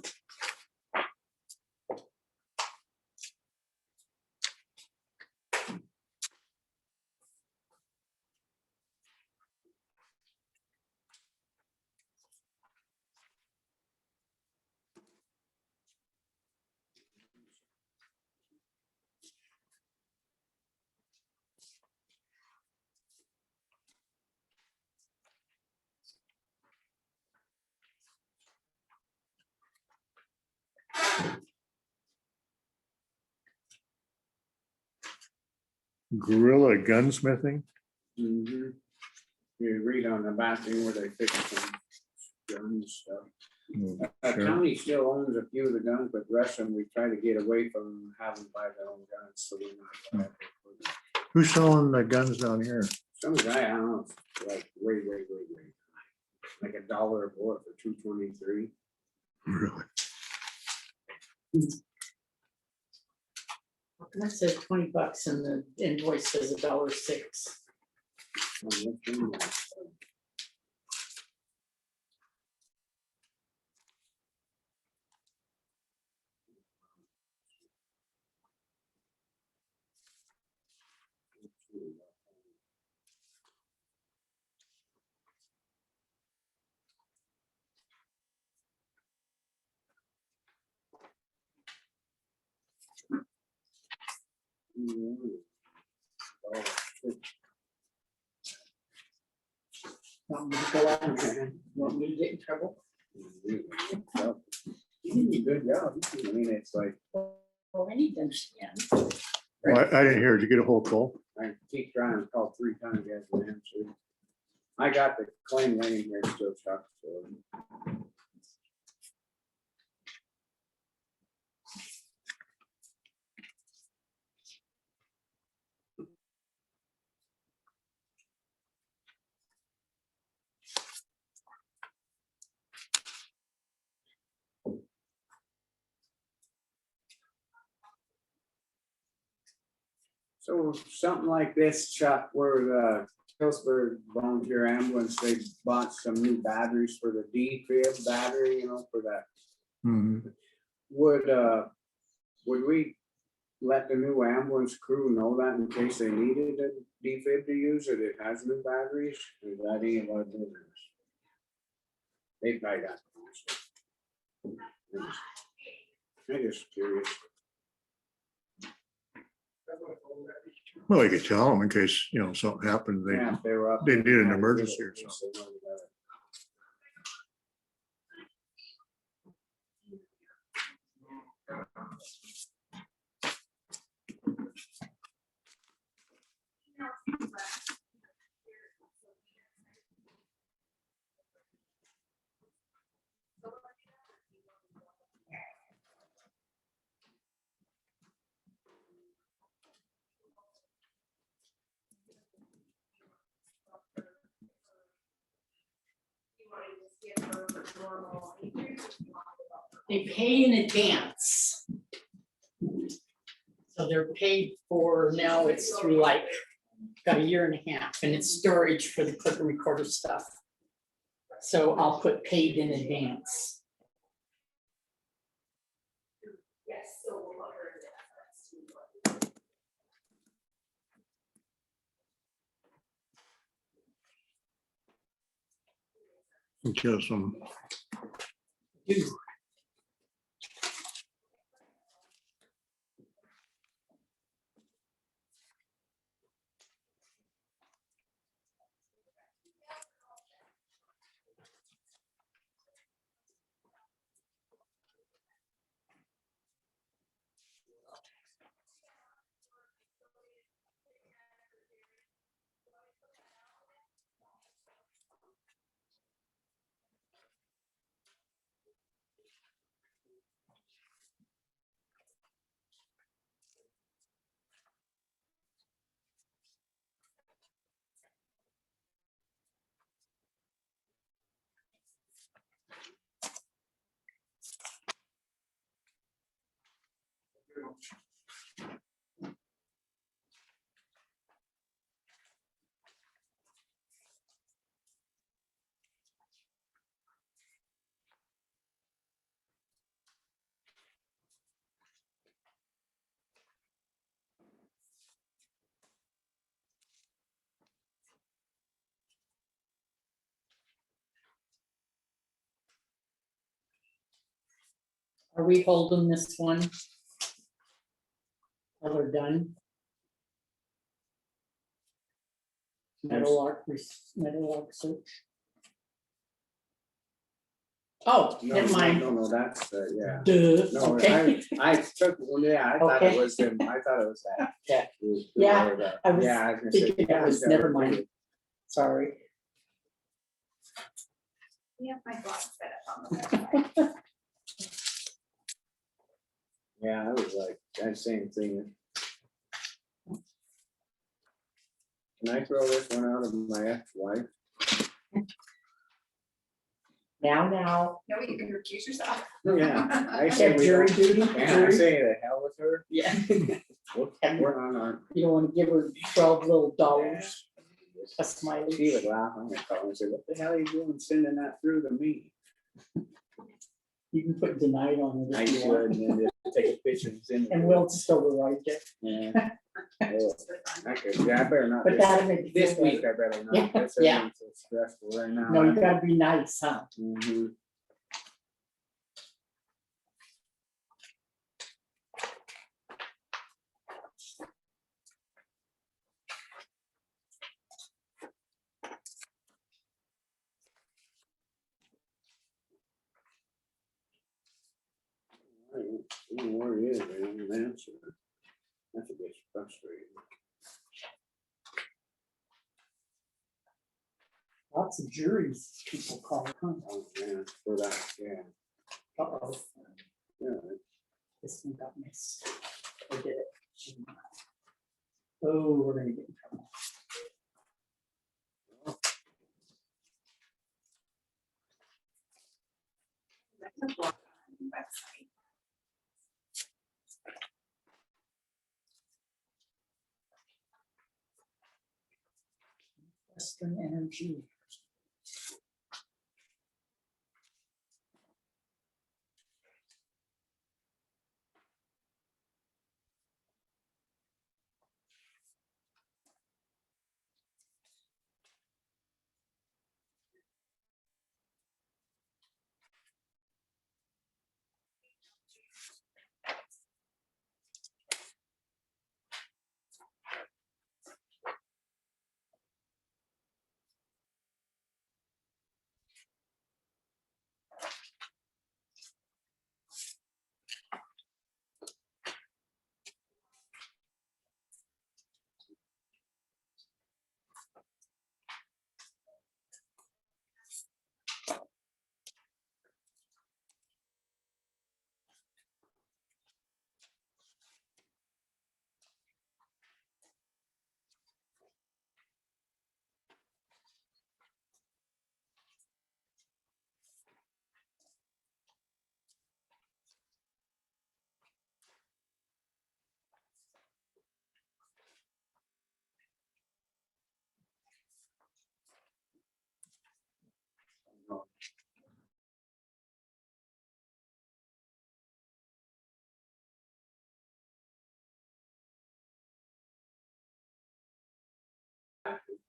Guerrilla gunsmithing? You read on the back thing where they fix some guns stuff. Sure. County still owns a few of the guns, but the rest of them, we try to get away from having to buy their own guns, so we not. Who's selling the guns down here? Some guy, I don't know, like way. Like $1 a bullet for $2.23. Really? That says $20 and the invoice says $1.06. Want me to go out and want me to get in trouble? You did a good job. I mean, it's like, Well, I need to understand. Well, I didn't hear. Did you get a whole call? I keep trying to call 3 times, guys, and answer. I got the claim laying here still stuck, so. So something like this, Chuck, where the Hillsburg Volunteer Ambulance, they bought some new batteries for the D-fib battery, you know, for that. Would we let the new ambulance crew know that in case they needed a D-fib to use it? It has new batteries, is that any of our business? They probably got. I'm just curious. Well, you could tell them in case, something happened, Yeah, if they were up. they need an Yeah, emergency or they something. know they got it. They pay in advance. So they're paid for, now it's through like, got a year and a half, and it's storage for the clicker recorder stuff. So I'll put paid in advance. Just some, Are we holding this one? Are we done? Meadowlark search. Oh, No, never mind. No, that's, yeah. Duh, No, okay. I took, well, yeah, I thought it Okay. was him, I thought it was that. Yeah. It was- Yeah, I was Yeah, gonna say, thinking yeah, that was, that never would be mind. it. Sorry. Yeah, my blog set up on the website. Yeah, I was like, that same thing. Can I throw this one out of my ex-wife? Now. No, you can recuse yourself. Yeah. I say Have we jury don't- duty, Yeah, I jury, say the hell with her. yeah. We're on our. You don't wanna give her $12 little dollars, a smiley. She would laugh, I'm gonna call her and say, what the hell are you doing sending that through to me? You can put denied on it I if you should, want, and then just take a picture and send it. and we'll just override it. Yeah. Oh, okay, yeah, I better not. But that'll make you This feel week, better. I better not. Yeah, That's yeah. everything's so stressful right now. No, you gotta be nice, huh? Mhm. I don't know where he is, I don't answer. That's a bit frustrating. Lots of juries people call, huh? Oh, man, for that, yeah. Uh-oh, Yeah, this one got missed. I did it. Oh, we're gonna get in trouble. That's a blog on the website. Western Energy.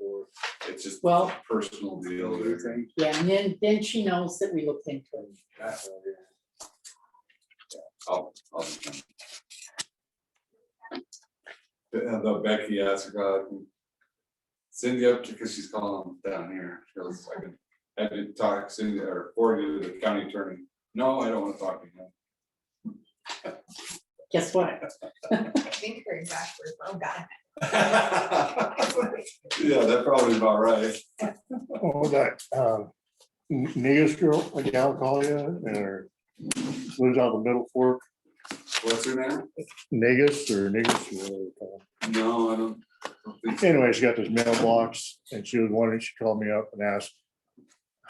for. It's just Well- a personal deal You there. think? Yeah, and then she knows that we looked into it. That's what it is. I'll. The Becky asked her, Cindy up because she's calling down here. She goes, I did talk Cindy or forward you to the county attorney. No, I don't want to talk to him. Guess what? I think her exact words, oh, God. Yeah, that's probably about right. Oh, that, Negus girl, a gal call you, or lives out the Middle Fork, What's her name? Negus or Negus, or whatever they call it. No, I don't think so. Anyway, she got this mailbox and she was wondering, she called me up and asked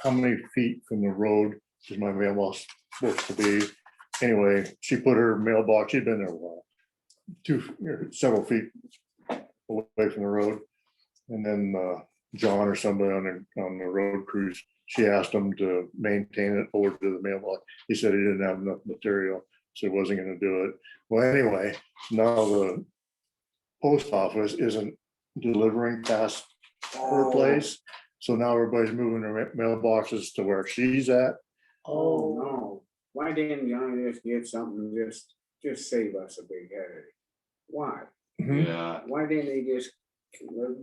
how many feet from the road is my mailbox supposed to be? Anyway, she put her mailbox, she'd been there a while, several feet away from the road. And then John or somebody on the road crews, she asked him to maintain it over to the mailbox. He said he didn't have enough material, so he wasn't gonna do it. Well, anyway, now the post office isn't delivering past her place. So now everybody's moving their mailboxes to where she's at. Oh, no. Why didn't you just get something, just save us a big headache? Why? Yeah, Why didn't they just,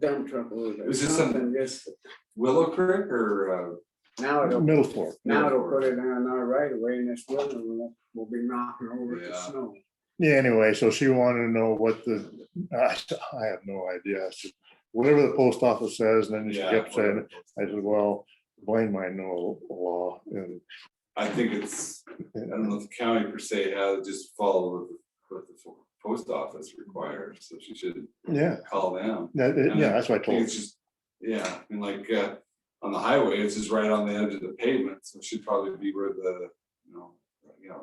dump truck load? Was this something, just, Willow Creek or, now it'll, Middle Fork. now it'll put it on our right away and this weather will be knocking over the Yeah. snow. Yeah, anyway, so she wanted to know what I have no idea. I said, whatever the post office says, and then she Yeah, kept saying, whatever. I said, well, Blaine might know the law, and I think it's, I don't know if the county per se has just follow what the post office requires, so she should yeah, call them. yeah, that's what I I think told her. it's just, yeah, and like, on the highway, it's just right on the edge of the pavement, so it should probably be where the,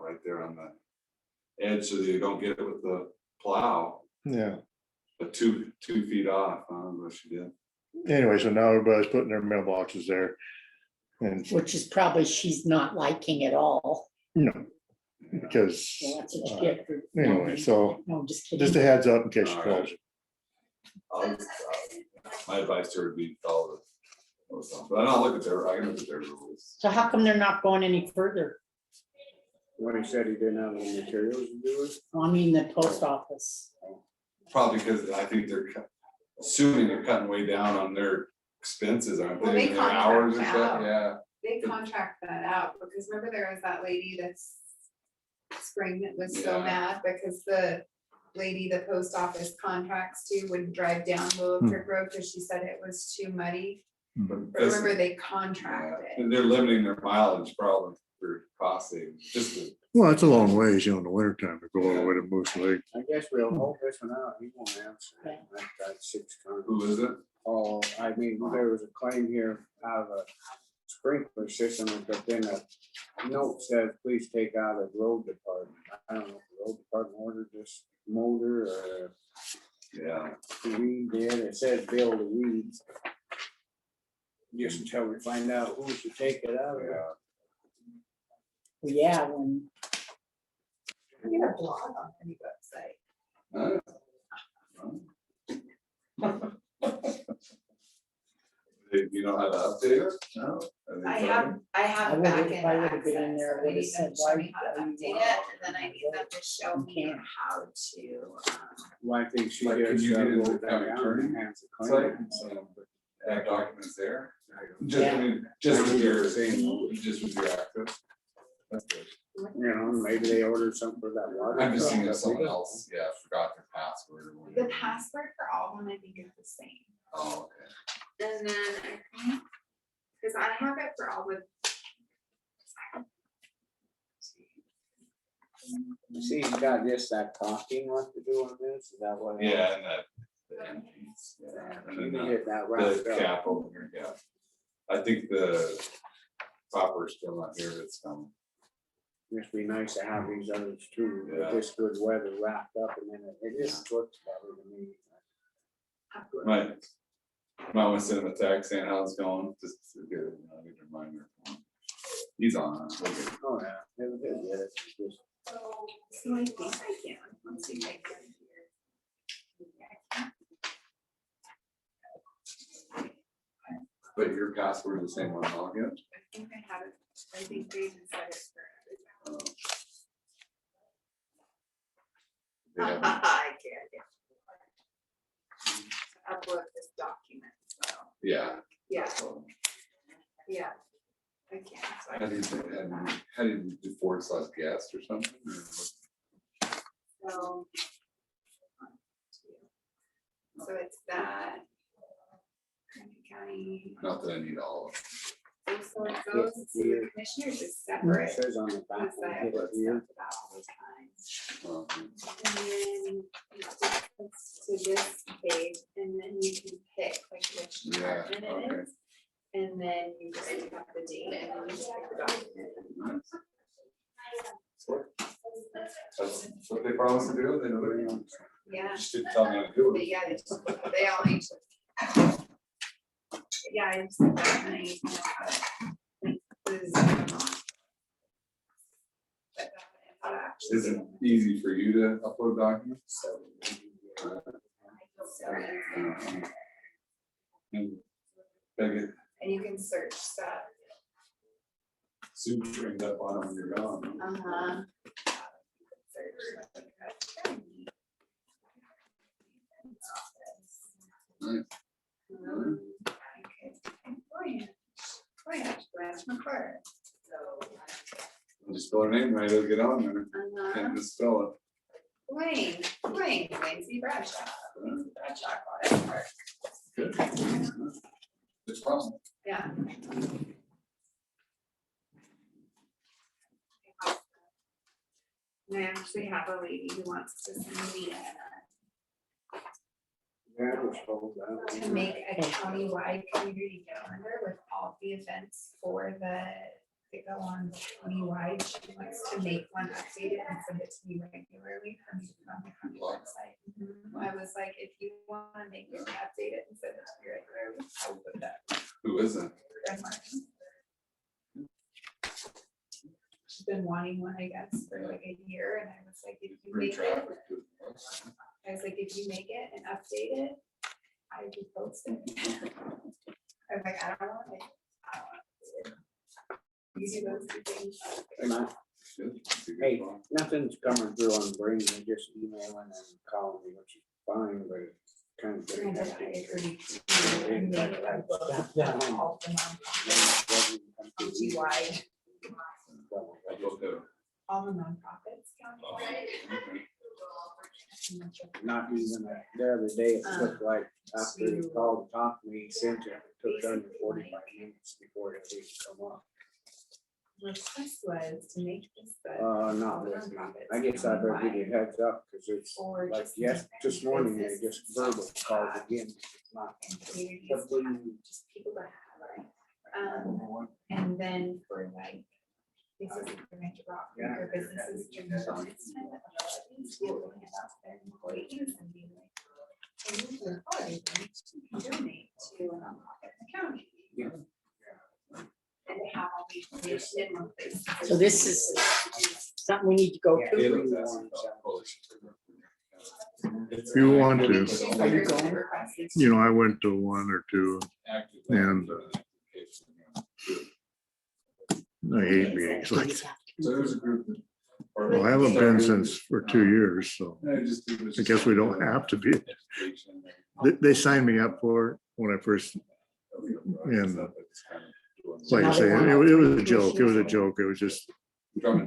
right there on the edge, so that you don't get it with the plow, Yeah, but 2 feet off, I don't know what she did. anyway, so now everybody's putting their mailboxes there. And, Which is probably she's not liking at all. because, Well, that's what you get for- anyway, so No, just just a kidding. heads up in case she All calls right. you. My advice to her would be follow the post office, but I'll look at their, I can look at their rules. So how come they're not going any further? When he said he didn't have any materials to do it. I mean, the post office. Probably because I think they're assuming they're cutting way down on their expenses, aren't Well, they? they Their hours or contract stuff, out. yeah. They contract that out, because remember there was that lady that's spring that was so Yeah. mad because the lady the post office contracts to wouldn't drive down Willow Creek Road because she said it was too muddy. But That's- remember, they Yeah, contract it. and they're limiting their mileage probably for cost savings, just to, Well, it's a long ways, in the winter time to go all the way to Moose Lake. I guess we'll hold this one out, he won't answer. That's 6 times. who is it? Oh, I mean, there was a claim here out of a sprinkler system, but then a note says, please take out a road department. I don't know if the road department ordered this motor or Yeah, weed did, it says bill the weeds. Just until we find out who should take it out. yeah. Yeah, when, I get a blog on any website. You know how to update it? No? Are they I have I back would've- end I would've access, been in there, so I would've need them said, to show why me how to are you update doing it, and then I need them to show You me can't. how to, Well, I think she Like, did. can you so get into we'll the back county out attorney and enhance the site? claim, so, but Have documents there? I don't- Just, I mean, just with your, Same. just with your access. That's good. You know, maybe they ordered something for that water. I'm just thinking of truck. someone else, yeah, forgot their password. or the whatever. password for all of them, I think is the same. Oh, okay. And then I think, cause I have it for all the. See, he's got just that talking what to do on this, is that what? it is? Yeah, and that, the end piece, yeah. And You then can get that wrapped the up. cap over here, yeah. I think the topper's still not here, it's coming. Must be nice to have these others too, with Yeah. this good weather wrapped up and then it just looks better to me. Might want to send him a text saying how it's going, just to get a good reminder. He's on. We'll get it. Oh, yeah. It was good, it's just- So I think I can, let's see if I can here. Yeah, I can. password the same one login? I think I have it, I think they even set it for everything. They have- I can't get. Upload this document, so, Yeah. yeah, yeah. I can't, so I How do you say, how do you do / guest or something? Or what? So. So it's that. Grant County, Not that I need all of so it goes to the commissioners is separate. It says on the back. Because I looked up about all those times. them. And then it just goes to this page, and then you can pick like which Yeah, department it okay. is. And then you just pick up the date and then you just pick the document. That's what they promised to do, they know they're gonna. Yeah. Just didn't tell me how to do But it. yeah, they all need to. Yeah, I just. Definitely, this is going on. But how to actually Is it easy for you to upload documents? So And Peggy, and you can search stuff. soon bring that on when you're gone. Uh-huh. Nice. Just spell her name right, it'll get on there. Can't misspell Wayne C. Bradshaw. Wayne Bradshaw, got it. it. Good. It's awesome. Yeah. I actually have a lady who wants to send me Yeah, I was told that. to make a countywide community calendar with all the events for that go on countywide. She wants to make one updated and send it to me regularly for me to put on the county website. I was like, if you want to make it updated and send it to me regularly, I will put that. Who is it? Fred Martin. She's been wanting one, I guess, for like a year, and I was like, if you Bring make it, traffic to it. I was like, if you make it and update it, I would post it. I was like, I don't want it. I don't want it. You do those two things. Hey, Matt. Hey, nothing's coming through on Brain, they just emailing and calling me, which is fine, but it's kind of. I know, I agree. Countywide, all the nonprofits countywide. Not even the other day, it took like, after he called, talked to me, he sent it, it took under 45 minutes before it would come up. The request was to make this. Not really. I guess I better give you a heads up, because it's like, yes, this morning, they just verbal called again. It's not. Just people that have, and then for like. This is going to rock your businesses during the bonus time. People will hand out to their employees and be like, hey, this is a holiday, you can donate to a nonprofit in the county. Yeah. And they have all these information in one place. So this is something we need to go Yeah. to. If you want to, Are you going? you know, I went to one or two and I hate meetings like that. So there's a group. Well, I haven't been since for 2 years, so I guess we don't have to be. They signed me up for it when I first, and like I say, it was a joke. It was a joke. It was just,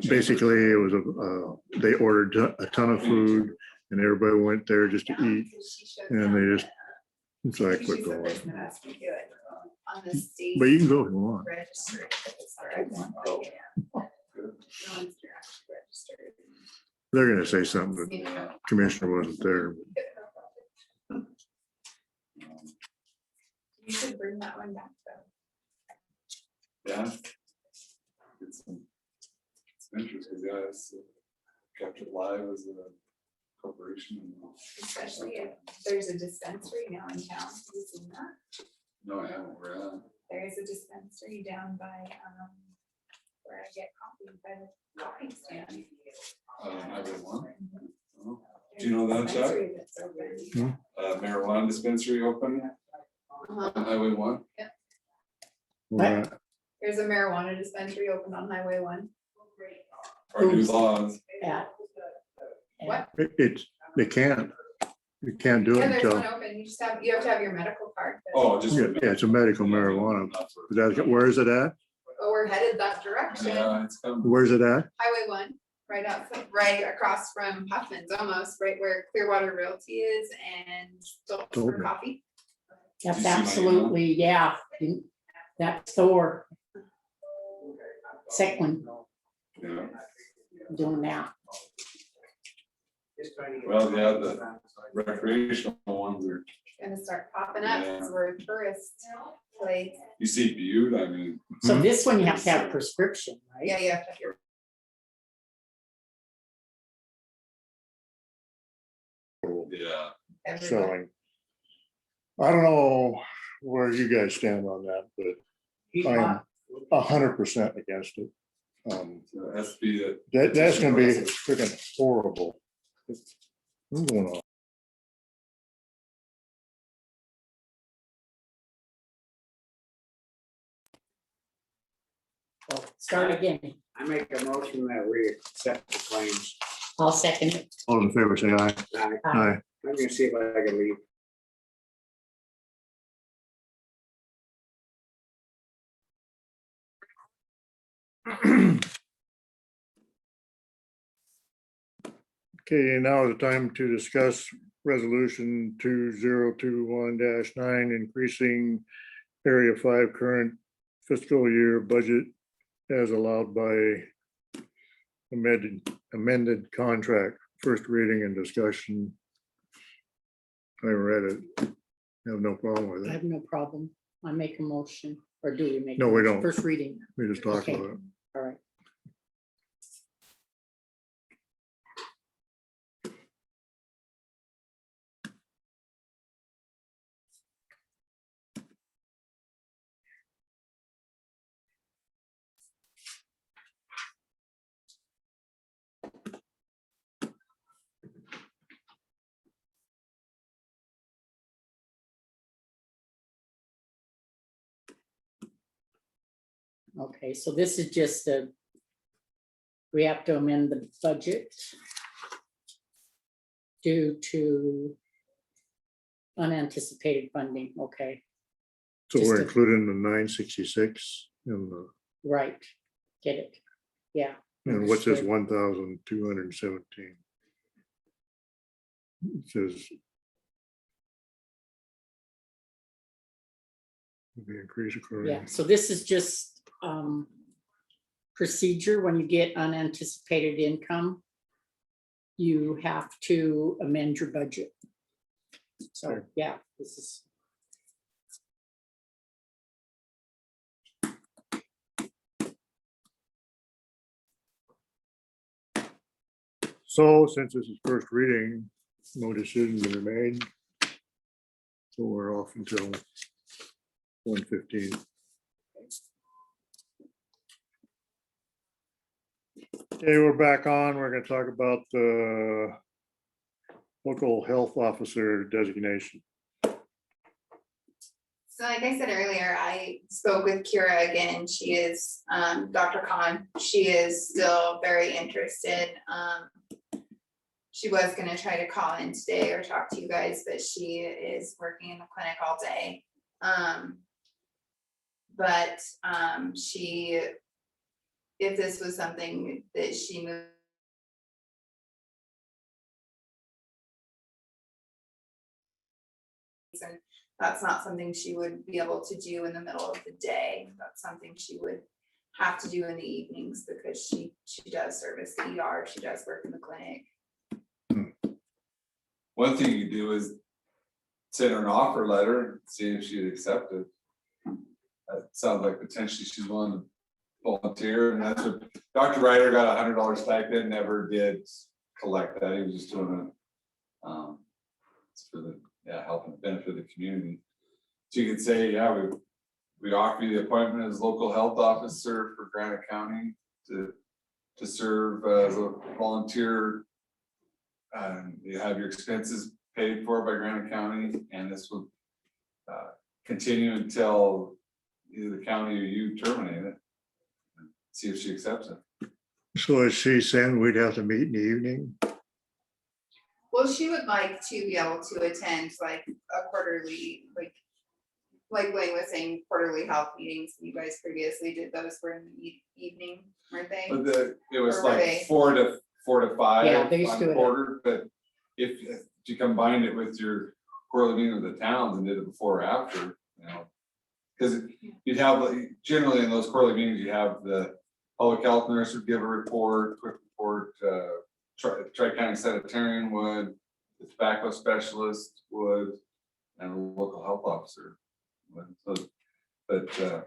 basically, it was they ordered a ton of food and everybody went there just to eat. And they just, so I quit going. On the state. But you can go if you want. Registered, but it's already one, yeah. No one's actually registered. They're gonna say something, but the commissioner wasn't there. You should bring that one back though. Yeah. It's interesting, yeah, it's kept it live as a corporation. Especially if there's a dispensary now in town. Have you seen that? No, I haven't, we're on. There is a dispensary down by, where I get coffee by the coffee stand. Highway 1. Oh. Do you know that, Chuck? Dispensary that's open. Marijuana dispensary open Uh-huh. on Highway 1? Yep. We're at- There's a marijuana dispensary open on Highway 1. Our new laws. Yeah. What? It's, they can't. You can't do it Yeah, there's until, one open. You have to have your medical card. Oh, just. yeah, it's a medical marijuana. Is that, where is it at? But we're headed that direction. Yeah, it's coming. Where's it at? Highway 1, right outside, right across from Huffman's, almost right where Clearwater Realty is and Stokes for Okay. Coffee. That's Did you see my absolutely, yeah. That's Thor. Second Yeah. doing that. Well, yeah, the recreational ones are, Gonna start popping up because we're a tourist place. you see Butte, I mean, So this one you have to have a prescription, right? Yeah, you have to have your yeah. everybody. Selling. I don't know where you guys stand on that, but I am 100% against it. So it has to be that. That's gonna be freaking horrible. What's going on? Well, start again. I make a motion that we accept the claims. I'll second it. All in favor, say aye. Aye. I'm gonna see if I can leave. Okay, now is the time to discuss resolution 2021-9, increasing area 5 current fiscal year budget as allowed by amended contract, first reading and discussion. I read it. I have no problem with I it. have no problem. I make a motion, or do we make? No, a we motion? don't. First reading, We just talked Okay. about it. all right. Okay, so this is just we have to amend the budget due to unanticipated funding, okay, So we're Just a- including the 966 and the, right, get it, yeah. and what's this understood. 1,217? It says. The increase according. Yeah, so this is just procedure when you get unanticipated income. You have to amend your budget. So, Okay. yeah, this is. So since this is first reading, no decisions have been made. So we're off until 1:15. Okay, we're back on. We're gonna talk about the local health officer designation. So like I said earlier, I spoke with Kira again. She is, Dr. Khan, she is still very interested. She was gonna try to call in today or talk to you guys, but she is working in the clinic all day. But she, if this was something that she moved. And that's not something she would be able to do in the middle of the day. That's something she would have to do in the evenings because she does service the ER, she does work in the clinic. One thing you do is send her an offer letter, see if she'd accept it. That sounds like potentially she's willing to volunteer, and that's what, Dr. Ryder got $100 back then, never did collect that, he was just doing it. It's for the, yeah, helping benefit the community. So you could say, yeah, we offer you the appointment as local health officer for Granite County to serve as a volunteer. You have your expenses paid for by Granite County, and this will continue until either the county or you terminate it. See if she accepts it. So is she saying we'd have to meet in the evening? Well, she would like to be able to attend like a quarterly, like Wayne was saying, quarterly health meetings. You guys previously did those were in the evening, weren't they? But it was Or were like they- 4 to 5 Yeah, they used to on do it. quarter, but if you combined it with your quarterly meeting with the towns and did it before or after, you know. Cause you'd have, generally in those quarterly meetings, you have the public health nurse would give a report, quick report, Tri-County sanitarian would, the tobacco specialist would, and a local health officer would. So, but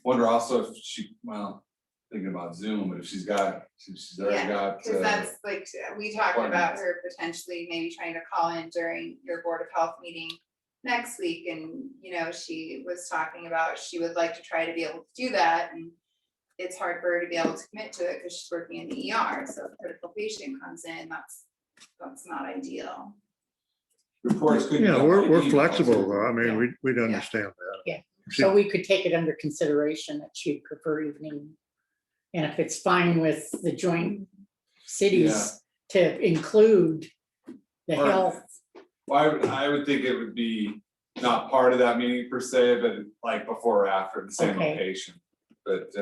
wonder also if she, well, thinking about Zoom, but if she's already Yeah, got. cause that's like, we talked about appointments. her potentially maybe trying to call in during your Board of Health meeting next week, and, you know, she was talking about she would like to try to be able to do that, and it's hard for her to be able to commit to it, because she's working in the ER, so if a critical patient comes in, that's not ideal. Reports could be Yeah, done we're by email, flexible, too. though. I mean, Yeah. we'd understand that. Yeah. She- So we could take it under consideration that she'd prefer evening. And if it's fine with the joint cities to include the Or- health, Well, I would think it would be not part of that meeting per se, but like before or after the same Okay. location. But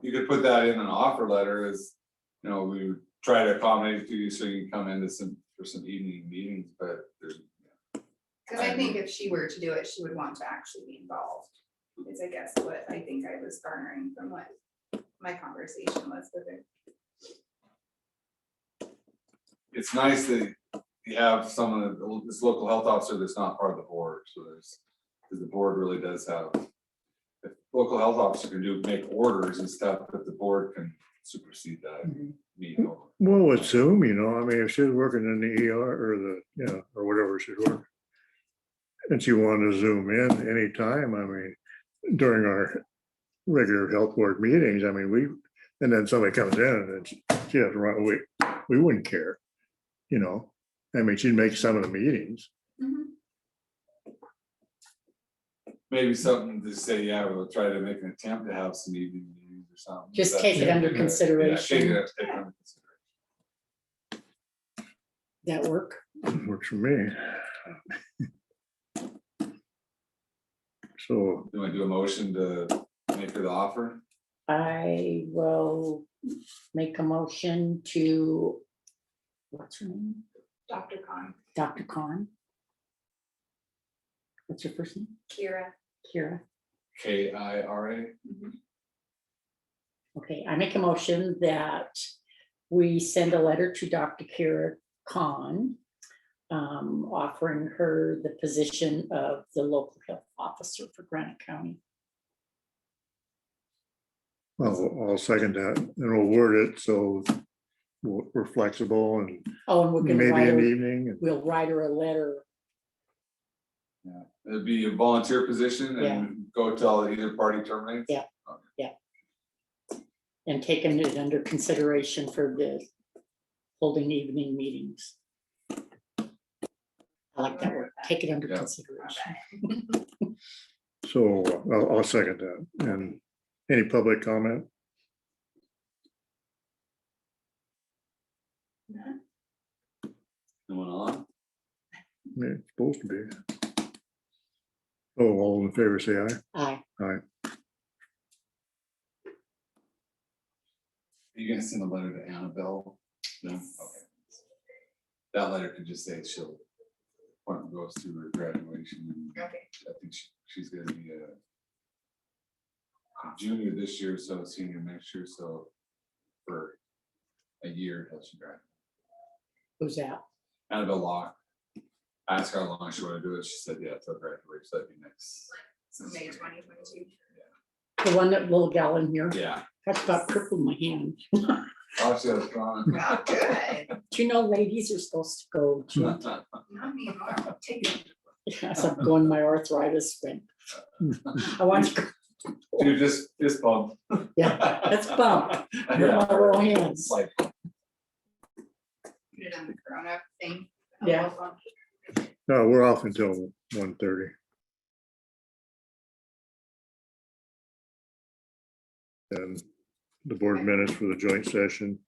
you could put that in an offer letter as, you know, we would try to accommodate to you so you can come into for some evening meetings, but there's. Cause I think if she were to do it, she would want to actually be involved, is I guess what I think I was garnering from what my conversation was with her. It's nice that you have someone, this local health officer that's not part of the board, so because the board really does have. If local health officer can make orders and stuff, but the board can supersede that meeting over. Well, with Zoom, you know, I mean, if she's working in the ER or or whatever she's working. And she wanted to Zoom in anytime, I mean, during our regular health board meetings, I mean, and then somebody comes in and she has to run away, we wouldn't care, you know? I mean, she'd make some of the meetings. Maybe something to say, yeah, we'll try to make an attempt to have some evening meetings or something. Just That's- take it under yeah, consideration. take it under consideration. that work? Works for me. So, You want to do a motion to make her the offer? I will make a motion to, what's her name? Dr. Khan, Dr. Khan. What's your first name? Kira. Kira. KIRA? Okay, I make a motion that we send a letter to Dr. Kira Khan, offering her the position of the local health officer for Granite County. I'll second that, and we'll word it so we're flexible and Oh, and we're gonna maybe write in the her, evening. and- we'll write her a letter. Yeah, it'd be a volunteer position and go till either party terminates? Yeah. And taking it under consideration for the holding evening meetings. I like that word, take it under Yeah. consideration. So I'll second that. And any public comment? No one on? It's supposed to be. Oh, all in favor, say aye. Aye. Aye. Are you gonna send a letter to Annabelle? No, okay. That letter could just say she'll, appointment goes through her graduation, and Okay. I think she's gonna be a junior this year, so senior next year, so for a year till she graduates. Who's that? Annabelle Locke. I asked her how long she wanted to do it, she said, yeah, till graduation, so that'd be next. So May 2022. The one that little gal in here? Yeah. That's about crippled my hand. Oh, she has gone. Oh, good. Do you know ladies are supposed to go to, Not anymore. Take it. as I'm going, my arthritis went. I want to, go. Dude, just fist bump. Yeah, let's bump. Hurt Yeah. my little hands. Like, Put it on the Corona thing. Yeah. No, we're off until 1:30. and the board minutes for the joint session.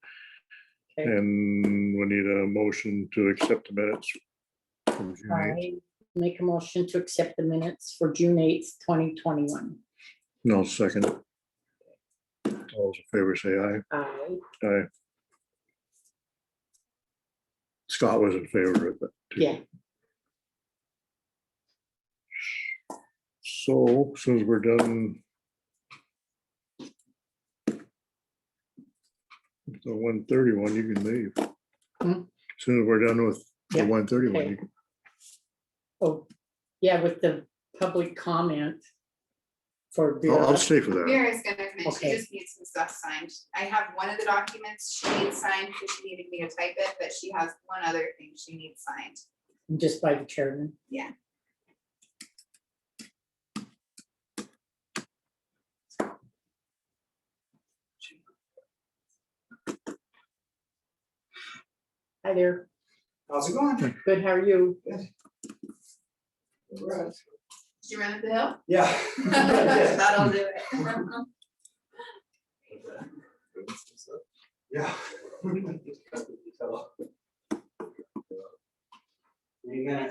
Okay. And we need a motion to accept the minutes. from June 8th. I make a motion to accept the minutes for June 8th, 2021. No, second. All those in favor say aye. Aye. Aye. Scott was in favor of it. too. Yeah, So, since we're done. The 131, you can leave. Hmm? Soon as we're done with the Yeah, 131. okay. you can- oh, yeah, with the public comment for I'll Vera. stay for that. Vera's gonna come in, she Okay. just needs some stuff signed. I have one of the documents she needs signed, because she needed me to type it, but she has one other thing she needs signed. Just by the chairman. Yeah. Hi there. How's it going? Good, how are you? Did you run up the hill? Yeah. That'll do it. Yeah. Amen.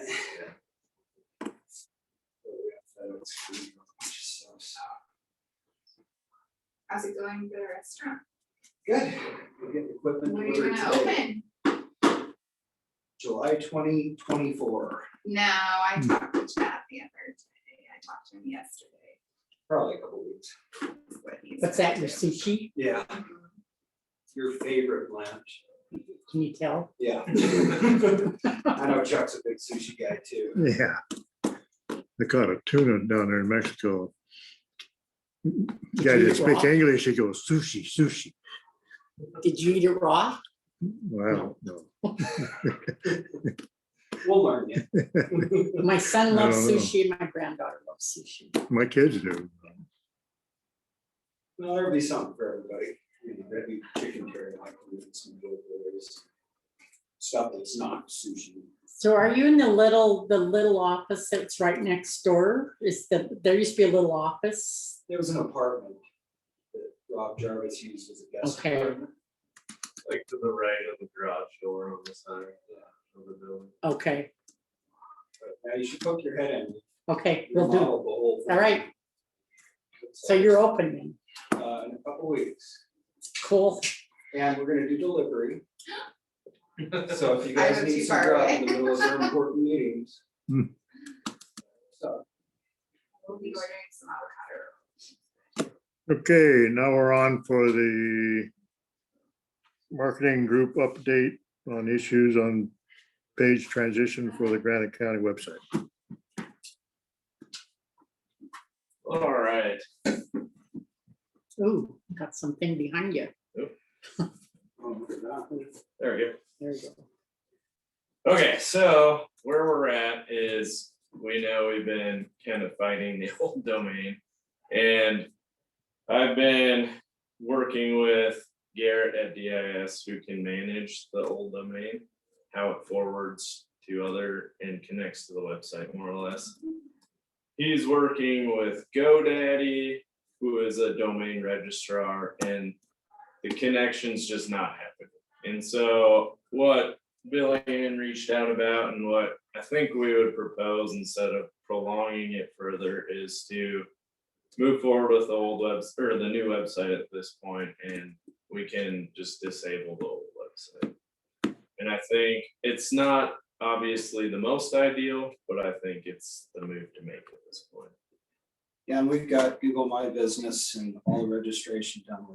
How's it going for the restaurant? Good. We're getting equipment When are you delivered gonna today. open? July 2024, No, I talked to Chad the other day. I talked to him yesterday. probably a couple weeks. Is what he What's said. that, your sushi? Yeah. Your favorite lunch. Can you tell? Yeah. I know Chuck's a big sushi guy too. Yeah. They caught a tuna down there in Mexico. Did Guy you didn't eat speak raw? English, he goes sushi, sushi. Did you eat it raw? Well, no. We'll learn it. My son I loves don't know. sushi and my granddaughter loves sushi. My kids do. Well, there'll be something for everybody. There'll be chicken teriyaki and some good stuff that's not sushi. So are you in the little office that's right next door? There used to be a little office? There was an apartment that Rob Jarvis used as a guest Okay. apartment. Like to the right of the garage door on the side of the building. Okay, But now you should poke your head in. okay, we'll do. remodel the whole thing. All right, so you're open then. In a couple weeks, Cool. and we're gonna do delivery. So if you I guys live need too some far grub away. in the middle of your important meetings. Hmm. So, We'll be ordering some avocado. Okay, now we're on for the marketing group update on issues on page transition for the Granite County website. All right. Ooh, got something behind you. oh, look at that. There we go. There you go. Okay, so where we're at is, we know we've been kind of fighting the old domain. And I've been working with Garrett at DIS, who can manage the old domain, how it forwards to other and connects to the website more or less. He's working with GoDaddy, who is a domain registrar, and the connection's just not happening. And so what Billy Ann reached out about, and what I think we would propose instead of prolonging it further, is to move forward with the old webs, or the new website at this point, and we can just disable the old website. And I think it's not obviously the most ideal, but I think it's the move to make at this point. Yeah, and we've got Google My Business and all the registration done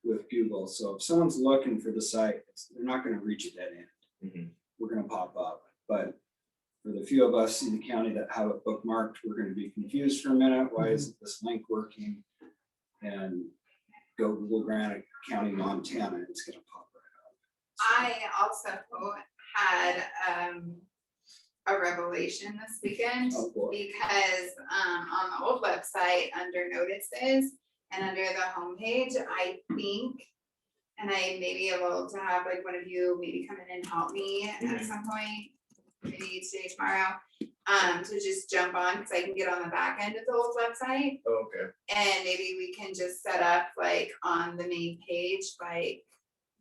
with Google. So if someone's looking for the site, they're not gonna reach a dead end. Mhm. We're gonna pop up, but for the few of us in the county that have it bookmarked, we're gonna be confused for a minute. Why isn't this link working? And go Google Granite County, Montana, and it's gonna pop right up. I also had a revelation this weekend, Oh, boy. because on the old website, under notices and under the homepage, I think, and I may be able to have like one of you maybe come in and help me at some point, maybe today, tomorrow. To just jump on, because I can get on the back end of the old website. Okay. And maybe we can just set up like on the main page, like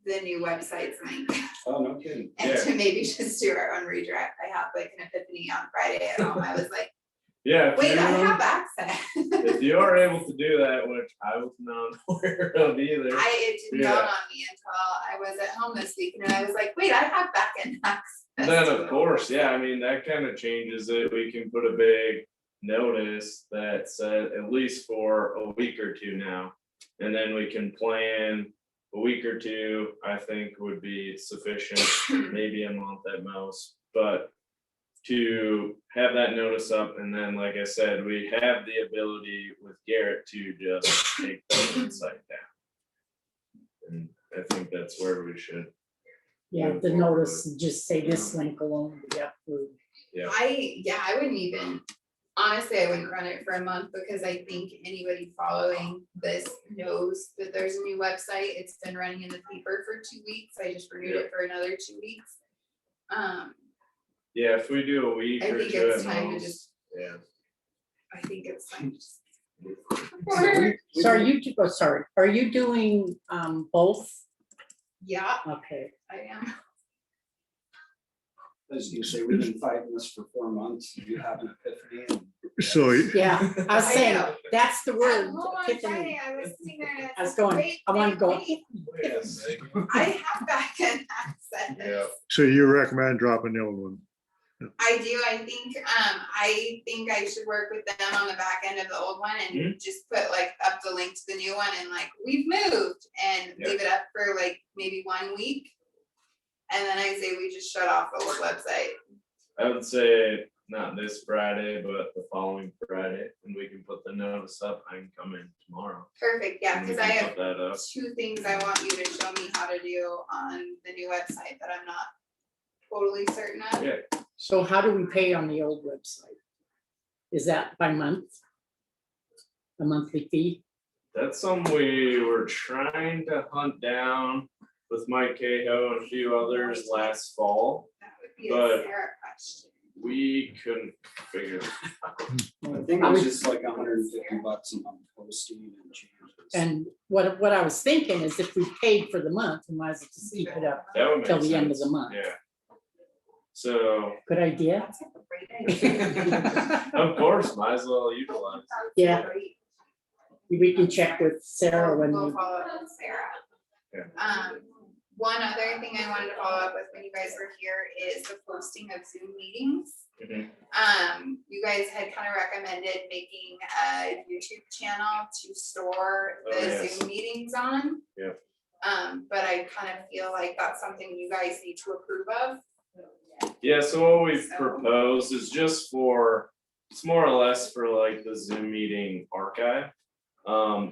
the new website's link. Oh, no kidding. And to maybe just do our own redirect. I had like an epiphany on Friday at home. I was like, Yeah. wait, I have access. If you are able to do that, which I was not aware of either. It didn't dawn on me until I was at home this week and I was like, wait, I have backend access. Then to of it. course, yeah, I mean, that kind of changes it. We can put a big notice that said at least for a week or two now. And then we can plan a week or two, I think would be sufficient, maybe a month at most, but to have that notice up, and then, like I said, we have the ability with Garrett to just take the website down. And I think that's where we should. Yeah, move the forward notice, with. just say this link alone, will be approved. Yeah, I wouldn't even, honestly, I wouldn't run it for a month because I think anybody following this knows that there's a new website. It's been running in the paper for 2 weeks. I just renewed it for another 2 weeks. yeah, if we do a week I or think two it's at time to most, just, yeah. I think it's time. So are you doing both? Yeah, Okay, I am. As you say, we've been fighting this for 4 months. You have an epiphany and So yeah, I was I saying, know. that's the word, At home on epiphany. Friday, I was sitting there and I was like, going, wait, I wanted to go, wait, Wait a second. I have backend access. Yeah. so you recommend dropping the old one? I do, I think I should work with them on the back end of the old one and just put like up the link to the new one and like, we've moved and leave it up for like maybe 1 week. And then I say we just shut off the old website. I would say not this Friday, but the following Friday, and we can put the notice up. I can come in tomorrow. Perfect, yeah, and we because I can have put that up. 2 things I want you to show me how to do on the new website that I'm not totally certain of. Yeah. so how do we pay on the old website? Is that by month? A monthly fee? That's something we were trying to hunt down with Mike Cahill and a few others last fall. That would be But- a Sarah question. We couldn't figure it out. I think it was just like $150 a month posting and changes. And what I was thinking is if we paid for the month, we might as well just keep it up That would make till the end of sense. the month. Yeah. So, Good idea? That's a great idea. of course, might as well utilize. Yeah. Great. We can check with Sarah when We'll we, follow up with Sarah. Yeah. One other thing I wanted to follow up with when you guys were here is the posting of Zoom meetings. Mhm. You guys had kind of recommended making a YouTube channel to store Oh, the yes. Zoom meetings on. Yep. But I kind of feel like that's something you guys need to approve of. Yeah, so what we've So- proposed is just for, it's more or less for like the Zoom meeting archive.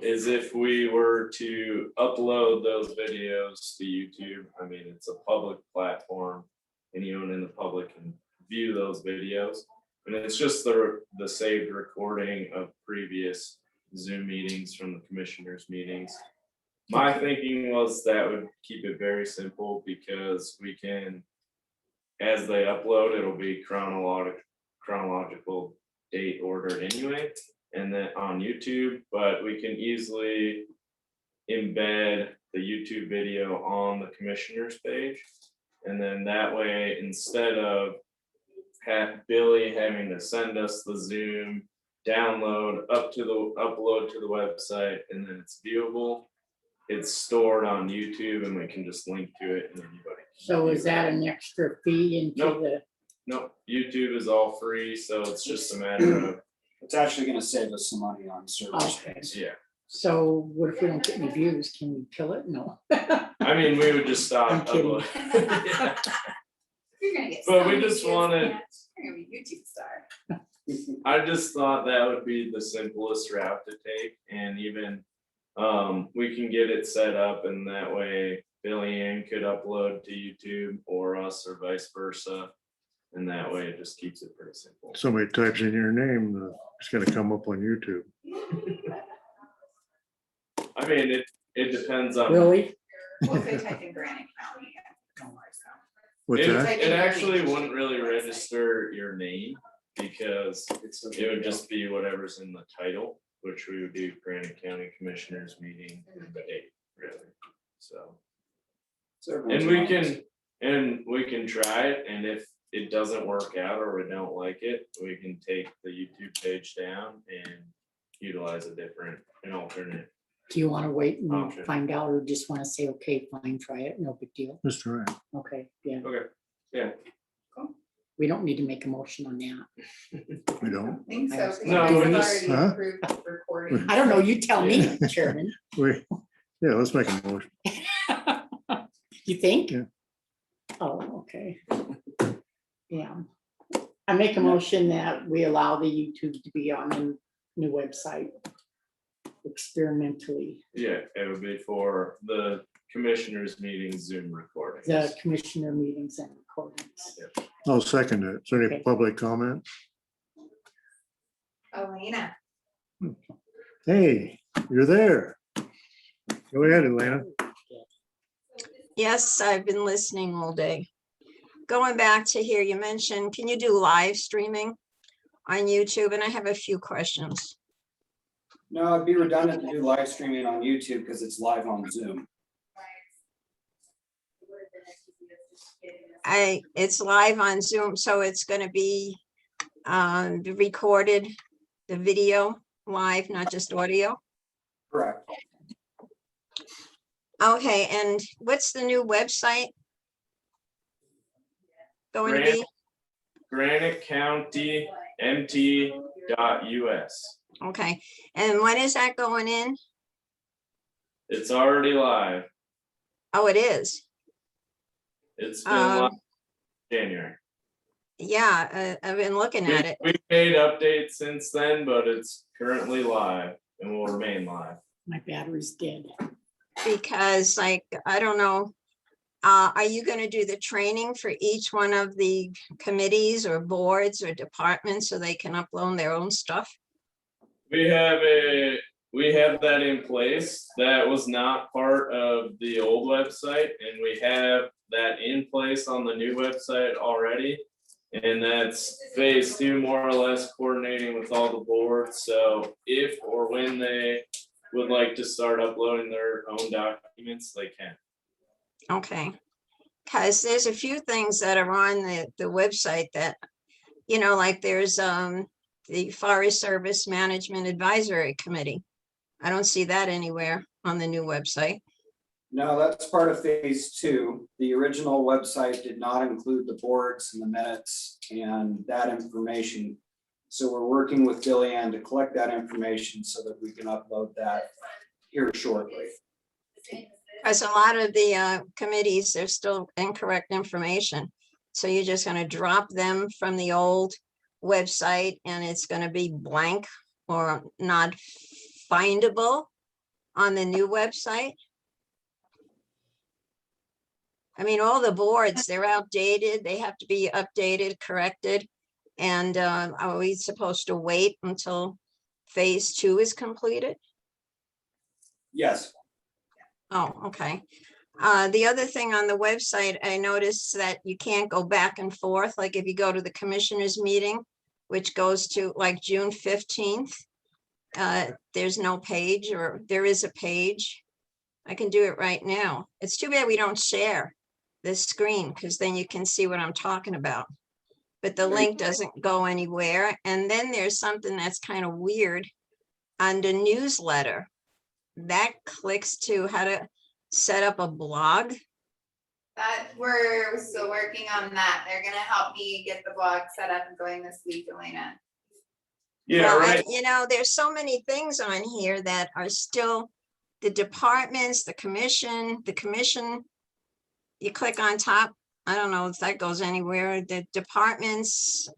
Is if we were to upload those videos to YouTube, I mean, it's a public platform. Anyone in the public can view those videos. And it's just the saved recording of previous Zoom meetings from the commissioners' meetings. My thinking was that would keep it very simple because we can, as they upload, it'll be chronological date ordered anyway. And then on YouTube, but we can easily embed the YouTube video on the commissioner's page. And then that way, instead of Billy having to send us the Zoom download upload to the website, and then it's viewable, it's stored on YouTube and we can just link to it and anybody. so is that an extra fee into Nope. the, Nope, YouTube is all free, so it's just a matter of, It's actually gonna save us some money on service. Okay. yeah. so what if we don't get any views? Can we kill it? No. I mean, we would just stop I'm kidding. uploading. Yeah. You're gonna get. But so we many just views, wanted- man. You're gonna be a YouTube star. I just thought that would be the simplest route to take, and even, we can get it set up, and that way Billy Ann could upload to YouTube or us or vice versa. And that way it just keeps it pretty simple. Somebody types in your name, it's gonna come up on YouTube. I mean, it depends on. Really? Well, if they type in Granite County, yeah, don't worry, so. What's It, that? it actually wouldn't really register your name, because it would just be whatever's in the title, which we would do Granite County Commissioners meeting and the date, really, so. And we can try it, and if it doesn't work out or we don't like it, we can take the YouTube page down and utilize an alternate. Do you want to wait and Option. find out, or just want to say, okay, fine, try it, no big deal? Mr. Ryan. Okay, yeah, Okay, yeah. we don't need to make a motion on that. We don't. I think so. 'cause No, we've we're already Huh? approved the recording. I don't know, you tell me, Chairman. Yeah, let's make a motion. You think? Yeah. Oh, okay. Yeah. I make a motion that we allow the YouTube to be on the new website experimentally, Yeah, it would be for the commissioners meeting Zoom recordings. the commissioner meetings and recordings. I'll second it. Is there any Okay. public comment? Elena, Hey, you're there. Go ahead, Elena. Yes, I've been listening all day. Going back to here, you mentioned, can you do live streaming on YouTube? And I have a few questions. No, it'd be redundant to do live streaming on YouTube because it's live on Zoom. It's live on Zoom, so it's gonna be recorded, the video live, not just audio. Correct. Okay, and what's the new website going to be? Granite County MT.us. Okay, and when is that going in? It's already live. Oh, it is. It's been live January. Yeah, I've been looking at it. We've made updates since then, but it's currently live and will remain live. My battery's dead. Because like, I don't know, are you gonna do the training for each one of the committees or boards or departments so they can upload their own stuff? We have that in place. That was not part of the old website, and we have that in place on the new website already. And that's phase 2, more or less coordinating with all the boards. So if or when they would like to start uploading their own documents, they can. Okay, because there's a few things that are on the website that, you know, like there's the Forest Service Management Advisory Committee. I don't see that anywhere on the new website. No, that's part of phase 2. The original website did not include the boards and the minutes and that information. So we're working with Jillian to collect that information so that we can upload that here shortly. Because a lot of the committees, there's still incorrect information. So you're just gonna drop them from the old website and it's gonna be blank or not findable on the new website. I mean, all the boards, they're outdated. They have to be updated, corrected. And are we supposed to wait until phase 2 is completed? Yes. Oh, okay. The other thing on the website, I noticed that you can't go back and forth. Like if you go to the commissioners meeting, which goes to like June 15th, there's no page, or there is a page. I can do it right now. It's too bad we don't share this screen because then you can see what I'm talking about. But the link doesn't go anywhere. And then there's something that's kind of weird under newsletter. That clicks to how to set up a blog. that we're still working on that. They're gonna help me get the blog set up and going this week, Elena. Yeah, Well, right. you know, there's so many things on here that are still the departments, the commission, you click on top. I don't know if that goes anywhere. The departments,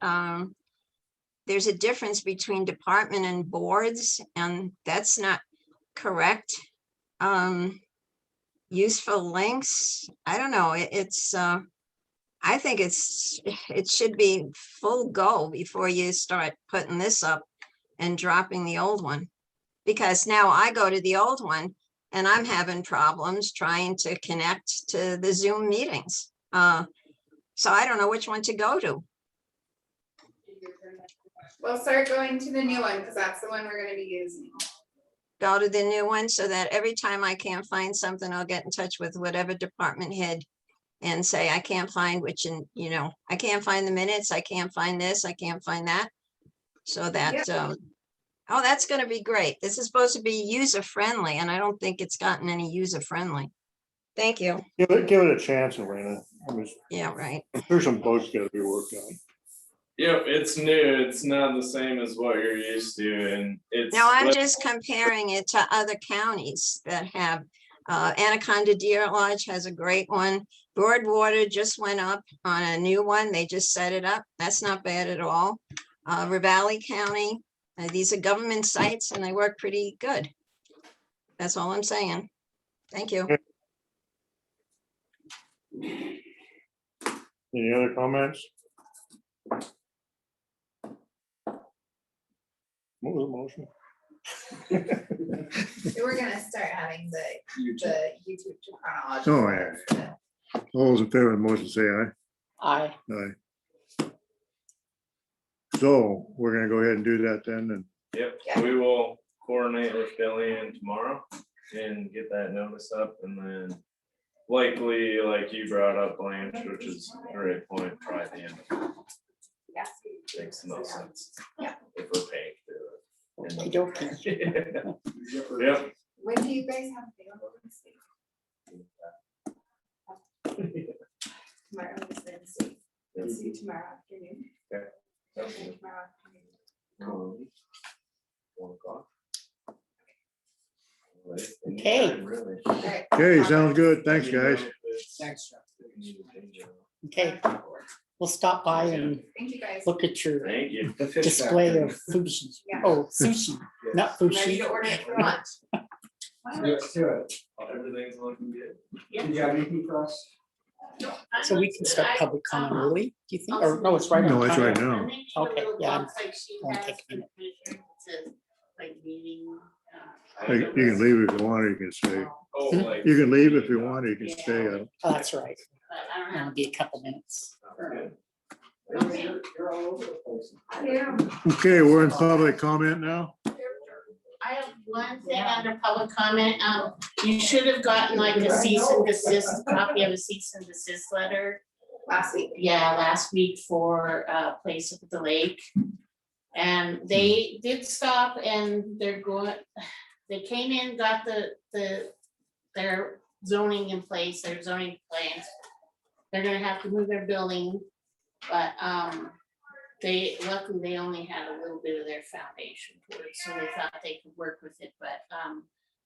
there's a difference between department and boards, and that's not correct. Useful links, I don't know, I think it should be full go before you start putting this up and dropping the old one. Because now I go to the old one and I'm having problems trying to connect to the Zoom meetings. So I don't know which one to go to. Well, start going to the new one, because that's the one we're gonna be using. Go to the new one so that every time I can't find something, I'll get in touch with whatever department head and say, I can't find which, and you know, I can't find the minutes, I can't find this, I can't find that. So that, oh, that's gonna be great. This is supposed to be user-friendly, and I don't think it's gotten any user-friendly. Thank you. Give it a chance, Elena. Yeah, right. There's some bugs gotta be worked out. Yep, it's new. It's not the same as what you're used to, and it's. No, I'm just comparing it to other counties that have, Anaconda Deer Lodge has a great one. Broadwater just went up on a new one. They just set it up. That's not bad at all. Ravalli County, these are government sites and they work pretty good. That's all I'm saying. Thank you. Any other comments? What was the motion? We're gonna start having the YouTube chronology. Oh, yeah. All those in favor of the motion, say aye. Aye. Aye. So we're gonna go ahead and do that then, and Yep, we will coordinate with Billy and tomorrow and get that notice up, and then likely, like you brought up, Blanche, which is a great point, try the end. Yeah. Makes the most sense. Yeah. If we're paying to do it. Okey-dokey. Yep. When do you guys have available this week? Tomorrow is Wednesday. We'll see you tomorrow afternoon. Okay. Okay, tomorrow afternoon. 1 o'clock. Okay. Anytime, really. Alright. okay, sounds good. Thanks, guys. Thanks, Chuck. Okay, we'll stop by and Thank you, guys. look at your Thank you. display of sushi. Yeah. Oh, sushi, not Ready sushi. to order it for lunch. Let's do it. Everything's looking good. Do you have anything for us? So we can start public comment early, do you think? Or no, it's right on. No, it's time. right now. Okay, yeah. Won't take a minute. You can leave if you want, or you can stay. Oh, like. You can leave if you want, or you can stay. Oh, that's right. It'll be a couple minutes. You're all over the place. Yeah. Okay, we're in public comment now. I have one thing under public comment. You should have gotten like a cease and desist, copy of a cease and desist letter. Last week. Yeah, last week for a place up at the lake. And they did stop and they're going, they came in, got their zoning in place, their zoning plans. They're gonna have to move their building, but luckily they only had a little bit of their foundation for it, so they thought they could work with it, but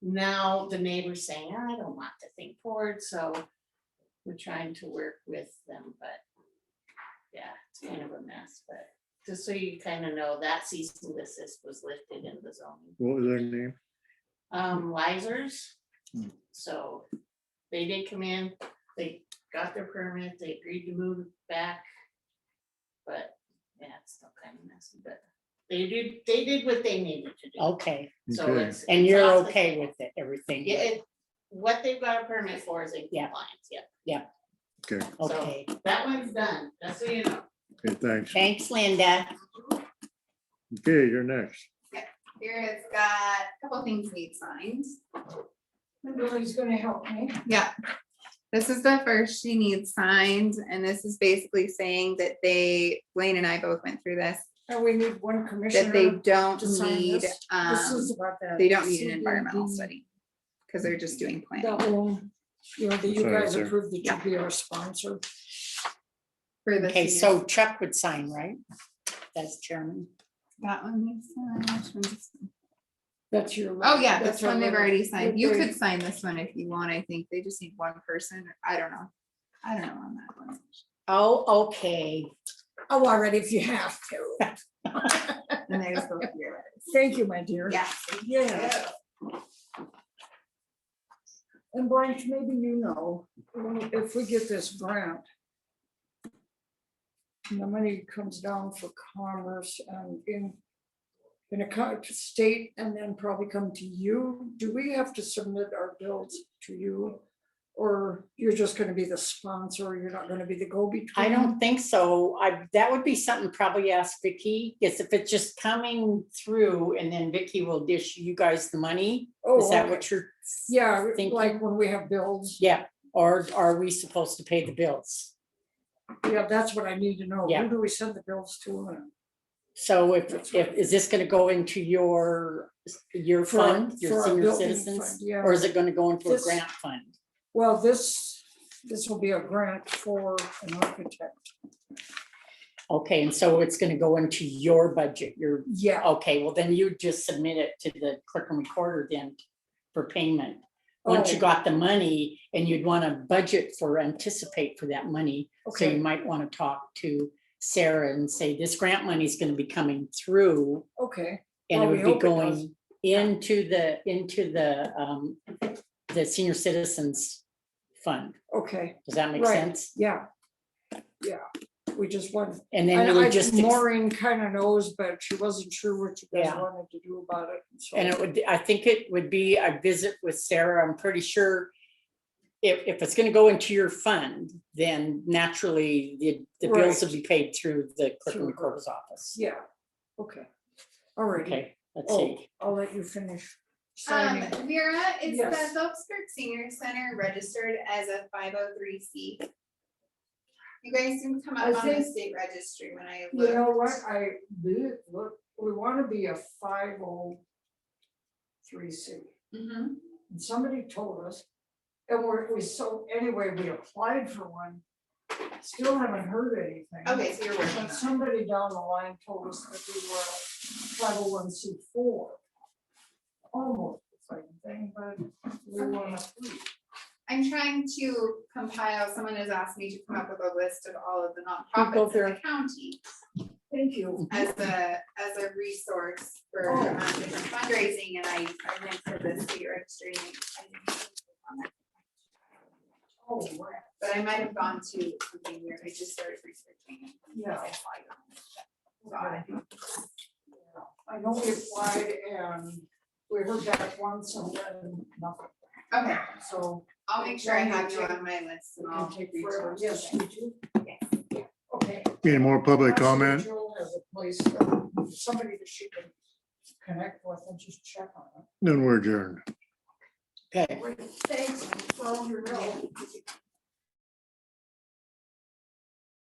now the neighbor's saying, I don't want the thing poured, so we're trying to work with them, but yeah, it's kind of a mess, but just so you kind of know, that cease and desist was lifted in the zoning. What was their name? Lizers. So they did come in, they got their permit, they agreed to move it back. But yeah, it's still kind of messy, but they did what they needed to do. Okay, So Okay. it's. and it's you're off the okay table. with it, everything? Yeah, what they've got a permit for is in Yeah. compliance, yeah. Okay, Okay, So that one's done, just so you know. okay, thanks. thanks, Linda. Okay, you're next. Here it's got a couple things need signed. Lily's gonna help me. Yeah. This is the first she needs signed, and this is basically saying that Blaine and I both went through this, And we need one commissioner. that they don't to sign need, this. This is about that. they don't need an environmental CBD. study. Cause they're just doing planning. That one, you know, that you Sorry, guys sir. approved that you'd be our sponsor. For the Okay, seniors. so Chuck would sign, right? As chairman. That one needs signed, which one's- That's your. Oh, yeah, that's this one our they've letter. already signed. You They- could sign this one if you want, I think. They just need one person. I don't know. I don't know on that one. Oh, okay. Oh, already if you have to. And there's both your. Thank you, my dear. Yeah. Yeah. And Blanche, maybe you know, if we get this grant, and the money comes down for commerce and in a state and then probably come to you, do we have to submit our bills to you? Or you're just gonna be the sponsor, you're not gonna be the go-between? I don't think so. That would be something probably ask Vicky, is if it's just coming through and then Vicky will dish you guys the money. Oh, Is that okay. what you're Yeah, thinking? like when we have bills. Yeah, or are we supposed to pay the bills? Yeah, that's what I need to know. Yeah. Who do we send the bills to? And So if, is this gonna go into your For- fund, for your our senior building citizens? fund, yeah. Or is it gonna go into a This- grant fund? Well, this will be a grant for an architect. Okay, and so it's gonna go into your budget, Yeah. okay, well, then you just submit it to the clerk and recorder then for payment. Once you Oh. got the money and you'd wanna budget for, anticipate for that money. So you Okay. might wanna talk to Sarah and say, this grant money is gonna be coming through. Okay. And it Well, we would be hope it does. going into the senior citizens fund. Okay. Does that make Right. sense? Yeah. Yeah, we just wanted. And then you would just. Maureen kind of knows, but she wasn't sure what you guys Yeah. wanted to do about it. So- And it would, I think it would be a visit with Sarah, I'm pretty sure. If it's gonna go into your fund, then naturally the bills will be paid through the clerk Through and her. recorder's office. Yeah, okay. All right. Okay, let's Oh, see. I'll let you finish signing. Vera, is the Yes. Phillipsburg Senior Center registered as a 503C? You guys didn't come I up on the think- state registry when I You know looked. what, we want to be a 503C. Mhm. And somebody told us, and anyway, we applied for one. Still haven't heard anything. Okay, so you're working on But it. somebody down the line told us that we were 501c4. Almost the same thing, but we want a 3. I'm trying to compile, someone has asked me to come up with a list of all of the go nonprofits in there. the county Thank you. as a resource for different fundraising, and I went for the state registry. and I didn't on that. Oh, right. But I might have gone to something where I just started researching. Yeah. I applied on it. So I think- I know we applied and we heard back once and then nothing. Okay, So. I'll make sure I have you on my list It and can I'll take forever. research. Yes, you do. Yes. Okay. Any more public Actually, comment? Jill has a place, somebody that she can connect with and just check on it. Then we're adjourned. Okay. Thanks for all your help.